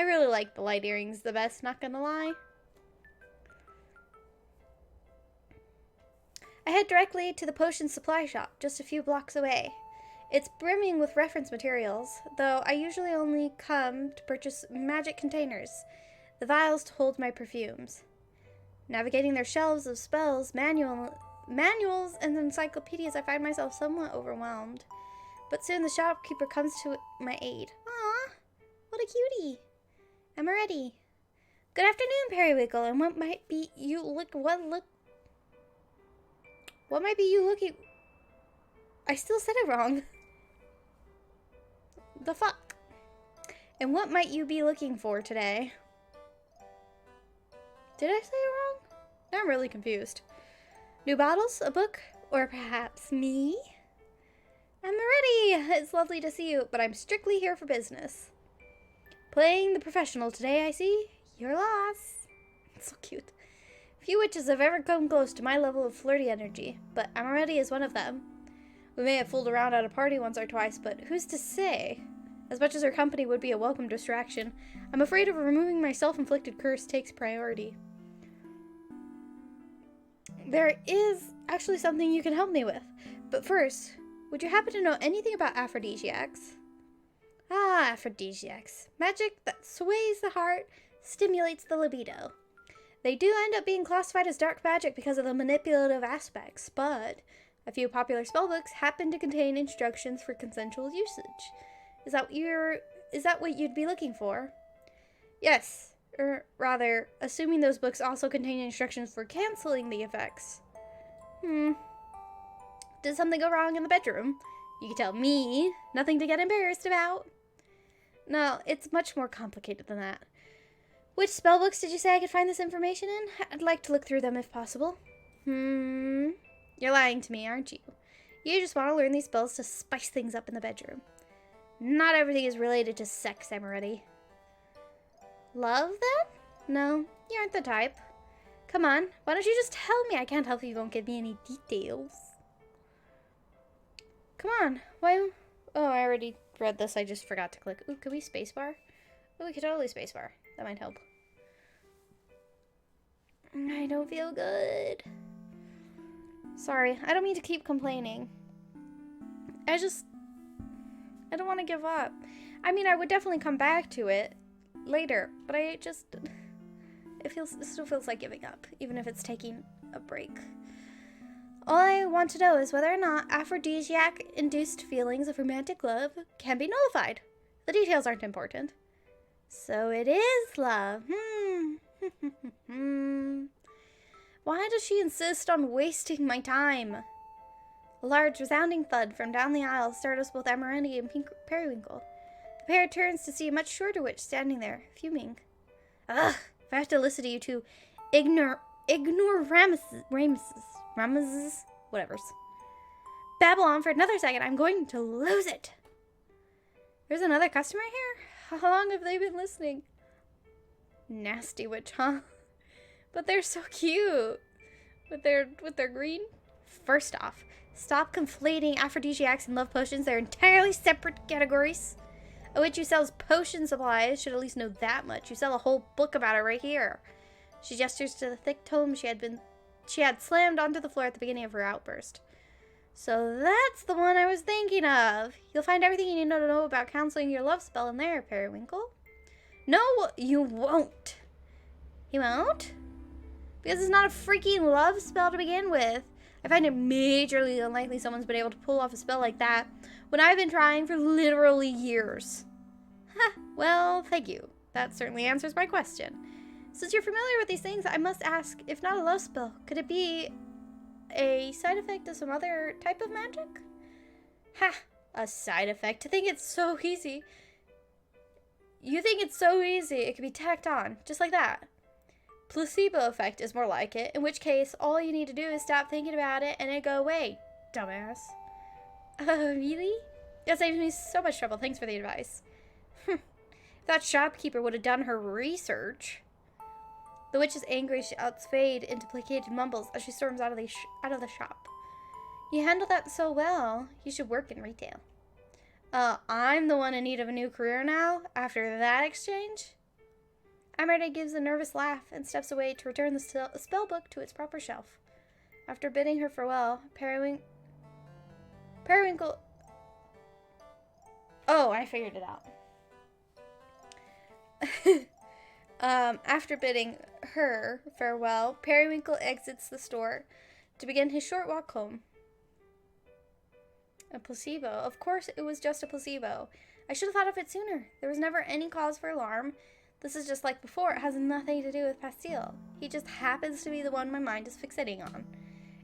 really like the light earrings the best, not gonna lie. I head directly to the potion supply shop, just a few blocks away. It's brimming with reference materials, though I usually only come to purchase magic containers, the vials to hold my perfumes. Navigating their shelves of spells, manuals, and encyclopedias, I find myself somewhat overwhelmed. But soon the shopkeeper comes to my aid. Aw, what a cutie. I'm ready. Good afternoon, Periwinkle, and what might be you looking... I still said it wrong. The fuck? And what might you be looking for today? Did I say it wrong? Now I'm really confused. New bottles, a book, or perhaps me? I'm ready. It's lovely to see you, but I'm strictly here for business. Playing the professional today, I see. Your loss. It's so cute. Few witches have ever come close to my level of flirty energy, but Amaretti is one of them. We may have fooled around at a party once or twice, but who's to say? As much as her company would be a welcome distraction, I'm afraid of removing my self-inflicted curse takes priority. There is actually something you can help me with, but first, would you happen to know anything about aphrodisiacs? Ah, aphrodisiacs. Magic that sways the heart, stimulates the libido. They do end up being classified as dark magic because of the manipulative aspects, but a few popular spellbooks happen to contain instructions for consensual usage. Is that what you'd be looking for? Yes, or rather, assuming those books also contain instructions for canceling the effects. Did something go wrong in the bedroom? You can tell me. Nothing to get embarrassed about. No, it's much more complicated than that. Which spellbooks did you say I could find this information in? I'd like to look through them if possible. You're lying to me, aren't you? You just want to learn these spells to spice things up in the bedroom. Not everything is related to sex, Amaretti. Love, then? No, you aren't the type. Come on, why don't you just tell me? I can't help if you won't give me any details. Come on, why? Oh, I already read this. I just forgot to click. Ooh, could we spacebar? Oh, we could totally spacebar. That might help. I don't feel good. Sorry, I don't mean to keep complaining. I don't want to give up. I mean, I would definitely come back to it later, but it still feels like giving up, even if it's taking a break. All I want to know is whether or not aphrodisiac-induced feelings of romantic love can be nullified. The details aren't important. So it is love. Why does she insist on wasting my time? A large, resounding thud from down the aisle startles both Amaretti and Periwinkle. The pair turns to see a much shorter witch standing there, fuming. Ugh, if I have to listen to you two ignore Ramesses, whatever's. Babble on for another second, I'm going to lose it. There's another customer here? How long have they been listening? Nasty witch, huh? But they're so cute. With their green. First off, stop conflating aphrodisiacs and love potions. They're entirely separate categories. A witch who sells potion supplies should at least know that much. You sell a whole book about it right here. She gestures to the thick tome she had slammed onto the floor at the beginning of her outburst. So that's the one I was thinking of. You'll find everything you need to know about counseling your love spell in there, Periwinkle. No, you won't. You won't? Because it's not a freaking love spell to begin with. I find it majorly unlikely someone's been able to pull off a spell like that when I've been trying for literally years. Ha, well, thank you. That certainly answers my question. Since you're familiar with these things, I must ask, if not a love spell, could it be a side effect of some other type of magic? Ha! A side effect. To think it's so easy. You think it's so easy, it could be tacked on, just like that. Placebo effect is more like it, in which case, all you need to do is stop thinking about it and it go away, dumbass. Really? That saves me so much trouble. Thanks for the advice. If that shopkeeper would have done her research. The witch's angry shouts fade into placated mumbles as she storms out of the shop. You handle that so well. You should work in retail. I'm the one in need of a new career now, after that exchange? Amaretti gives a nervous laugh and steps away to return the spellbook to its proper shelf. After bidding her farewell, Periwinkle... Oh, I figured it out. After bidding her farewell, Periwinkle exits the store to begin his short walk home. A placebo. Of course it was just a placebo. I should have thought of it sooner. There was never any cause for alarm. This is just like before. It has nothing to do with Pastille. He just happens to be the one my mind is fixating on.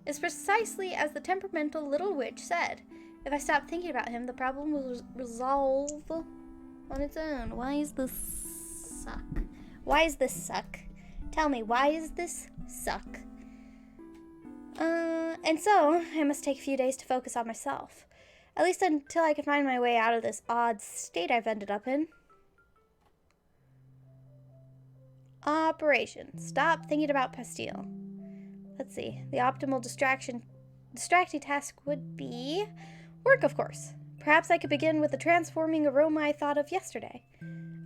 It's precisely as the temperamental little witch said. If I stop thinking about him, the problem will resolve on its own. Why is this suck? Why is this suck? Tell me, why is this suck? And so, I must take a few days to focus on myself. At least until I can find my way out of this odd state I've ended up in. Operation. Stop thinking about Pastille. Let's see. The optimal distracting task would be work, of course. Perhaps I could begin with the transforming aroma I thought of yesterday.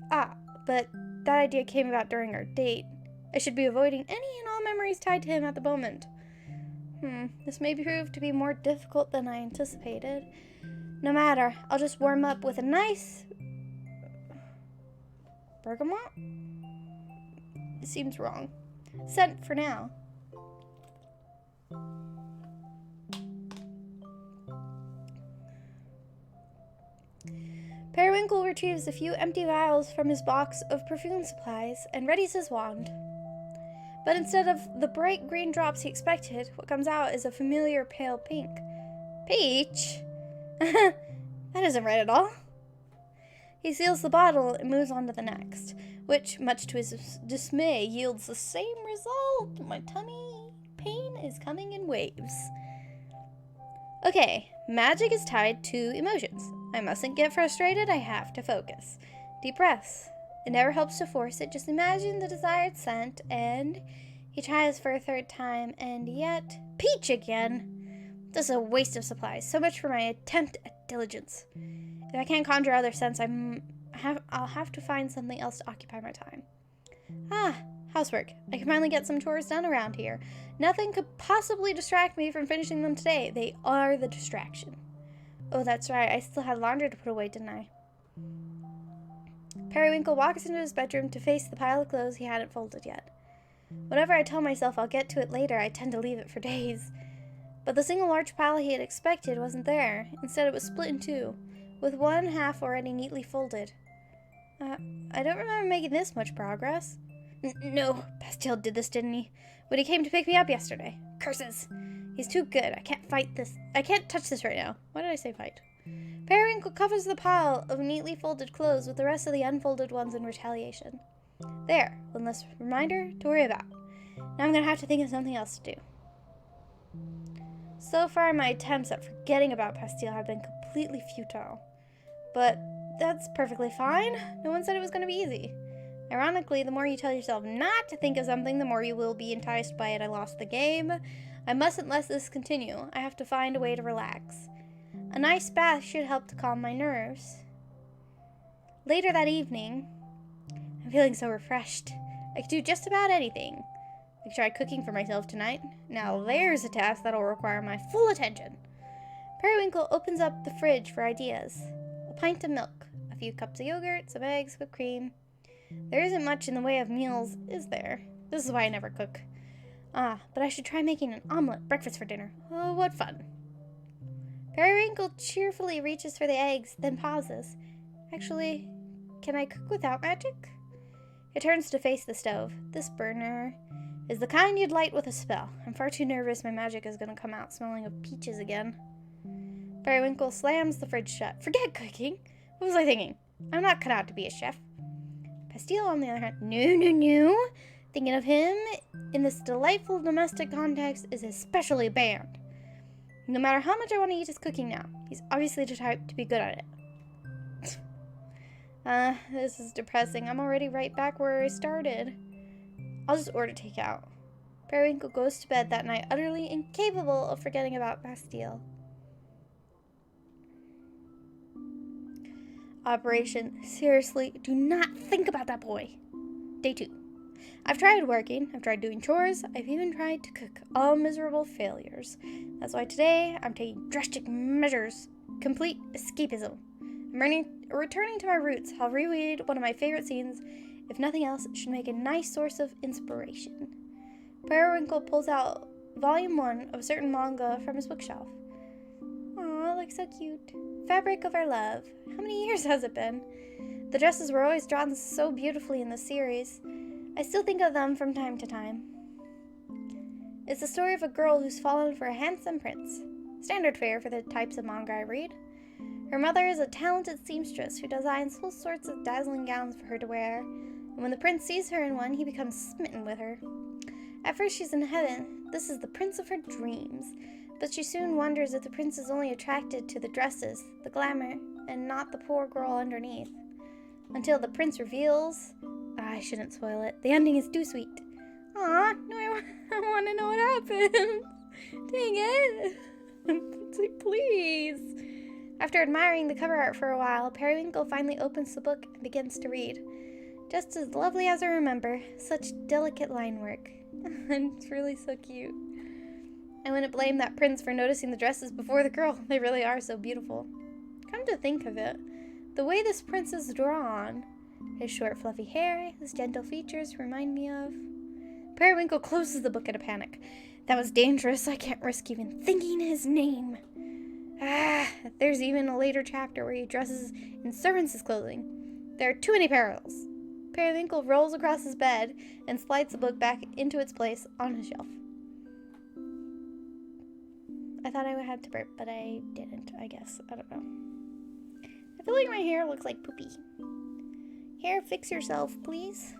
But that idea came about during our date. I should be avoiding any and all memories tied to him at the moment. This may prove to be more difficult than I anticipated. No matter, I'll just warm up with a nice bergamot? It seems wrong. Scent for now. Periwinkle retrieves a few empty vials from his box of perfume supplies and readies his wand. But instead of the bright green drops he expected, what comes out is a familiar pale pink. Peach? That isn't right at all. He seals the bottle and moves on to the next, which, much to his dismay, yields the same result. My tummy pain is coming in waves. Okay, magic is tied to emotions. I mustn't get frustrated, I have to focus. Deep breaths. It never helps to force it, just imagine the desired scent, and he tries for a third time, and yet, peach again! This is a waste of supplies, so much for my attempt at diligence. If I can't conjure other scents, I'll have to find something else to occupy my time. Housework. I can finally get some chores done around here. Nothing could possibly distract me from finishing them today. They are the distraction. Oh, that's right. I still had laundry to put away, didn't I? Periwinkle walks into his bedroom to face the pile of clothes he hadn't folded yet. Whenever I tell myself I'll get to it later, I tend to leave it for days. But the single large pile he had expected wasn't there. Instead, it was split in two, with one half already neatly folded. I don't remember making this much progress. No, Pastille did this, didn't he? When he came to pick me up yesterday. Curses! He's too good. I can't fight this. I can't touch this right now. Why did I say fight? Periwinkle covers the pile of neatly folded clothes with the rest of the unfolded ones in retaliation. There, one less reminder to worry about. Now I'm gonna have to think of something else to do. So far, my attempts at forgetting about Pastille have been completely futile. But that's perfectly fine. No one said it was gonna be easy. Ironically, the more you tell yourself not to think of something, the more you will be enticed by it. I lost the game. I mustn't let this continue. I have to find a way to relax. A nice bath should help to calm my nerves. Later that evening, I'm feeling so refreshed. I could do just about anything. I could try cooking for myself tonight. Now there's a task that'll require my full attention. Periwinkle opens up the fridge for ideas. A pint of milk, a few cups of yogurt, some eggs, whipped cream. There isn't much in the way of meals, is there? This is why I never cook. But I should try making an omelet breakfast for dinner. Oh, what fun. Periwinkle cheerfully reaches for the eggs, then pauses. Actually, can I cook without magic? He turns to face the stove. This burner is the kind you'd light with a spell. I'm far too nervous my magic is going to come out smelling of peaches again. Periwinkle slams the fridge shut. Forget cooking. What was I thinking? I'm not cut out to be a chef. Pastille, on the other hand, no. Thinking of him in this delightful domestic context is especially banned. No matter how much I want to eat his cooking now, he's obviously the type to be good at it. This is depressing. I'm already right back where I started. I'll just order takeout. Periwinkle goes to bed that night utterly incapable of forgetting about Pastille. Operation, seriously, do not think about that boy. Day 2. I've tried working, I've tried doing chores, I've even tried to cook. All miserable failures. That's why today I'm taking drastic measures. Complete escapism. I'm returning to my roots. I'll reread one of my favorite scenes. If nothing else, it should make a nice source of inspiration. Periwinkle pulls out volume 1 of a certain manga from his bookshelf. Aw, it looks so cute. Fabric of Our Love. How many years has it been? The dresses were always drawn so beautifully in the series. I still think of them from time to time. It's the story of a girl who's fallen for a handsome prince. Standard fare for the types of manga I read. Her mother is a talented seamstress who designs all sorts of dazzling gowns for her to wear, and when the prince sees her in one, he becomes smitten with her. At first she's in heaven. This is the prince of her dreams. But she soon wonders if the prince is only attracted to the dresses, the glamour, and not the poor girl underneath. Until the prince reveals... I shouldn't spoil it. The ending is too sweet. Aw, no, I want to know what happened. Dang it. Please. After admiring the cover art for a while, Periwinkle finally opens the book and begins to read. Just as lovely as I remember. Such delicate line work. It's really so cute. I wouldn't blame that prince for noticing the dresses before the girl. They really are so beautiful. Come to think of it, the way this prince is drawn, his short fluffy hair, his gentle features remind me of... Periwinkle closes the book in a panic. That was dangerous. I can't risk even thinking his name. There's even a later chapter where he dresses in servants' clothing. There are too many parallels. Periwinkle rolls across his bed and slides the book back into its place on his shelf. I thought I had to burp, but I didn't, I guess. I don't know. I feel like my hair looks like poopy. Hair, fix yourself, please.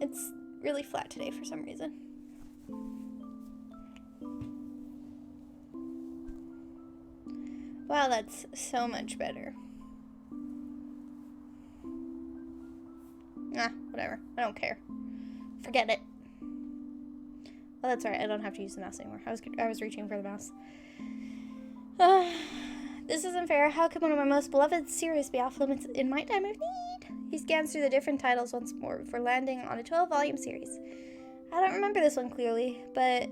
It's really flat today for some reason. Wow, that's so much better. Whatever. I don't care. Forget it. Oh, that's right. I don't have to use the mouse anymore. I was reaching for the mouse. This isn't fair. How could one of my most beloved series be off limits in my time of need? He scans through the different titles once more before landing on a 12-volume series. I don't remember this one clearly, but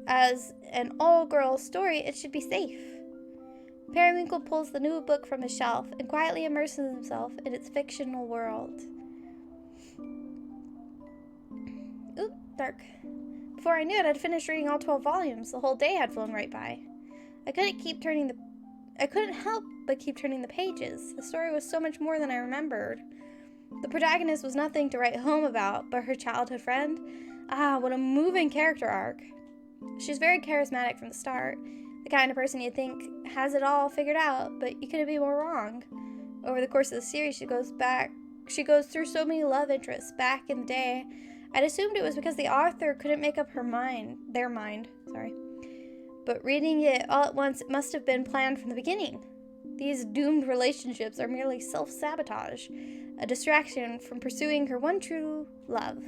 as an all-girl story, it should be safe. Periwinkle pulls the new book from his shelf and quietly immerses himself in its fictional world. Oop, dark. Before I knew it, I'd finished reading all 12 volumes. The whole day had flown right by. I couldn't help but keep turning the pages. The story was so much more than I remembered. The protagonist was nothing to write home about, but her childhood friend? What a moving character arc. She's very charismatic from the start. The kind of person you'd think has it all figured out, but you couldn't be more wrong. Over the course of the series, she goes through so many love interests back in the day. I'd assumed it was because the author couldn't make up their mind. But reading it all at once, it must have been planned from the beginning. These doomed relationships are merely self-sabotage, a distraction from pursuing her one true love.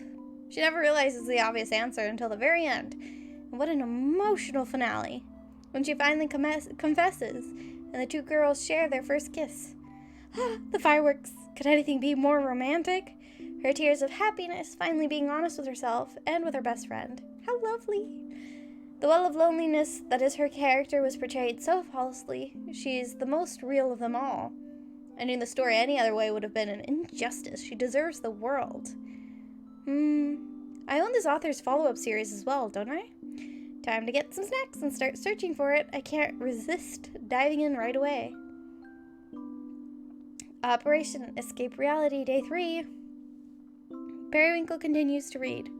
She never realizes the obvious answer until the very end. And what an emotional finale. When she finally confesses, and the two girls share their first kiss. The fireworks. Could anything be more romantic? Her tears of happiness, finally being honest with herself and with her best friend. How lovely. The well of loneliness that is her character was portrayed so flawlessly. She's the most real of them all. Ending the story any other way would have been an injustice. She deserves the world. I own this author's follow-up series as well, don't I? Time to get some snacks and start searching for it. I can't resist diving in right away. Operation Escape Reality, Day 3. Periwinkle continues to read.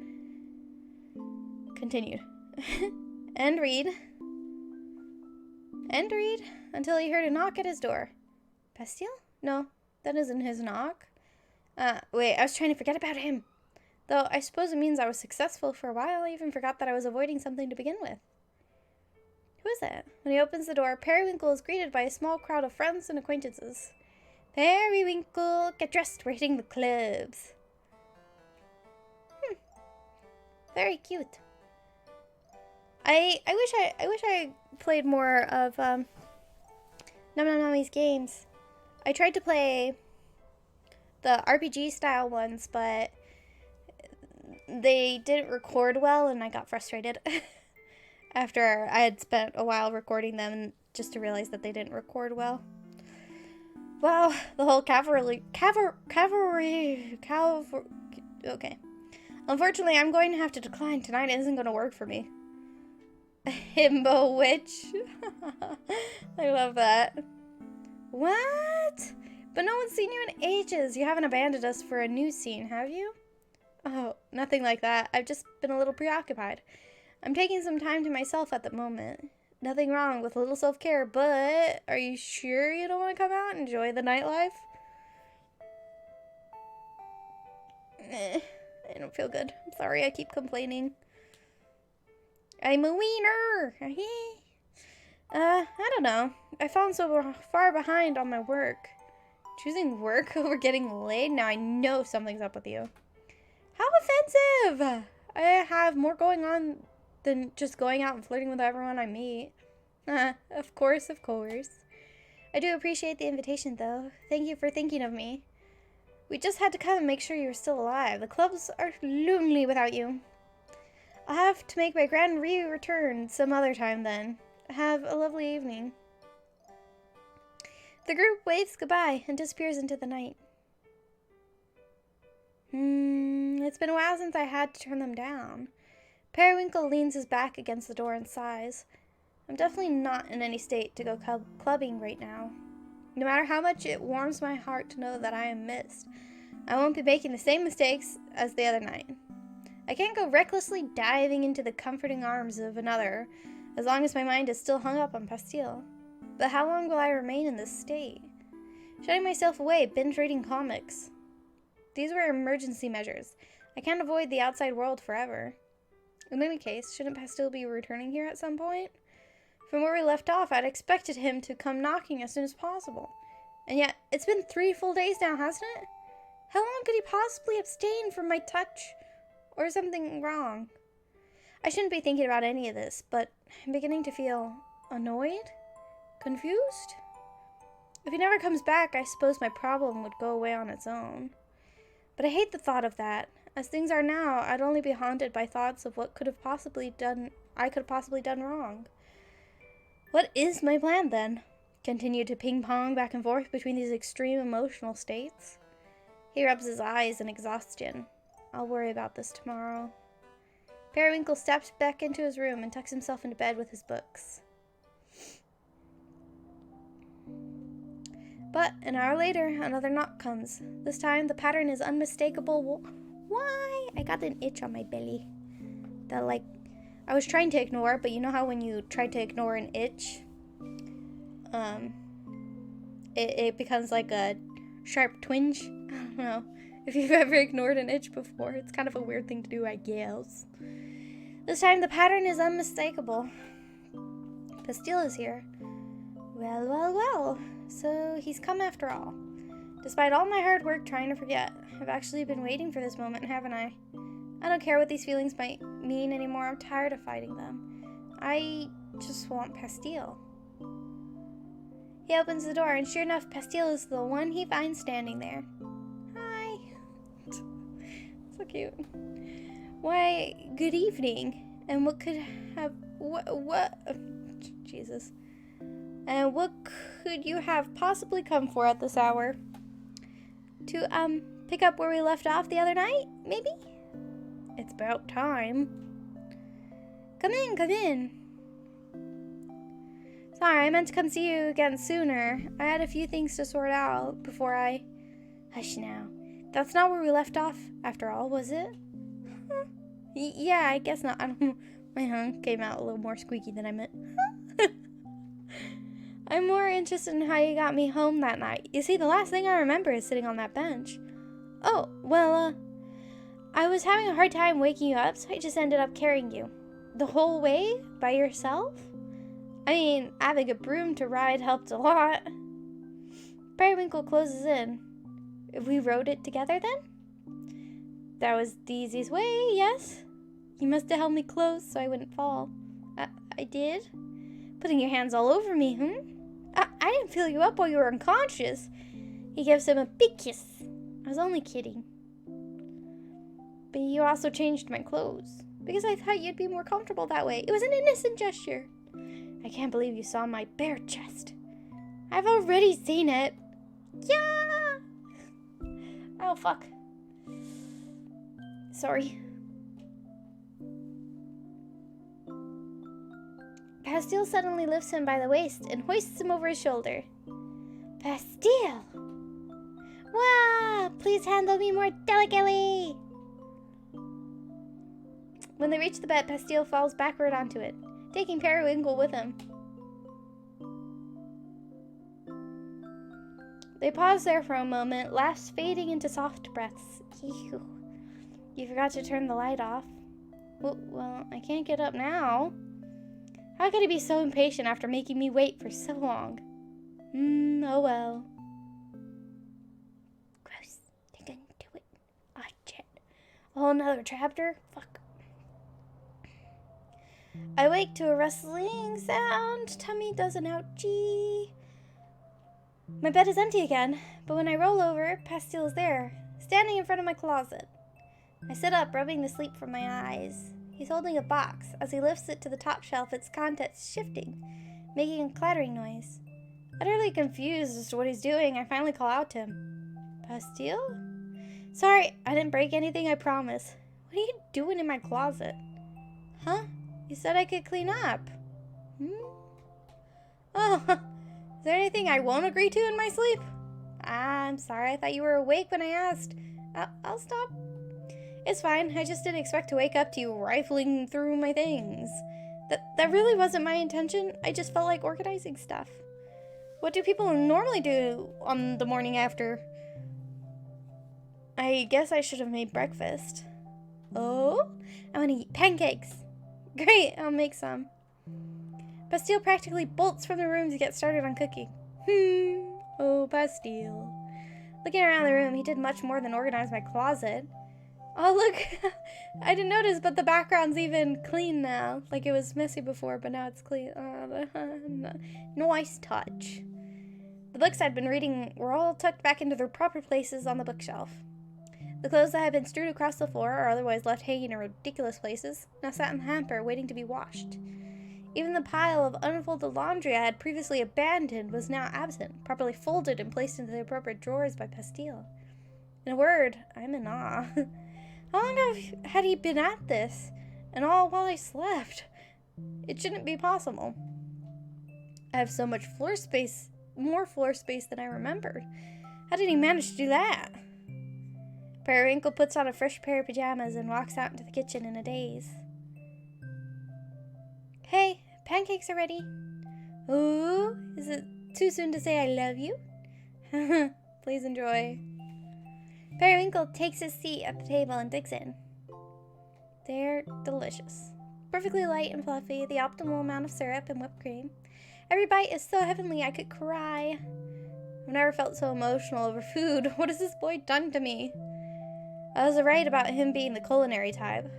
Continued. And read. And read until he heard a knock at his door. Bastille? No, that isn't his knock. Wait, I was trying to forget about him. Though I suppose it means I was successful for a while. I even forgot that I was avoiding something to begin with. Who is it? When he opens the door, Periwinkle is greeted by a small crowd of friends and acquaintances. Periwinkle, get dressed, we're hitting the clubs. Very cute. I wish I played more of Num Num Nummy's games. I tried to play the RPG style ones, but they didn't record well, and I got frustrated after I had spent a while recording them, just to realize that they didn't record well. Wow, the whole cavalry. Okay. Unfortunately, I'm going to have to decline. Tonight isn't going to work for me. Himbo witch. I love that. What? But no one's seen you in ages. You haven't abandoned us for a new scene, have you? Oh, nothing like that. I've just been a little preoccupied. I'm taking some time to myself at the moment. Nothing wrong with a little self-care, but are you sure you don't want to come out and enjoy the nightlife? I don't feel good. I'm sorry, I keep complaining. I'm a wiener! I don't know. I fallen so far behind on my work. Choosing work over getting laid? Now I know something's up with you. How expensive! I have more going on than just going out and flirting with everyone I meet. Of course, of course. I do appreciate the invitation, though. Thank you for thinking of me. We just had to come and make sure you were still alive. The clubs are lonely without you. I'll have to make my grand return some other time then. Have a lovely evening. The group waves goodbye and disappears into the night. It's been a while since I had to turn them down. Periwinkle leans his back against the door and sighs. I'm definitely not in any state to go clubbing right now. No matter how much it warms my heart to know that I am missed, I won't be making the same mistakes as the other night. I can't go recklessly diving into the comforting arms of another as long as my mind is still hung up on Pastille. But how long will I remain in this state? Shutting myself away, binge reading comics. These were emergency measures. I can't avoid the outside world forever. In any case, shouldn't Pastille be returning here at some point? From where we left off, I'd expected him to come knocking as soon as possible. And yet, it's been 3 full days now, hasn't it? How long could he possibly abstain from my touch? Or is something wrong? I shouldn't be thinking about any of this, but I'm beginning to feel annoyed? Confused? If he never comes back, I suppose my problem would go away on its own. But I hate the thought of that. As things are now, I'd only be haunted by thoughts of what I could have possibly done wrong. What is my plan, then? Continue to ping-pong back and forth between these extreme emotional states? He rubs his eyes in exhaustion. I'll worry about this tomorrow. Periwinkle steps back into his room and tucks himself into bed with his books. But an hour later, another knock comes. This time, the pattern is unmistakable. Why? I got an itch on my belly. That, I was trying to ignore, but you know how when you try to ignore an itch, it becomes like a sharp twinge? I don't know if you've ever ignored an itch before. It's kind of a weird thing to do, I guess. This time, the pattern is unmistakable. Pastille is here. Well, well, well. So he's come after all. Despite all my hard work trying to forget, I've actually been waiting for this moment, haven't I? I don't care what these feelings might mean anymore. I'm tired of fighting them. I just want Pastille. He opens the door, and sure enough, Pastille is the one he finds standing there. Hi. So cute. Why, good evening. And what could have... What? Jesus. And what could you have possibly come for at this hour? To, pick up where we left off the other night, maybe? It's about time. Come in, come in. Sorry, I meant to come see you again sooner. I had a few things to sort out before I... Hush now. That's not where we left off, after all, was it? Yeah, I guess not. I don't know. My tongue came out a little more squeaky than I meant. I'm more interested in how you got me home that night. You see, the last thing I remember is sitting on that bench. Oh, well, I was having a hard time waking you up, so I just ended up carrying you. The whole way? By yourself? I mean, having a broom to ride helped a lot. Periwinkle closes in. We rode it together then? That was the easiest way, yes? You must have held me close so I wouldn't fall. I did? Putting your hands all over me, I didn't feel you up while you were unconscious. He gives him a big kiss. I was only kidding. But you also changed my clothes, because I thought you'd be more comfortable that way. It was an innocent gesture. I can't believe you saw my bare chest. I've already seen it. Yeah! Oh, fuck. Sorry. Pastille suddenly lifts him by the waist and hoists him over his shoulder. Pastille! Wow! Please handle me more delicately! When they reach the bed, Pastille falls backward onto it, taking Periwinkle with him. They pause there for a moment, laughs fading into soft breaths. Ew. You forgot to turn the light off. Well, I can't get up now. How could he be so impatient after making me wait for so long? Oh well. Gross. They're gonna do it. Oh, shit. A whole nother chapter? Fuck. I wake to a rustling sound. Tummy does an ouchie. My bed is empty again, but when I roll over, Pastille is there, standing in front of my closet. I sit up, rubbing the sleep from my eyes. He's holding a box. As he lifts it to the top shelf, its contents shifting, making a clattering noise. Utterly confused as to what he's doing, I finally call out to him. Pastille? Sorry, I didn't break anything, I promise. What are you doing in my closet? Huh? You said I could clean up. Oh, is there anything I won't agree to in my sleep? I'm sorry, I thought you were awake when I asked. I'll stop. It's fine, I just didn't expect to wake up to you rifling through my things. That really wasn't my intention, I just felt like organizing stuff. What do people normally do on the morning after? I guess I should have made breakfast. Oh? I want to eat pancakes. Great, I'll make some. Pastille practically bolts from the room to get started on cooking. Oh, Pastille. Looking around the room, he did much more than organize my closet. Oh, look. I didn't notice, but the background's even clean now. Like it was messy before, but now it's clean. Nice touch. The books I'd been reading were all tucked back into their proper places on the bookshelf. The clothes that had been strewed across the floor or otherwise left hanging in ridiculous places now sat in the hamper waiting to be washed. Even the pile of unfolded laundry I had previously abandoned was now absent, properly folded and placed into the appropriate drawers by Pastille. In a word, I'm in awe. How long had he been at this? And all while I slept? It shouldn't be possible. I have so much floor space, more floor space than I remembered. How did he manage to do that? Periwinkle puts on a fresh pair of pajamas and walks out into the kitchen in a daze. Hey, pancakes are ready. Ooh, is it too soon to say I love you? Please enjoy. Periwinkle takes his seat at the table and digs in. They're delicious. Perfectly light and fluffy, the optimal amount of syrup and whipped cream. Every bite is so heavenly I could cry. I've never felt so emotional over food. What has this boy done to me? I was right about him being the culinary type.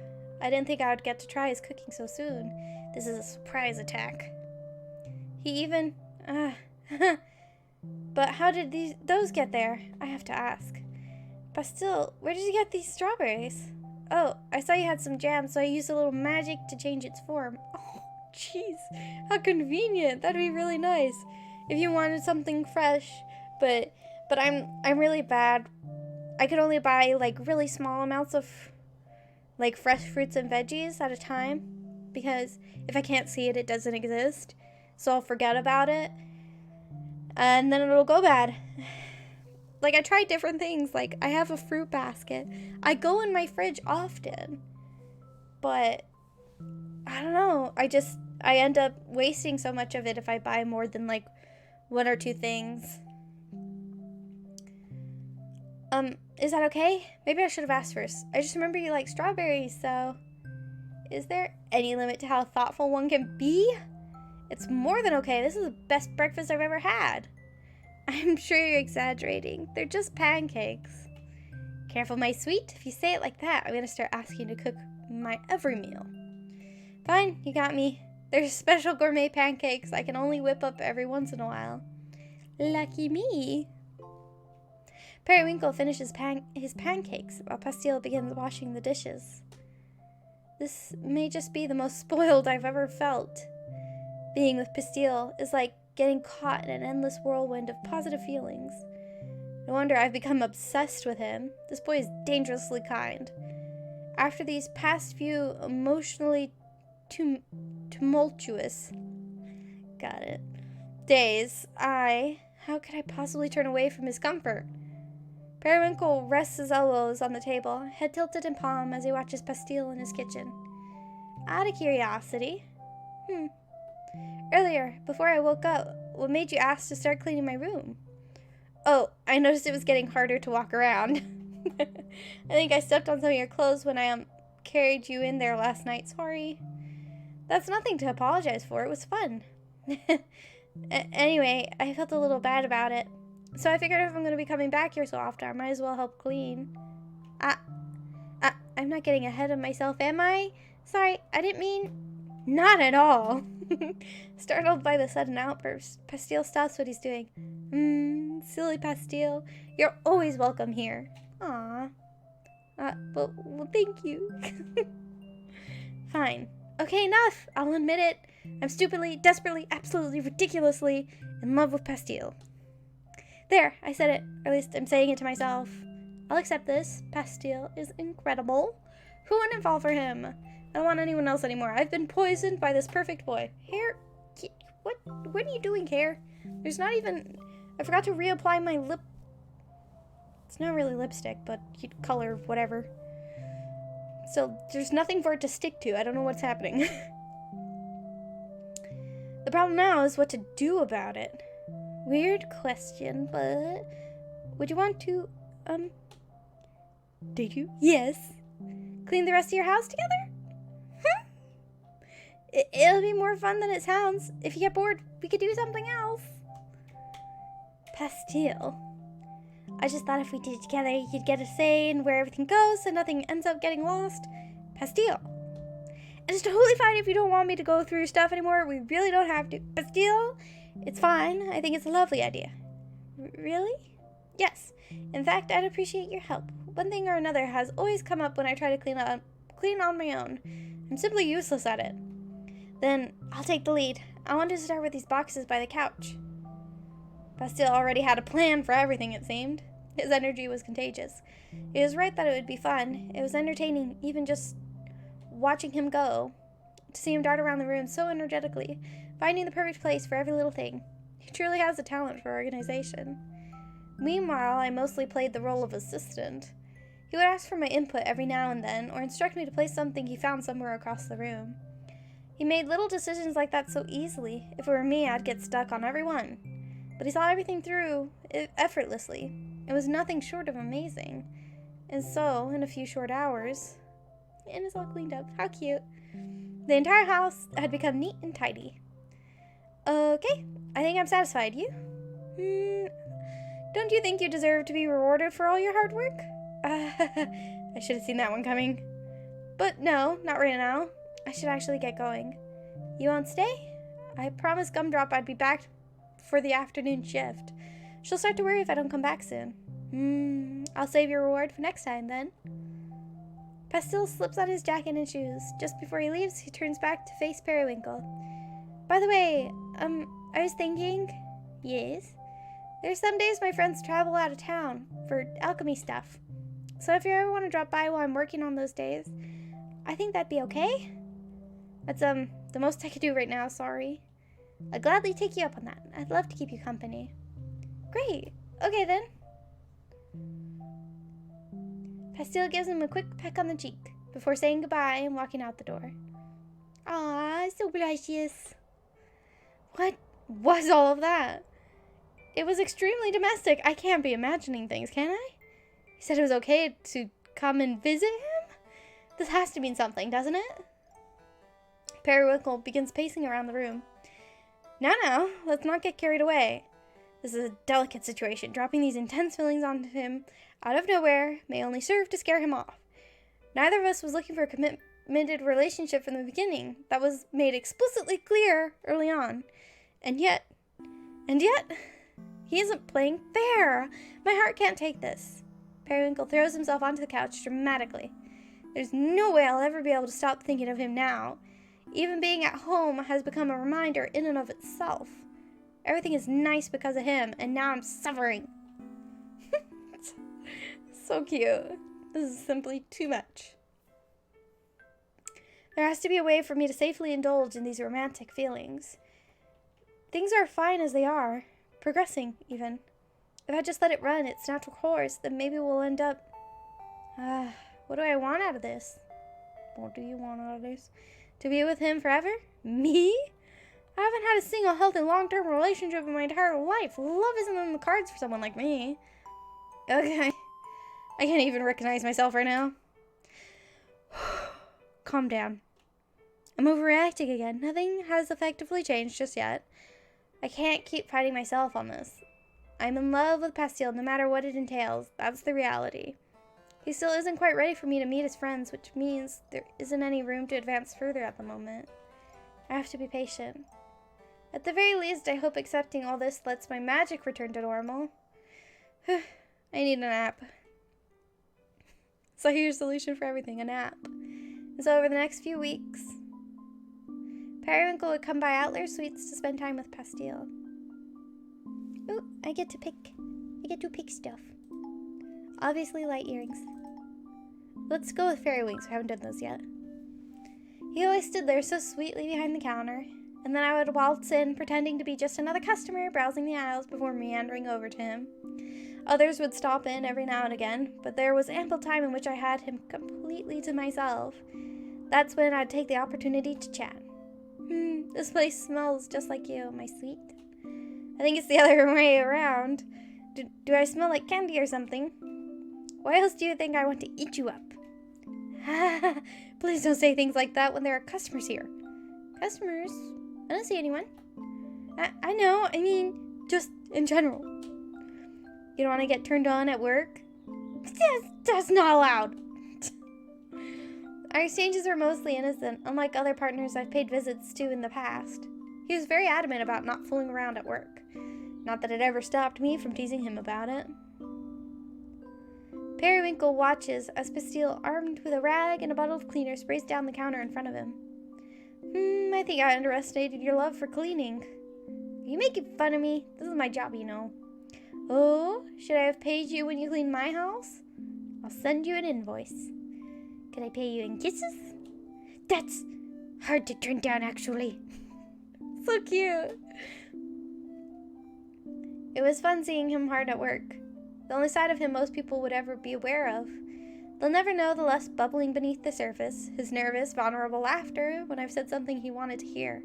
I didn't think I would get to try his cooking so soon. This is a surprise attack. He even... But how did those get there? I have to ask. Pastille, where did you get these strawberries? Oh, I saw you had some jam, so I used a little magic to change its form. Oh, jeez. How convenient. That'd be really nice. If you wanted something fresh. But I'm really bad. I could only buy, like, really small amounts of, like, fresh fruits and veggies at a time. Because if I can't see it, it doesn't exist. So I'll forget about it. And then it'll go bad. Like, I tried different things. Like, I have a fruit basket. I go in my fridge often. But, I don't know. I end up wasting so much of it if I buy more than, like, one or two things. Is that okay? Maybe I should have asked first. I just remember you like strawberries, so... Is there any limit to how thoughtful one can be? It's more than okay. This is the best breakfast I've ever had. I'm sure you're exaggerating. They're just pancakes. Careful, my sweet. If you say it like that, I'm gonna start asking you to cook my every meal. Fine, you got me. They're special gourmet pancakes I can only whip up every once in a while. Lucky me. Periwinkle finishes his pancakes while Pastille begins washing the dishes. This may just be the most spoiled I've ever felt. Being with Pastille is like getting caught in an endless whirlwind of positive feelings. No wonder I've become obsessed with him. This boy is dangerously kind. After these past few emotionally tumultuous days, how could I possibly turn away from his comfort? Periwinkle rests his elbows on the table, head tilted in palm as he watches Pastille in his kitchen. Out of curiosity. Earlier, before I woke up, what made you ask to start cleaning my room? Oh, I noticed it was getting harder to walk around. I think I stepped on some of your clothes when I carried you in there last night. Sorry. That's nothing to apologize for. It was fun. Anyway, I felt a little bad about it. So I figured if I'm going to be coming back here so often, I might as well help clean. I'm not getting ahead of myself, am I? Sorry, I didn't mean... Not at all. Startled by the sudden outburst, Pastille stops what he's doing. Silly Pastille. You're always welcome here. Aw. Well, thank you. Fine. Okay, enough. I'll admit it. I'm stupidly, desperately, absolutely, ridiculously in love with Pastille. There, I said it. Or at least I'm saying it to myself. I'll accept this. Pastille is incredible. Who wouldn't fall for him? I don't want anyone else anymore. I've been poisoned by this perfect boy. Hair? What are you doing, Hair? There's not even... I forgot to reapply my lip... It's not really lipstick, but color, whatever. So there's nothing for it to stick to. I don't know what's happening. The problem now is what to do about it. Weird question, but... Would you want to, did you? Yes. Clean the rest of your house together? It'll be more fun than it sounds. If you get bored, we could do something else. Pastille. I just thought if we did it together, you'd get a say in where everything goes so nothing ends up getting lost. Pastille. And it's totally fine if you don't want me to go through your stuff anymore. We really don't have to. Pastille, it's fine. I think it's a lovely idea. Really? Yes. In fact, I'd appreciate your help. One thing or another has always come up when I try to clean on my own. I'm simply useless at it. Then I'll take the lead. I want to start with these boxes by the couch. Pastille already had a plan for everything, it seemed. His energy was contagious. He was right that it would be fun. It was entertaining, even just watching him go. To see him dart around the room so energetically, finding the perfect place for every little thing. He truly has a talent for organization. Meanwhile, I mostly played the role of assistant. He would ask for my input every now and then, or instruct me to place something he found somewhere across the room. He made little decisions like that so easily. If it were me, I'd get stuck on every one. But he saw everything through effortlessly. It was nothing short of amazing. And so, in a few short hours, and it's all cleaned up. How cute. The entire house had become neat and tidy. Okay, I think I'm satisfied. You? Don't you think you deserve to be rewarded for all your hard work? I should have seen that one coming. But no, not right now. I should actually get going. You won't stay? I promised Gumdrop I'd be back for the afternoon shift. She'll start to worry if I don't come back soon. I'll save your reward for next time, then. Pastille slips on his jacket and shoes. Just before he leaves, he turns back to face Periwinkle. By the way, I was thinking... Yes? There's some days my friends travel out of town for alchemy stuff. So if you ever want to drop by while I'm working on those days, I think that'd be okay? That's, the most I could do right now, sorry. I'd gladly take you up on that. I'd love to keep you company. Great. Okay, then. Pastille gives him a quick peck on the cheek before saying goodbye and walking out the door. Ah, so precious. What was all of that? It was extremely domestic. I can't be imagining things, can I? He said it was okay to come and visit him? This has to mean something, doesn't it? Periwinkle begins pacing around the room. Now, let's not get carried away. This is a delicate situation. Dropping these intense feelings onto him out of nowhere may only serve to scare him off. Neither of us was looking for a committed relationship from the beginning. That was made explicitly clear early on. And yet, he isn't playing fair. My heart can't take this. Periwinkle throws himself onto the couch dramatically. There's no way I'll ever be able to stop thinking of him now. Even being at home has become a reminder in and of itself. Everything is nice because of him, and now I'm suffering. So cute. This is simply too much. There has to be a way for me to safely indulge in these romantic feelings. Things are fine as they are. Progressing, even. If I just let it run its natural course, then maybe we'll end up... what do I want out of this? What do you want out of this? To be with him forever? Me? I haven't had a single healthy long-term relationship in my entire life. Love isn't in the cards for someone like me. Okay. I can't even recognize myself right now. Calm down. I'm overreacting again. Nothing has effectively changed just yet. I can't keep fighting myself on this. I'm in love with Pastille no matter what it entails. That's the reality. He still isn't quite ready for me to meet his friends, which means there isn't any room to advance further at the moment. I have to be patient. At the very least, I hope accepting all this lets my magic return to normal. I need a nap. So here's your solution for everything, a nap. And so over the next few weeks, Periwinkle would come by Outlier Sweets to spend time with Pastille. Ooh, I get to pick stuff. Obviously light earrings. Let's go with fairy wings, we haven't done those yet. He always stood there so sweetly behind the counter, and then I would waltz in, pretending to be just another customer browsing the aisles before meandering over to him. Others would stop in every now and again, but there was ample time in which I had him completely to myself. That's when I'd take the opportunity to chat. This place smells just like you, my sweet. I think it's the other way around. Do I smell like candy or something? Why else do you think I want to eat you up? Please don't say things like that when there are customers here. Customers? I don't see anyone. I know, I mean, just in general. You don't want to get turned on at work? That's not allowed. Our exchanges were mostly innocent, unlike other partners I've paid visits to in the past. He was very adamant about not fooling around at work. Not that it ever stopped me from teasing him about it. Periwinkle watches as Pastille, armed with a rag and a bottle of cleaner, sprays down the counter in front of him. I think I underestimated your love for cleaning. Are you making fun of me? This is my job, you know. Oh, should I have paid you when you cleaned my house? I'll send you an invoice. Can I pay you in kisses? That's hard to turn down, actually. So cute. It was fun seeing him hard at work. The only side of him most people would ever be aware of. They'll never know the lust bubbling beneath the surface, his nervous, vulnerable laughter when I've said something he wanted to hear,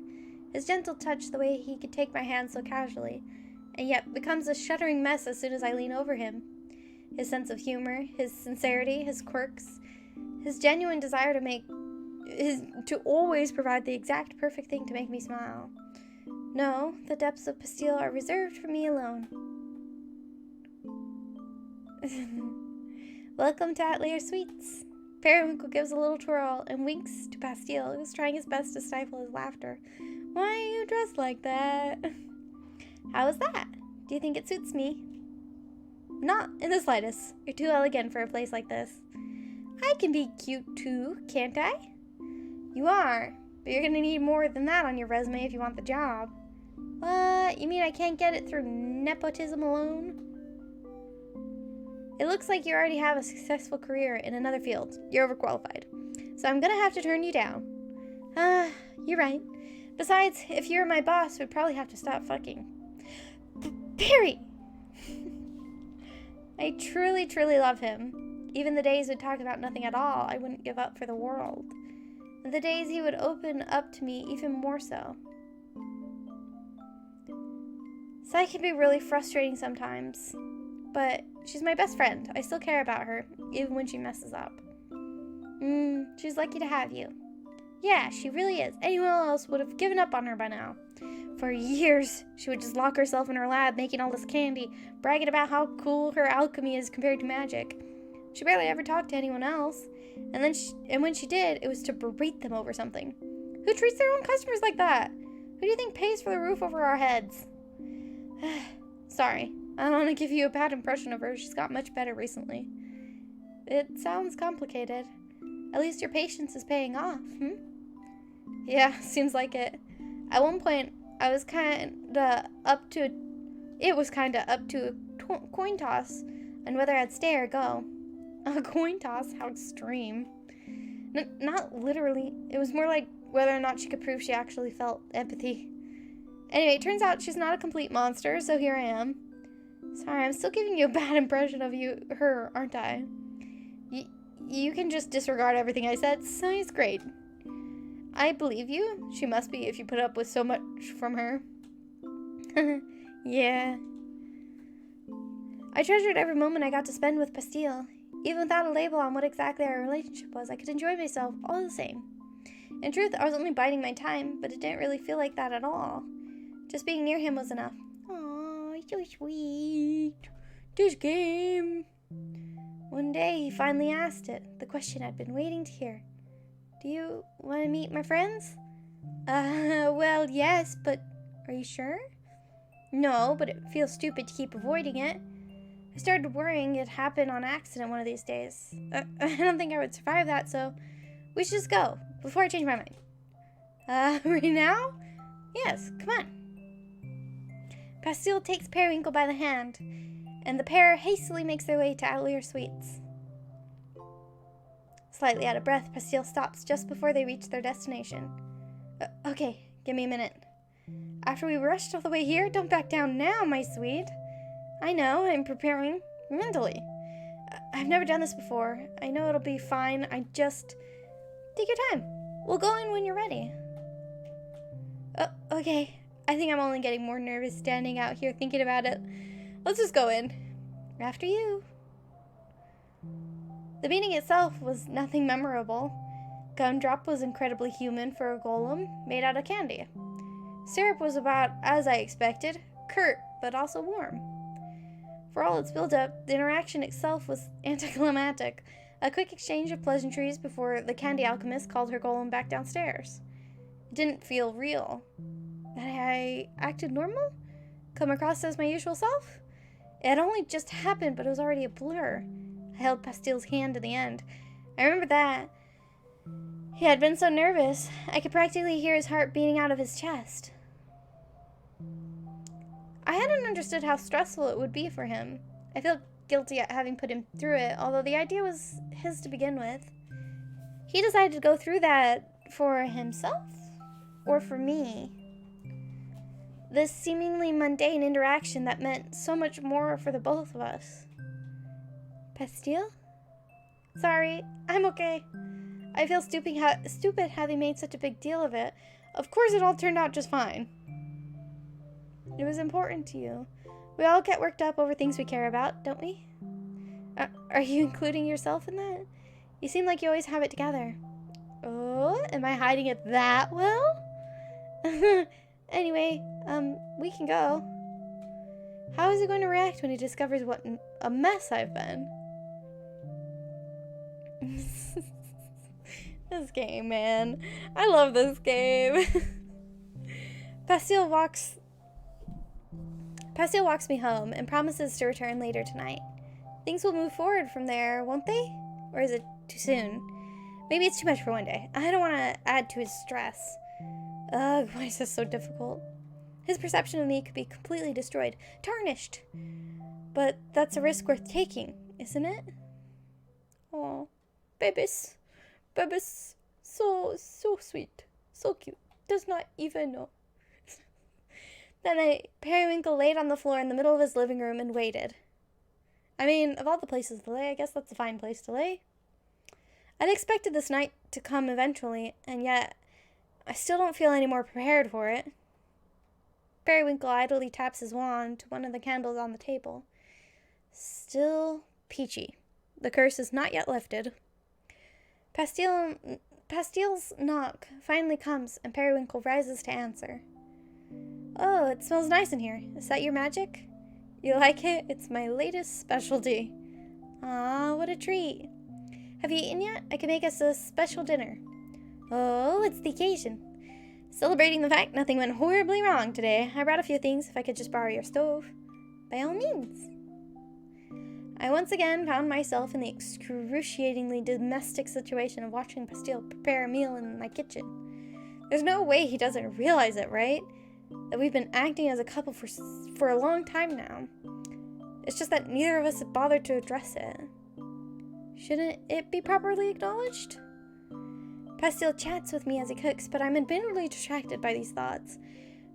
his gentle touch, the way he could take my hand so casually, and yet becomes a shuddering mess as soon as I lean over him. His sense of humor, his sincerity, his quirks, his genuine desire to always provide the exact perfect thing to make me smile. No, the depths of Pastille are reserved for me alone. Welcome to Outlier Sweets. Periwinkle gives a little twirl and winks to Pastille, who's trying his best to stifle his laughter. Why are you dressed like that? How is that? Do you think it suits me? Not in the slightest. You're too elegant for a place like this. I can be cute too, can't I? You are, but you're gonna need more than that on your resume if you want the job. What? You mean I can't get it through nepotism alone? It looks like you already have a successful career in another field. You're overqualified. So I'm gonna have to turn you down. You're right. Besides, if you were my boss, we'd probably have to stop fucking. Perry! I truly, truly love him. Even the days we'd talk about nothing at all, I wouldn't give up for the world. And the days he would open up to me even more so. Sai can be really frustrating sometimes, but she's my best friend. I still care about her, even when she messes up. She's lucky to have you. Yeah, she really is. Anyone else would have given up on her by now. For years, she would just lock herself in her lab making all this candy, bragging about how cool her alchemy is compared to magic. She barely ever talked to anyone else, and when she did, it was to berate them over something. Who treats their own customers like that? Who do you think pays for the roof over our heads? Sorry, I don't want to give you a bad impression of her. She's got much better recently. It sounds complicated. At least your patience is paying off, Yeah, seems like it. At one point, it was kinda up to a coin toss on whether I'd stay or go. A coin toss? How extreme. Not literally. It was more like whether or not she could prove she actually felt empathy. Anyway, it turns out she's not a complete monster, so here I am. Sorry, I'm still giving you a bad impression of her, aren't I? You can just disregard everything I said. Sai's great. I believe you. She must be if you put up with so much from her. Yeah. I treasured every moment I got to spend with Pastille. Even without a label on what exactly our relationship was, I could enjoy myself all the same. In truth, I was only biding my time, but it didn't really feel like that at all. Just being near him was enough. Aww, so sweet. This game. One day he finally asked it, the question I'd been waiting to hear. Do you want to meet my friends? Well, yes, but are you sure? No, but it feels stupid to keep avoiding it. I started worrying it'd happen on accident one of these days. I don't think I would survive that, so we should just go, before I change my mind. Right now? Yes, come on. Pastille takes Periwinkle by the hand, and the pair hastily makes their way to Outlier Suites. Slightly out of breath, Pastille stops just before they reach their destination. Okay, give me a minute. After we rushed all the way here, don't back down now, my sweet. I know, I'm preparing mentally. I've never done this before. I know it'll be fine. Take your time. We'll go in when you're ready. Okay. I think I'm only getting more nervous standing out here thinking about it. Let's just go in. After you. The meeting itself was nothing memorable. Gumdrop was incredibly human for a golem made out of candy. Syrup was about as I expected, curt, but also warm. For all its build-up, the interaction itself was anticlimactic. A quick exchange of pleasantries before the candy alchemist called her golem back downstairs. It didn't feel real. Had I acted normal? Come across as my usual self? It had only just happened, but it was already a blur. I held Pastille's hand to the end. I remember that. He had been so nervous, I could practically hear his heart beating out of his chest. I hadn't understood how stressful it would be for him. I felt guilty at having put him through it, although the idea was his to begin with. He decided to go through that for himself? Or for me? This seemingly mundane interaction that meant so much more for the both of us. Pastille? Sorry, I'm okay. I feel stupid having made such a big deal of it. Of course it all turned out just fine. It was important to you. We all get worked up over things we care about, don't we? Are you including yourself in that? You seem like you always have it together. Oh, am I hiding it that well? Anyway, we can go. How is he going to react when he discovers what a mess I've been? This game, man. I love this game. Pastille walks me home and promises to return later tonight. Things will move forward from there, won't they? Or is it too soon? Maybe it's too much for one day. I don't want to add to his stress. Ugh, why is this so difficult? His perception of me could be completely destroyed, tarnished. But that's a risk worth taking, isn't it? Oh, babies. Babies, so sweet, so cute. Does not even know. Then Periwinkle laid on the floor in the middle of his living room and waited. I mean, of all the places to lay, I guess that's a fine place to lay. I'd expected this night to come eventually, and yet I still don't feel any more prepared for it. Periwinkle idly taps his wand to one of the candles on the table. Still peachy. The curse is not yet lifted. Pastille's knock finally comes, and Periwinkle rises to answer. Oh, it smells nice in here. Is that your magic? You like it? It's my latest specialty. Ah, what a treat. Have you eaten yet? I can make us a special dinner. Oh, it's the occasion. Celebrating the fact nothing went horribly wrong today, I brought a few things if I could just borrow your stove. By all means. I once again found myself in the excruciatingly domestic situation of watching Pastille prepare a meal in my kitchen. There's no way he doesn't realize it, right? That we've been acting as a couple for a long time now. It's just that neither of us have bothered to address it. Shouldn't it be properly acknowledged? Pastille chats with me as he cooks, but I'm admittedly distracted by these thoughts.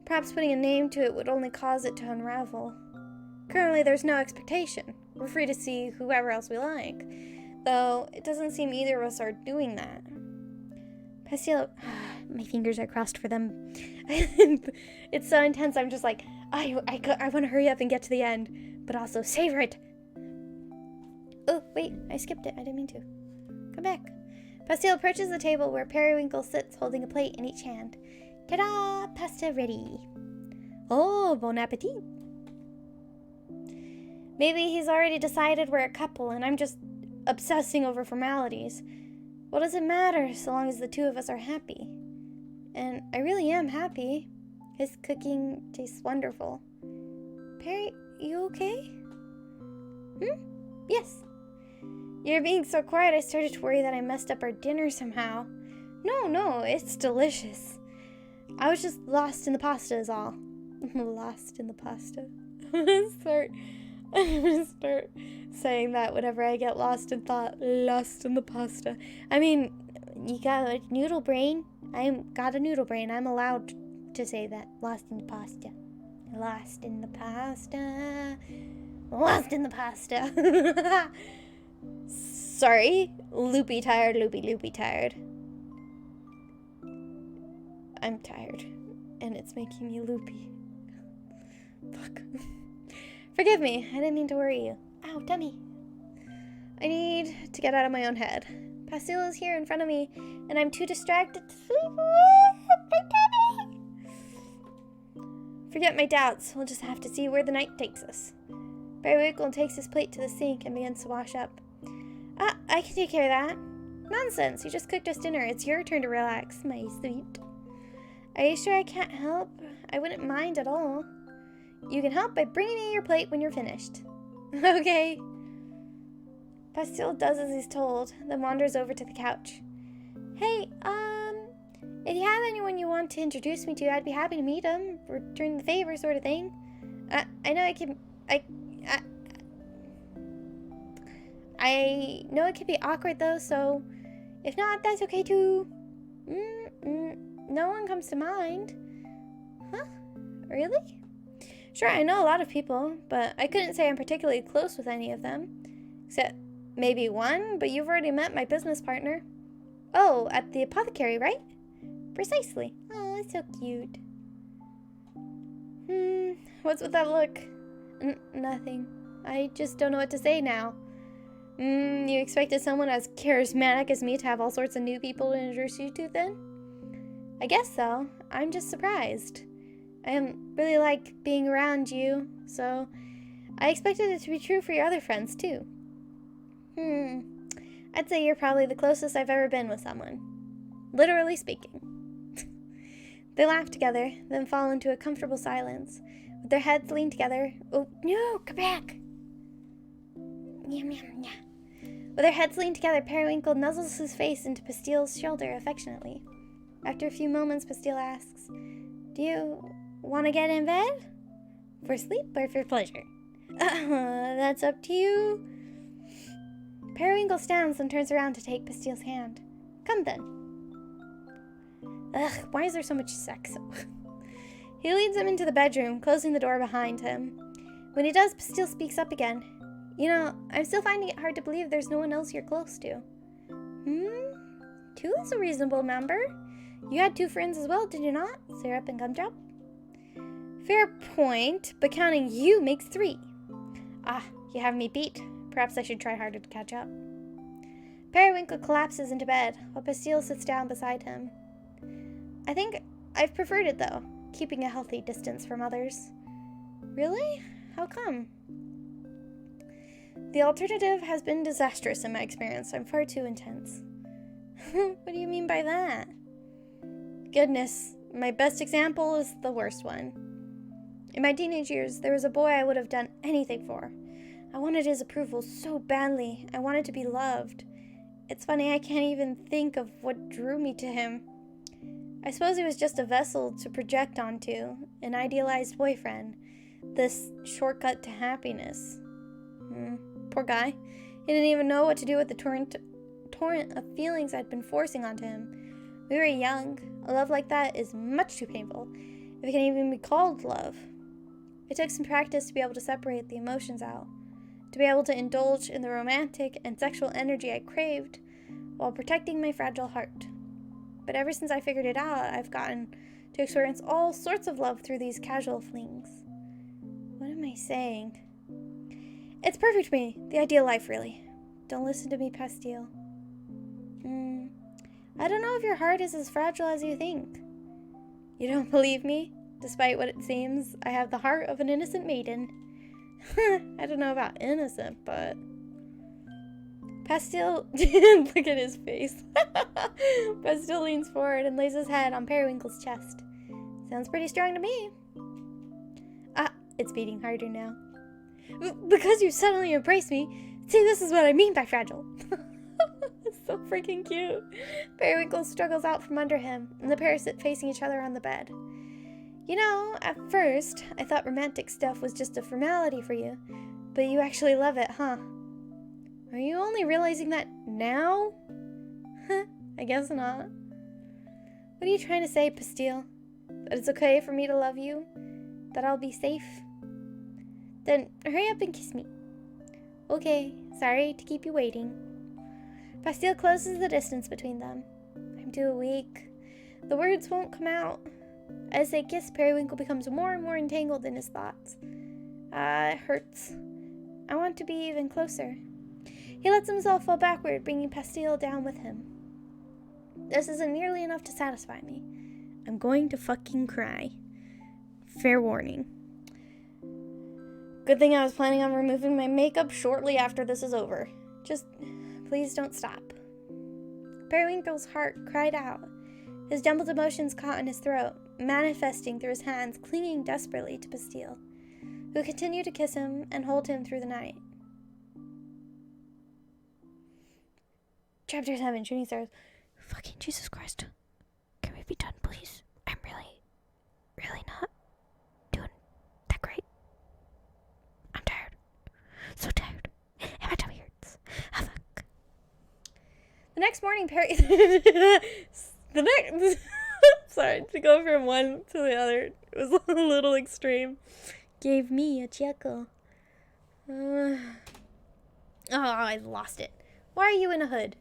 Perhaps putting a name to it would only cause it to unravel. Currently, there's no expectation. We're free to see whoever else we like. Though, it doesn't seem either of us are doing that. Pastille... my fingers are crossed for them. It's so intense, I'm just like, I want to hurry up and get to the end. But also, savor it! Oh, wait, I skipped it. I didn't mean to. Come back. Pastille approaches the table where Periwinkle sits holding a plate in each hand. Ta-da! Pasta ready. Oh, bon appetit! Maybe he's already decided we're a couple and I'm just obsessing over formalities. What does it matter so long as the two of us are happy? And I really am happy. His cooking tastes wonderful. Perry, you okay? Yes. You're being so quiet, I started to worry that I messed up our dinner somehow. No, it's delicious. I was just lost in the pasta is all. Lost in the pasta. I'm gonna start saying that whenever I get lost in thought. Lost in the pasta. I mean, you got a noodle brain. Got a noodle brain. I'm allowed to say that. Lost in the pasta. Lost in the pasta. Lost in the pasta. Sorry. Loopy tired. I'm tired. And it's making me loopy. Fuck. Forgive me. I didn't mean to worry you. Ow, tummy. I need to get out of my own head. Pastille is here in front of me, and I'm too distracted to sleep. My tummy! Forget my doubts. We'll just have to see where the night takes us. Barrywinkle takes his plate to the sink and begins to wash up. I can take care of that. Nonsense. You just cooked us dinner. It's your turn to relax, my sweet. Are you sure I can't help? I wouldn't mind at all. You can help by bringing me your plate when you're finished. Okay. Pastille does as he's told, then wanders over to the couch. Hey, if you have anyone you want to introduce me to, I'd be happy to meet them. Return the favor sort of thing. I know it can be awkward though, so if not, that's okay too. No one comes to mind. Huh? Really? Sure, I know a lot of people, but I couldn't say I'm particularly close with any of them. Except maybe one, but you've already met my business partner. Oh, at the apothecary, right? Precisely. Oh, it's so cute. What's with that look? Nothing. I just don't know what to say now. You expected someone as charismatic as me to have all sorts of new people to introduce you to then? I guess so. I'm just surprised. I really like being around you, so I expected it to be true for your other friends, too. I'd say you're probably the closest I've ever been with someone. Literally speaking. They laugh together, then fall into a comfortable silence, with their heads leaned together. Oh, no, come back! With their heads leaned together, Periwinkle nuzzles his face into Pastille's shoulder affectionately. After a few moments, Pastille asks, Do you want to get in bed? For sleep or for pleasure? That's up to you. Periwinkle stands and turns around to take Pastille's hand. Come then. Ugh, why is there so much sex? He leads him into the bedroom, closing the door behind him. When he does, Pastille speaks up again. You know, I'm still finding it hard to believe there's no one else you're close to. 2 is a reasonable number. You had 2 friends as well, did you not? Syrup and Gumdrop? Fair point, but counting you makes 3. You have me beat. Perhaps I should try harder to catch up. Periwinkle collapses into bed, while Pastille sits down beside him. I think I've preferred it, though, keeping a healthy distance from others. Really? How come? The alternative has been disastrous in my experience. I'm far too intense. What do you mean by that? Goodness, my best example is the worst one. In my teenage years, there was a boy I would have done anything for. I wanted his approval so badly. I wanted to be loved. It's funny, I can't even think of what drew me to him. I suppose he was just a vessel to project onto, an idealized boyfriend, this shortcut to happiness. Poor guy. He didn't even know what to do with the torrent of feelings I'd been forcing onto him. We were young. A love like that is much too painful, if it can even be called love. It took some practice to be able to separate the emotions out, to be able to indulge in the romantic and sexual energy I craved while protecting my fragile heart. But ever since I figured it out, I've gotten to experience all sorts of love through these casual flings. What am I saying? It's perfect for me, the ideal life, really. Don't listen to me, Pastille. I don't know if your heart is as fragile as you think. You don't believe me? Despite what it seems, I have the heart of an innocent maiden. I don't know about innocent, but Pastille, look at his face. Pastille leans forward and lays his head on Periwinkle's chest. Sounds pretty strong to me. Ah, it's beating harder now. Because you suddenly embraced me. See, this is what I mean by fragile. It's so freaking cute. Periwinkle struggles out from under him, and the pair sit facing each other on the bed. You know, at first, I thought romantic stuff was just a formality for you, but you actually love it, huh? Are you only realizing that now? I guess not. What are you trying to say, Pastille? That it's okay for me to love you? That I'll be safe? Then hurry up and kiss me. Okay, sorry to keep you waiting. Pastille closes the distance between them. I'm too weak. The words won't come out. As they kiss, Periwinkle becomes more and more entangled in his thoughts. It hurts. I want to be even closer. He lets himself fall backward, bringing Pastille down with him. This isn't nearly enough to satisfy me. I'm going to fucking cry. Fair warning. Good thing I was planning on removing my makeup shortly after this is over. Just, please don't stop. Periwinkle's heart cried out. His jumbled emotions caught in his throat, manifesting through his hands, clinging desperately to Pastille, who continued to kiss him and hold him through the night. Chapter 7, Shooting Stars. Fucking Jesus Christ. Can we be done, please? I'm really not doing that great. I'm tired. So tired. And my tummy hurts. Ah, fuck. The next morning, Sorry, to go from one to the other, it was a little extreme. Gave me a chuckle. Oh, I lost it. Why are you in a hood?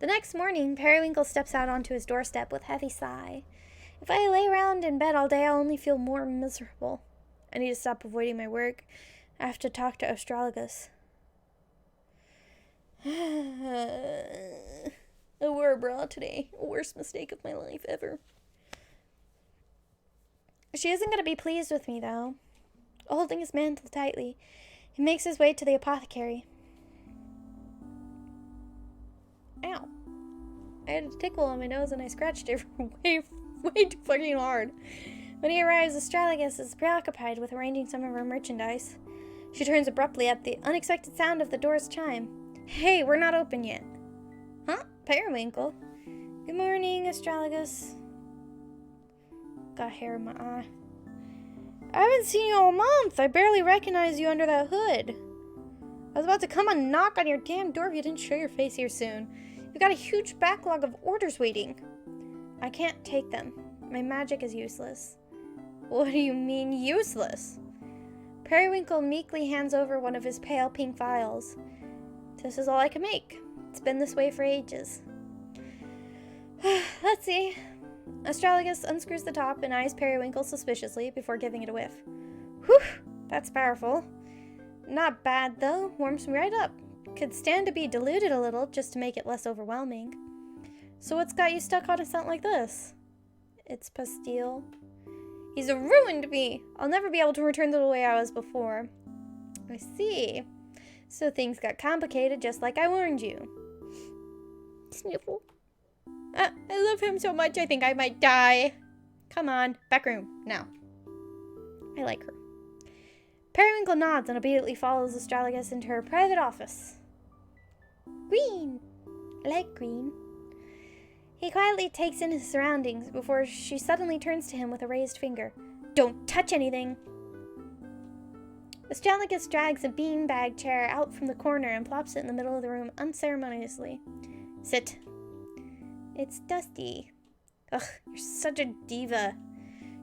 The next morning, Periwinkle steps out onto his doorstep with a heavy sigh. If I lay around in bed all day, I'll only feel more miserable. I need to stop avoiding my work. I have to talk to Astrologus. I wore a bra today. Worst mistake of my life ever. She isn't going to be pleased with me, though. Holding his mantle tightly, he makes his way to the apothecary. Ow. I had a tickle on my nose and I scratched it way too fucking hard. When he arrives, Astrologus is preoccupied with arranging some of her merchandise. She turns abruptly at the unexpected sound of the door's chime. Hey, we're not open yet. Huh? Periwinkle. Good morning, Astrologus. Got hair in my eye. I haven't seen you all month. I barely recognize you under that hood. I was about to come and knock on your damn door if you didn't show your face here soon. You've got a huge backlog of orders waiting. I can't take them. My magic is useless. What do you mean, useless? Periwinkle meekly hands over one of his pale pink vials. This is all I can make. It's been this way for ages. Let's see. Astrologus unscrews the top and eyes Periwinkle suspiciously before giving it a whiff. Whew, that's powerful. Not bad, though. Warms me right up. Could stand to be diluted a little just to make it less overwhelming. So what's got you stuck on a scent like this? It's Pastille. He's ruined me. I'll never be able to return to the way I was before. I see. So things got complicated just like I warned you. Sniffle. I love him so much I think I might die. Come on, back room, now. I like her. Periwinkle nods and obediently follows Astrologus into her private office. Green. I like green. He quietly takes in his surroundings before she suddenly turns to him with a raised finger. Don't touch anything. Astrologus drags a beanbag chair out from the corner and plops it in the middle of the room unceremoniously. Sit. It's dusty. Ugh, you're such a diva.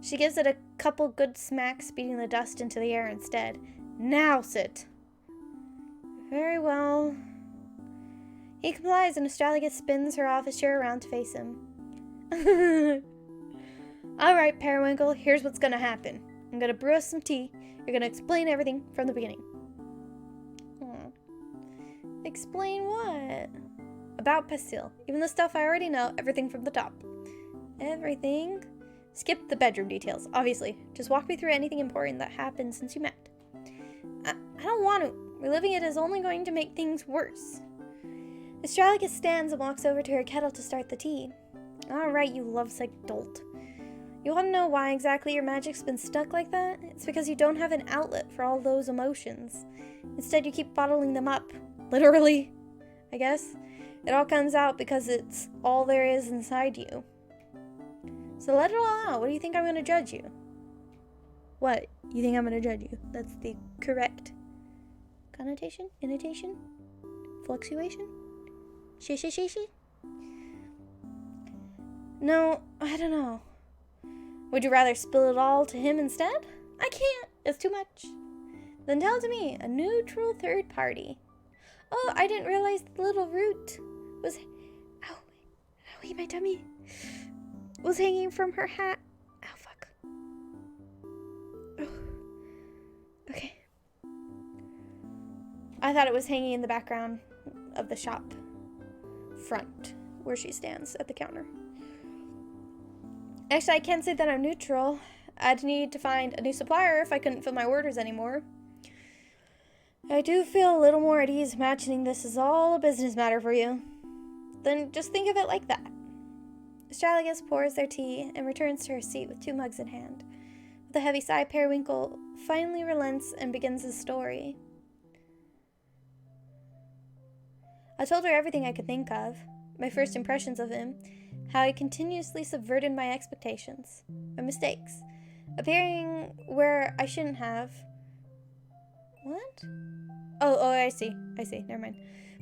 She gives it a couple good smacks, beating the dust into the air instead. Now sit. Very well. He complies and Astrologus spins her office chair around to face him. Alright, Periwinkle, here's what's gonna happen. I'm gonna brew us some tea. You're gonna explain everything from the beginning. Explain what? About Pastille. Even the stuff I already know, everything from the top. Everything? Skip the bedroom details, obviously. Just walk me through anything important that happened since you met. I don't want to. Reliving it is only going to make things worse. Astragalus stands and walks over to her kettle to start the tea. Alright, you lovesick dolt. You want to know why exactly your magic's been stuck like that? It's because you don't have an outlet for all those emotions. Instead, you keep bottling them up. Literally, I guess. It all comes out because it's all there is inside you. So let it all out. What do you think I'm going to judge you? What? You think I'm going to judge you? That's the correct connotation? Intonation? Fluctuation? She? No, I don't know. Would you rather spill it all to him instead? I can't. It's too much. Then tell it to me, a neutral third party. Oh, I didn't realize the little root was... Owie, my tummy. Was hanging from her hat. Oh, fuck. Oh. Okay. I thought it was hanging in the background of the shop front, where she stands at the counter. Actually, I can't say that I'm neutral. I'd need to find a new supplier if I couldn't fill my orders anymore. I do feel a little more at ease imagining this is all a business matter for you. Then just think of it like that. Astragalus pours their tea and returns to her seat with 2 mugs in hand. With a heavy sigh, Periwinkle finally relents and begins his story. I told her everything I could think of, my first impressions of him, how he continuously subverted my expectations, my mistakes, appearing where I shouldn't have. What? Oh, I see, never mind.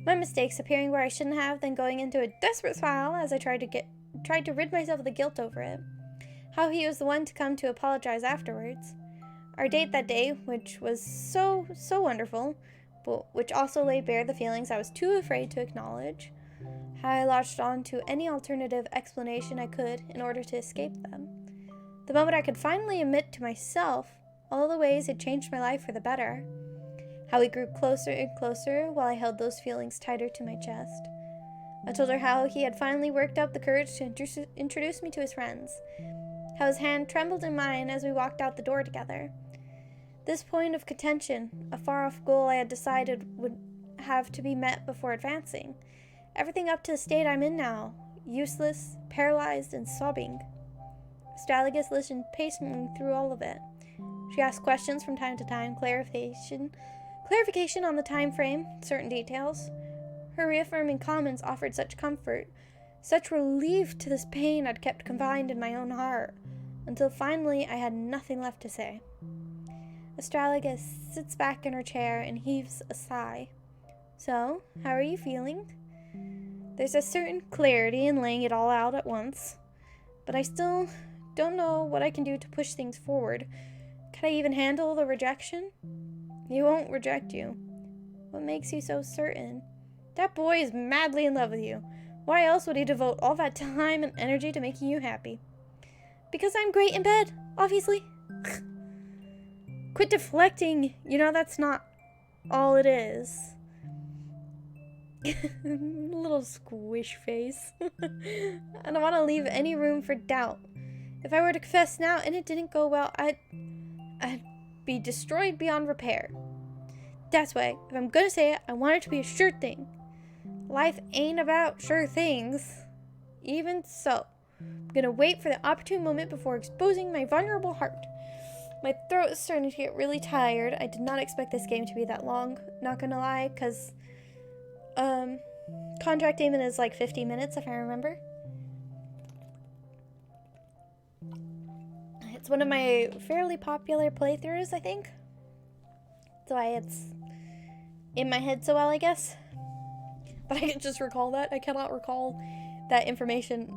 My mistakes appearing where I shouldn't have, then going into a desperate smile as I tried to rid myself of the guilt over it. How he was the one to come to apologize afterwards. Our date that day, which was so wonderful, but which also laid bare the feelings I was too afraid to acknowledge. How I latched on to any alternative explanation I could in order to escape them. The moment I could finally admit to myself all the ways it changed my life for the better. How we grew closer and closer while I held those feelings tighter to my chest. I told her how he had finally worked up the courage to introduce me to his friends. How his hand trembled in mine as we walked out the door together. This point of contention, a far-off goal I had decided would have to be met before advancing. Everything up to the state I'm in now, useless, paralyzed, and sobbing. Astragalus listened patiently through all of it. She asked questions from time to time, clarification on the time frame, certain details. Her reaffirming comments offered such comfort, such relief to this pain I'd kept confined in my own heart, until finally I had nothing left to say. Astragalus sits back in her chair and heaves a sigh. So, how are you feeling? There's a certain clarity in laying it all out at once, but I still don't know what I can do to push things forward. Can I even handle the rejection? He won't reject you. What makes you so certain? That boy is madly in love with you. Why else would he devote all that time and energy to making you happy? Because I'm great in bed, obviously. Quit deflecting. You know that's not all it is. Little squish face. I don't want to leave any room for doubt. If I were to confess now and it didn't go well, I'd be destroyed beyond repair. That's why, if I'm gonna say it, I want it to be a sure thing. Life ain't about sure things. Even so, I'm gonna wait for the opportune moment before exposing my vulnerable heart. My throat is starting to get really tired. I did not expect this game to be that long, not gonna lie, because contract payment is like 50 minutes if I remember. It's one of my fairly popular playthroughs, I think. That's why it's in my head so well, I guess. But I can just recall that. I cannot recall that information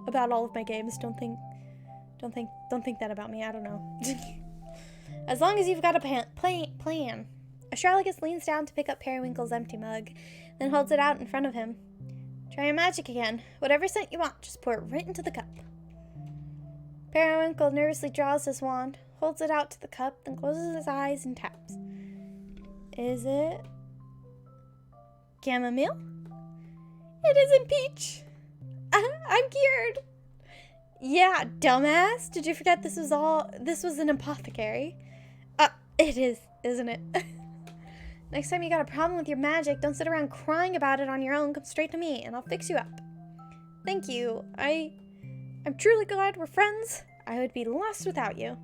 about all of my games. Don't think that about me. I don't know. As long as you've got a plan. Astragalus leans down to pick up Periwinkle's empty mug, then holds it out in front of him. Try your magic again. Whatever scent you want, just pour it right into the cup. Periwinkle nervously draws his wand, holds it out to the cup, then closes his eyes and taps. Is it chamomile? It isn't peach. I'm cured. Yeah, dumbass. Did you forget this was an apothecary? It is, isn't it? Next time you got a problem with your magic, don't sit around crying about it on your own. Come straight to me, and I'll fix you up. Thank you. I'm truly glad we're friends. I would be lost without you.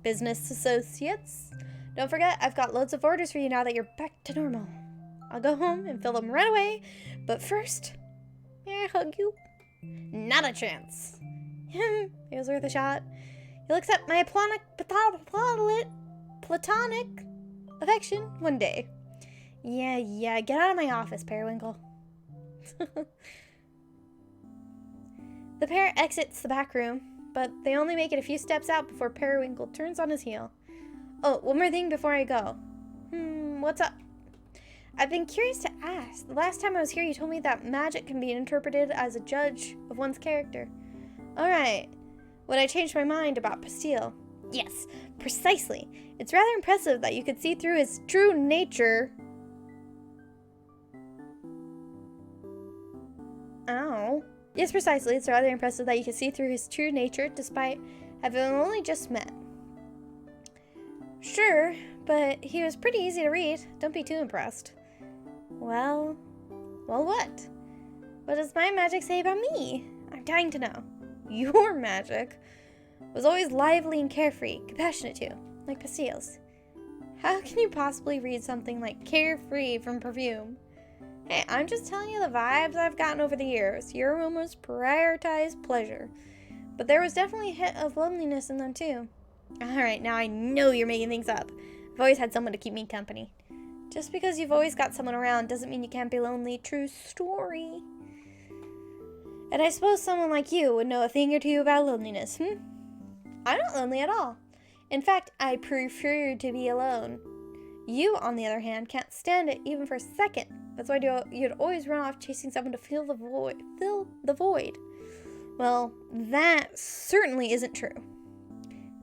Business associates. Don't forget, I've got loads of orders for you now that you're back to normal. I'll go home and fill them right away. But first, may I hug you? Not a chance. It was worth a shot. You'll accept my platonic affection one day. Yeah, get out of my office, Periwinkle. The pair exits the back room, but they only make it a few steps out before Periwinkle turns on his heel. Oh, one more thing before I go. What's up? I've been curious to ask. The last time I was here, you told me that magic can be interpreted as a judge of one's character. Alright. When I changed my mind about Pastille. Yes, precisely. It's rather impressive that you could see through his true nature. Ow. Yes, precisely. It's rather impressive that you could see through his true nature despite having only just met. Sure, but he was pretty easy to read. Don't be too impressed. Well, what? What does my magic say about me? I'm dying to know. Your magic was always lively and carefree, compassionate too, like Pastille's. How can you possibly read something like carefree from perfume? Hey, I'm just telling you the vibes I've gotten over the years. Your aromas prioritize pleasure. But there was definitely a hint of loneliness in them too. Alright, now I know you're making things up. I've always had someone to keep me company. Just because you've always got someone around doesn't mean you can't be lonely. True story. And I suppose someone like you would know a thing or two about loneliness, I'm not lonely at all. In fact, I prefer to be alone. You, on the other hand, can't stand it even for a second. That's why you'd always run off chasing someone to fill the void. Well, that certainly isn't true.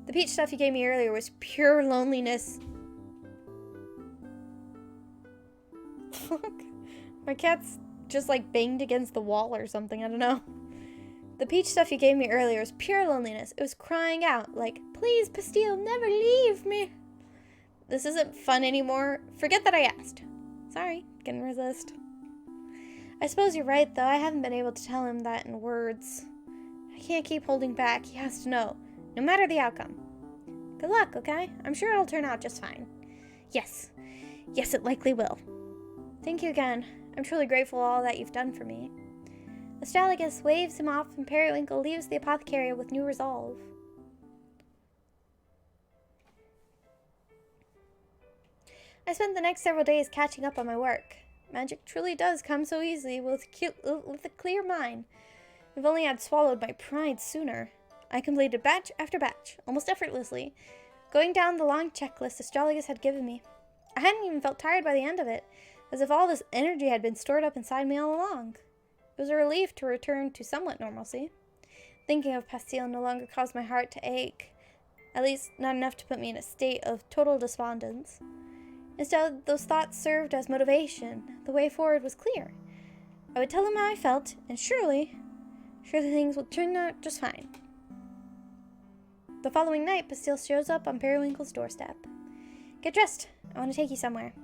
The peach stuff you gave me earlier was pure loneliness. Fuck. My cat's just like banged against the wall or something, I don't know. The peach stuff you gave me earlier was pure loneliness. It was crying out like, please, Pastille, never leave me. This isn't fun anymore. Forget that I asked. Sorry, couldn't resist. I suppose you're right, though. I haven't been able to tell him that in words. I can't keep holding back. He has to know, no matter the outcome. Good luck, okay? I'm sure it'll turn out just fine. Yes, it likely will. Thank you again. I'm truly grateful for all that you've done for me. Astragalus waves him off, and Periwinkle leaves the apothecary with new resolve. I spent the next several days catching up on my work. Magic truly does come so easily with a clear mind. If only I'd swallowed my pride sooner. I completed batch after batch, almost effortlessly, going down the long checklist Astragalus had given me. I hadn't even felt tired by the end of it, as if all this energy had been stored up inside me all along. It was a relief to return to somewhat normalcy. Thinking of Pastille no longer caused my heart to ache, at least not enough to put me in a state of total despondence. Instead, those thoughts served as motivation. The way forward was clear. I would tell him how I felt, and surely things would turn out just fine. The following night, Pastille shows up on Periwinkle's doorstep. Get dressed. I want to take you somewhere.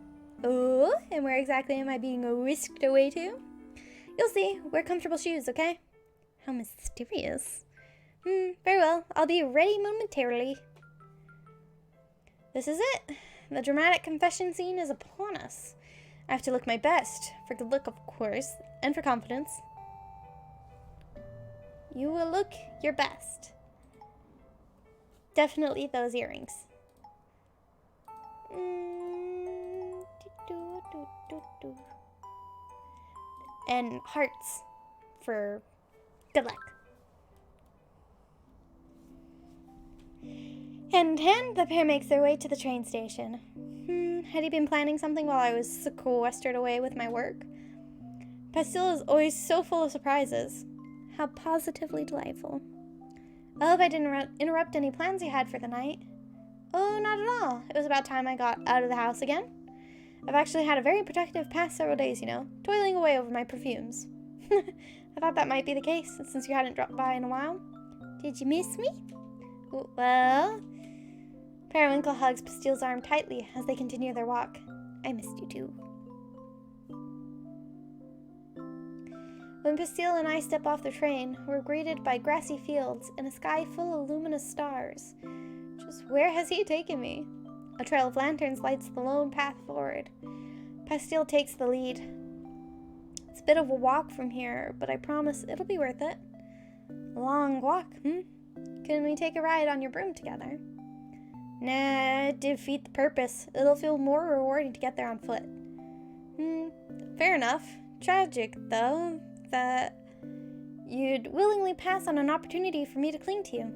Oh, and where exactly am I being whisked away to? You'll see. Wear comfortable shoes, okay? How mysterious. Very well. I'll be ready momentarily. This is it. The dramatic confession scene is upon us. I have to look my best. For good look, of course, and for confidence. You will look your best. Definitely those earrings. And hearts for good luck. Hand in hand, the pair makes their way to the train station. Had he been planning something while I was sequestered away with my work? Pastille is always so full of surprises. How positively delightful. I hope I didn't interrupt any plans you had for the night. Oh, not at all. It was about time I got out of the house again. I've actually had a very productive past several days, toiling away over my perfumes. I thought that might be the case, since you hadn't dropped by in a while. Did you miss me? Well... Periwinkle hugs Pastille's arm tightly as they continue their walk. I missed you too. When Pastille and I step off the train, we're greeted by grassy fields and a sky full of luminous stars. Just where has he taken me? A trail of lanterns lights the lone path forward. Pastille takes the lead. It's a bit of a walk from here, but I promise it'll be worth it. A long walk, Can we take a ride on your broom together? Nah, it'd defeat the purpose. It'll feel more rewarding to get there on foot. Fair enough. Tragic, though, that you'd willingly pass on an opportunity for me to cling to you.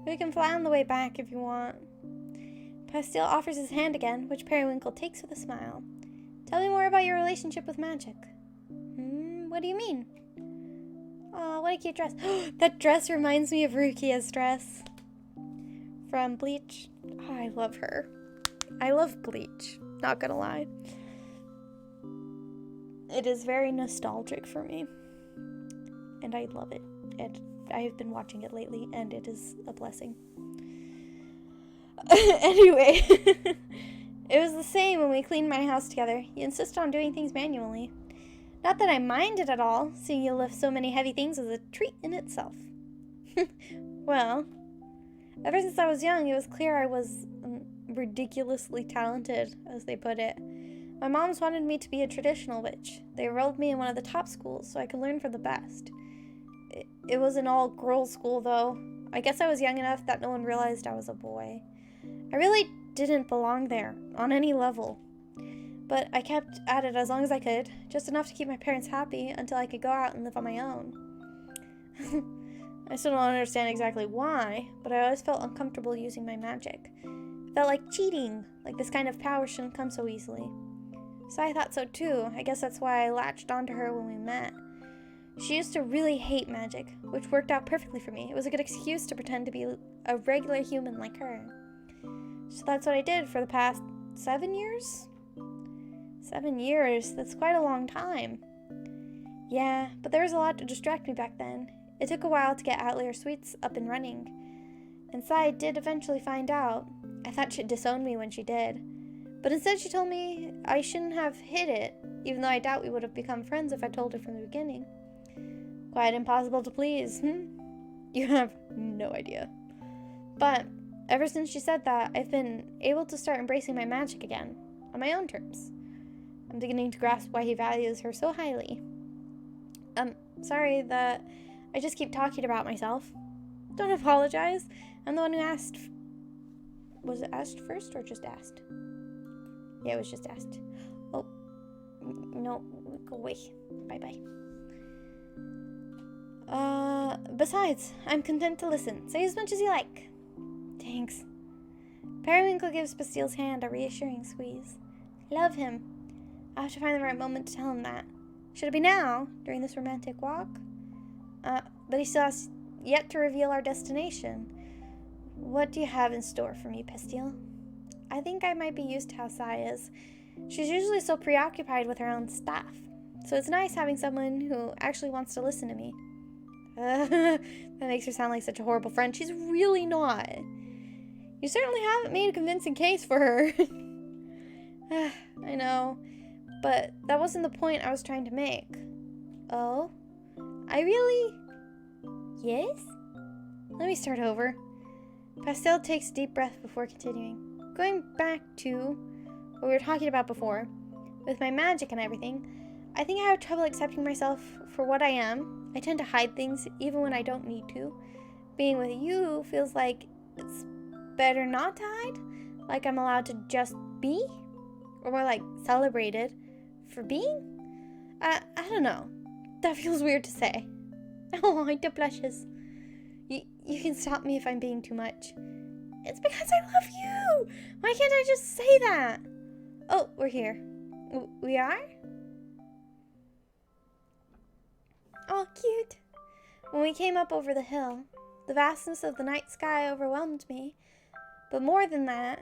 We can fly on the way back if you want. Pastille offers his hand again, which Periwinkle takes with a smile. Tell me more about your relationship with magic. What do you mean? Oh, what a cute dress. That dress reminds me of Rukia's dress from Bleach. Oh, I love her. I love Bleach, not gonna lie. It is very nostalgic for me, and I love it. And I have been watching it lately, and it is a blessing. Anyway, it was the same when we cleaned my house together. You insisted on doing things manually. Not that I minded at all. Seeing you lift so many heavy things was a treat in itself. Well, ever since I was young, it was clear I was ridiculously talented, as they put it. My moms wanted me to be a traditional witch. They enrolled me in one of the top schools so I could learn from the best. It was an all-girls school, though. I guess I was young enough that no one realized I was a boy. I really didn't belong there, on any level. But I kept at it as long as I could, just enough to keep my parents happy until I could go out and live on my own. I still don't understand exactly why, but I always felt uncomfortable using my magic. It felt like cheating, like this kind of power shouldn't come so easily. So I thought so too. I guess that's why I latched onto her when we met. She used to really hate magic, which worked out perfectly for me. It was a good excuse to pretend to be a regular human like her. So that's what I did for the past 7 years? 7 years, that's quite a long time. Yeah, but there was a lot to distract me back then. It took a while to get Outlier Suites up and running. And Sai did eventually find out. I thought she'd disown me when she did. But instead she told me I shouldn't have hid it, even though I doubt we would have become friends if I told her from the beginning. Quite impossible to please, You have no idea. But ever since she said that, I've been able to start embracing my magic again, on my own terms. I'm beginning to grasp why he values her so highly. Sorry that I just keep talking about myself. Don't apologize. I'm the one who asked. Was it asked first or just asked? Yeah, it was just asked. Oh, no, go away. Bye-bye. Besides, I'm content to listen. Say as much as you like. Thanks. Periwinkle gives Bastille's hand a reassuring squeeze. Love him. I'll have to find the right moment to tell him that. Should it be now, during this romantic walk? But he still has yet to reveal our destination. What do you have in store for me, Pastille? I think I might be used to how Sai is. She's usually so preoccupied with her own stuff. So it's nice having someone who actually wants to listen to me. That makes her sound like such a horrible friend. She's really not. You certainly haven't made a convincing case for her. I know. But that wasn't the point I was trying to make. Oh? I really? Yes? Let me start over. Pastille takes a deep breath before continuing. Going back to what we were talking about before, with my magic and everything, I think I have trouble accepting myself for what I am. I tend to hide things even when I don't need to. Being with you feels like it's better not to hide. Like I'm allowed to just be. Or more like celebrated for being. I don't know. That feels weird to say. Oh, the blushes. You can stop me if I'm being too much. It's because I love you. Why can't I just say that? Oh, we're here. We are? Oh, cute. When we came up over the hill, the vastness of the night sky overwhelmed me. But more than that,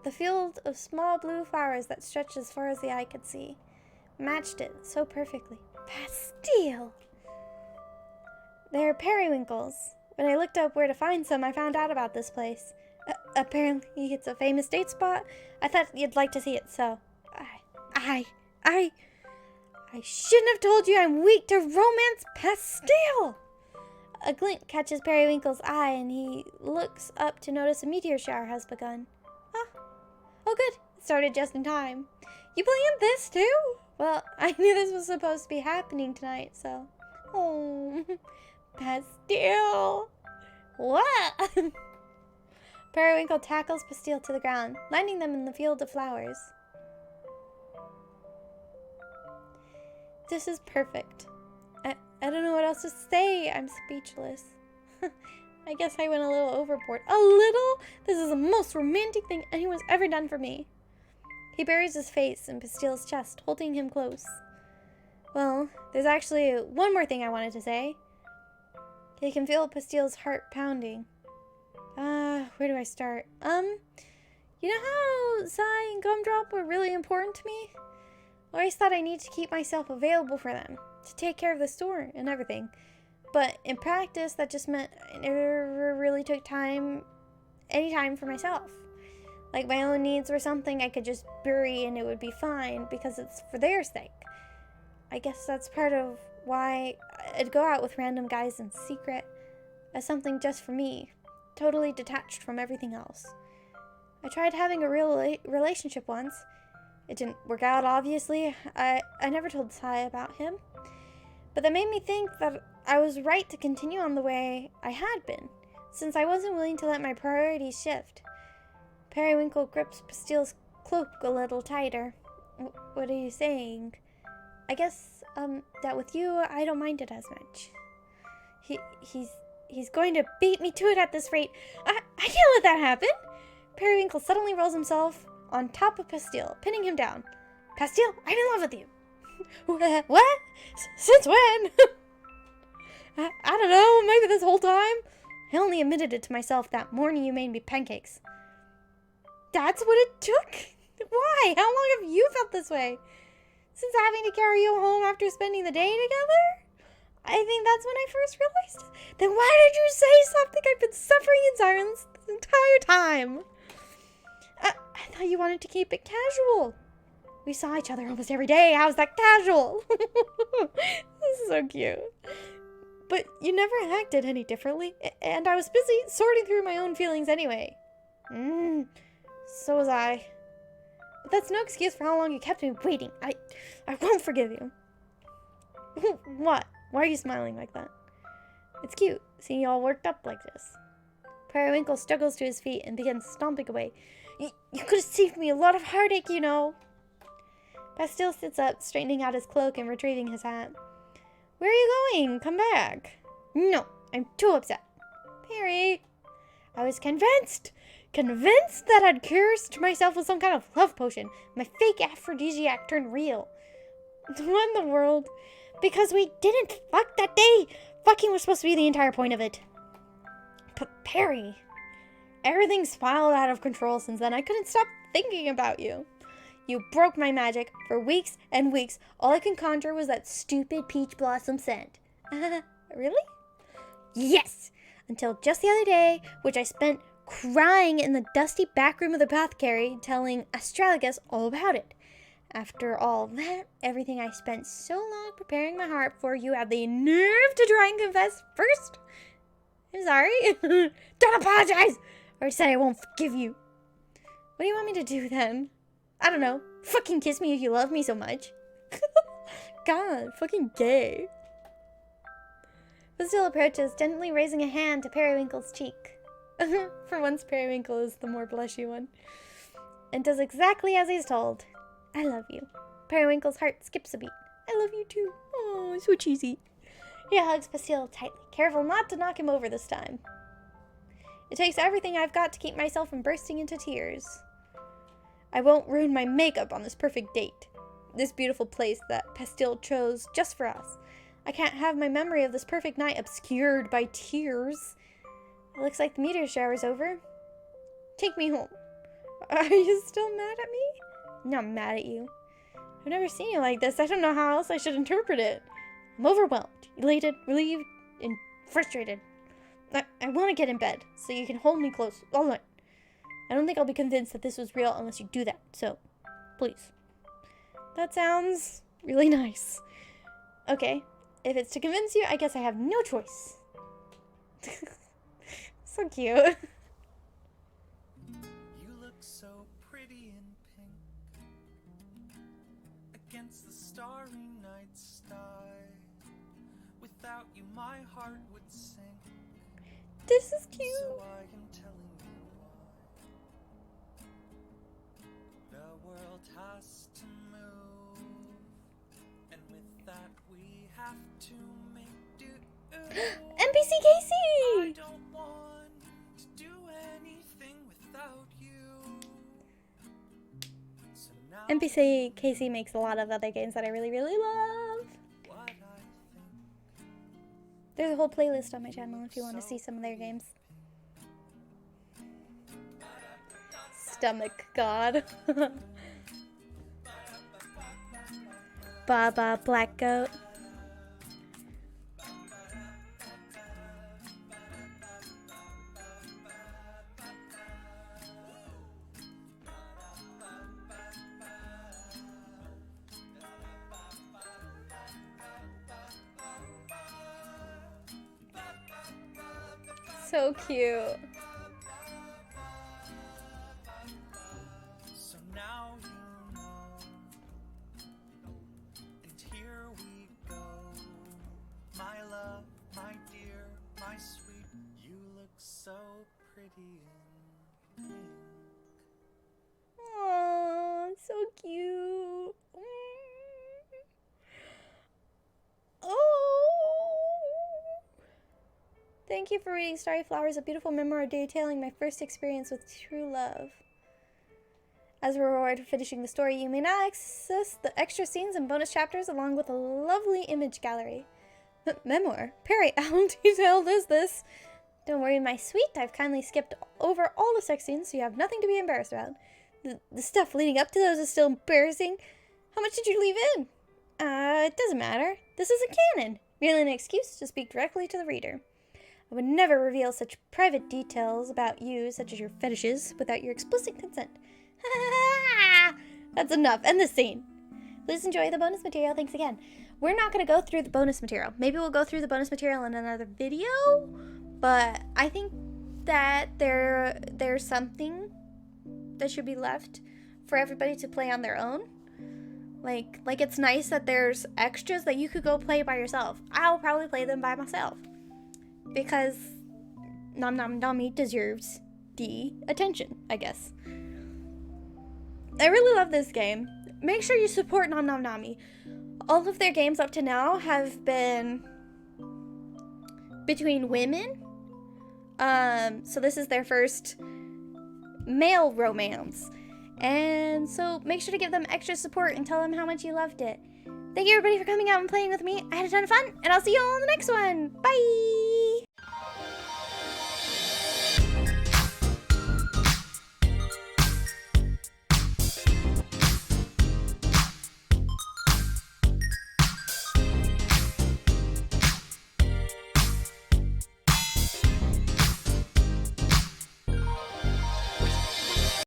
the field of small blue flowers that stretched as far as the eye could see matched it so perfectly. Pastille! They're periwinkles. When I looked up where to find some, I found out about this place. Apparently it's a famous date spot. I thought you'd like to see it, so I shouldn't have told you I'm weak to romance, Pastel! A glint catches Periwinkle's eye, and he looks up to notice a meteor shower has begun. Oh good. It started just in time. You planned this too? Well, I knew this was supposed to be happening tonight, so... Oh, Pastel. What? Periwinkle tackles Pastel to the ground, landing them in the field of flowers. This is perfect. I don't know what else to say. I'm speechless. I guess I went a little overboard. A little? This is the most romantic thing anyone's ever done for me. He buries his face in Pastel's chest, holding him close. Well, there's actually one more thing I wanted to say. He can feel Pastel's heart pounding. Where do I start? You know how Sai and Gumdrop were really important to me? I always thought I need to keep myself available for them, to take care of the store and everything. But in practice, that just meant I never really took any time for myself. Like my own needs were something I could just bury and it would be fine because it's for their sake. I guess that's part of why I'd go out with random guys in secret as something just for me, totally detached from everything else. I tried having a real relationship once. It didn't work out, obviously. I never told Sai about him. But that made me think that I was right to continue on the way I had been, since I wasn't willing to let my priorities shift. Periwinkle grips Pastel's cloak a little tighter. What are you saying? I guess, that with you, I don't mind it as much. He's going to beat me to it at this rate. I can't let that happen! Periwinkle suddenly rolls himself on top of Pastel, pinning him down. Pastel, I'm in love with you. What? Since when? I don't know, maybe this whole time? I only admitted it to myself that morning you made me pancakes. That's what it took? Why? How long have you felt this way? Since having to carry you home after spending the day together? I think that's when I first realized it. Then why did you say something? I've been suffering in silence this entire time. I thought you wanted to keep it casual. We saw each other almost every day. How's that casual? This is so cute. But you never acted any differently. And I was busy sorting through my own feelings anyway. So was I. But that's no excuse for how long you kept me waiting. I won't forgive you. What? Why are you smiling like that? It's cute, seeing you all worked up like this. Periwinkle struggles to his feet and begins stomping away. You could have saved me a lot of heartache, you know. Pastel sits up, straightening out his cloak and retrieving his hat. Where are you going? Come back. No, I'm too upset. Perry, I was convinced that I'd cursed myself with some kind of love potion. My fake aphrodisiac turned real. What in the world? Because we didn't fuck that day. Fucking was supposed to be the entire point of it. But Perry, everything's spiraled out of control since then. I couldn't stop thinking about you. You broke my magic for weeks and weeks. All I can conjure was that stupid peach blossom scent. Really? Yes! Until just the other day, which I spent crying in the dusty back room of the apothecary, telling Astragalus all about it. After all that, everything I spent so long preparing my heart for, you have the nerve to try and confess first? I'm sorry. Don't apologize! Or say I won't forgive you. What do you want me to do then? I don't know. Fucking kiss me if you love me so much. God, fucking gay. Pastel approaches, gently raising a hand to Periwinkle's cheek. For once, Periwinkle is the more blushy one. And does exactly as he's told. I love you. Periwinkle's heart skips a beat. I love you too. Oh, so cheesy. He hugs Pastel tightly, careful not to knock him over this time. It takes everything I've got to keep myself from bursting into tears. I won't ruin my makeup on this perfect date. This beautiful place that Pastel chose just for us. I can't have my memory of this perfect night obscured by tears. It looks like the meteor shower's over. Take me home. Are you still mad at me? I'm not mad at you. I've never seen you like this. I don't know how else I should interpret it. I'm overwhelmed, elated, relieved, and frustrated. I want to get in bed so you can hold me close all night. I don't think I'll be convinced that this was real unless you do that, so please. That sounds really nice. Okay, if it's to convince you, I guess I have no choice. So cute. You look so pretty in pink against the starry night sky. Without you, my heart would sink. This is cute. So I am telling you why. The world has to move, and with that we have to make do. NPC I Casey! don't want to do anything without you. So now NPC Casey makes a lot of other games that I really, really love. what I think. There's a whole playlist on my channel if you want to see some of their games. Stomach God. Baba Black Goat. So cute. So now you know, and here we go. My love, my dear, my sweet, you look so pretty in pink. Aww, so cute. Oh. Thank you for reading Starry Flowers, a beautiful memoir detailing my first experience with true love. As a reward for finishing the story, you may now access the extra scenes and bonus chapters along with a lovely image gallery. Memoir? Perry, how detailed is this? Don't worry, my sweet, I've kindly skipped over all the sex scenes so you have nothing to be embarrassed about. The stuff leading up to those is still embarrassing. How much did you leave in? It doesn't matter. This isn't canon. Merely an excuse to speak directly to the reader. I would never reveal such private details about you, such as your fetishes, without your explicit consent. That's enough. End the scene. Please enjoy the bonus material. Thanks again. We're not going to go through the bonus material. Maybe we'll go through the bonus material in another video, but I think that there's something that should be left for everybody to play on their own. Like it's nice that there's extras that you could go play by yourself. I'll probably play them by myself because Nom Nom Nommy deserves the attention, I guess. I really love this game. Make sure you support Nom Nom Nommy. All of their games up to now have been between women. So this is their first male romance. And so make sure to give them extra support and tell them how much you loved it. Thank you everybody for coming out and playing with me. I had a ton of fun, and I'll see you all in the next one. Bye!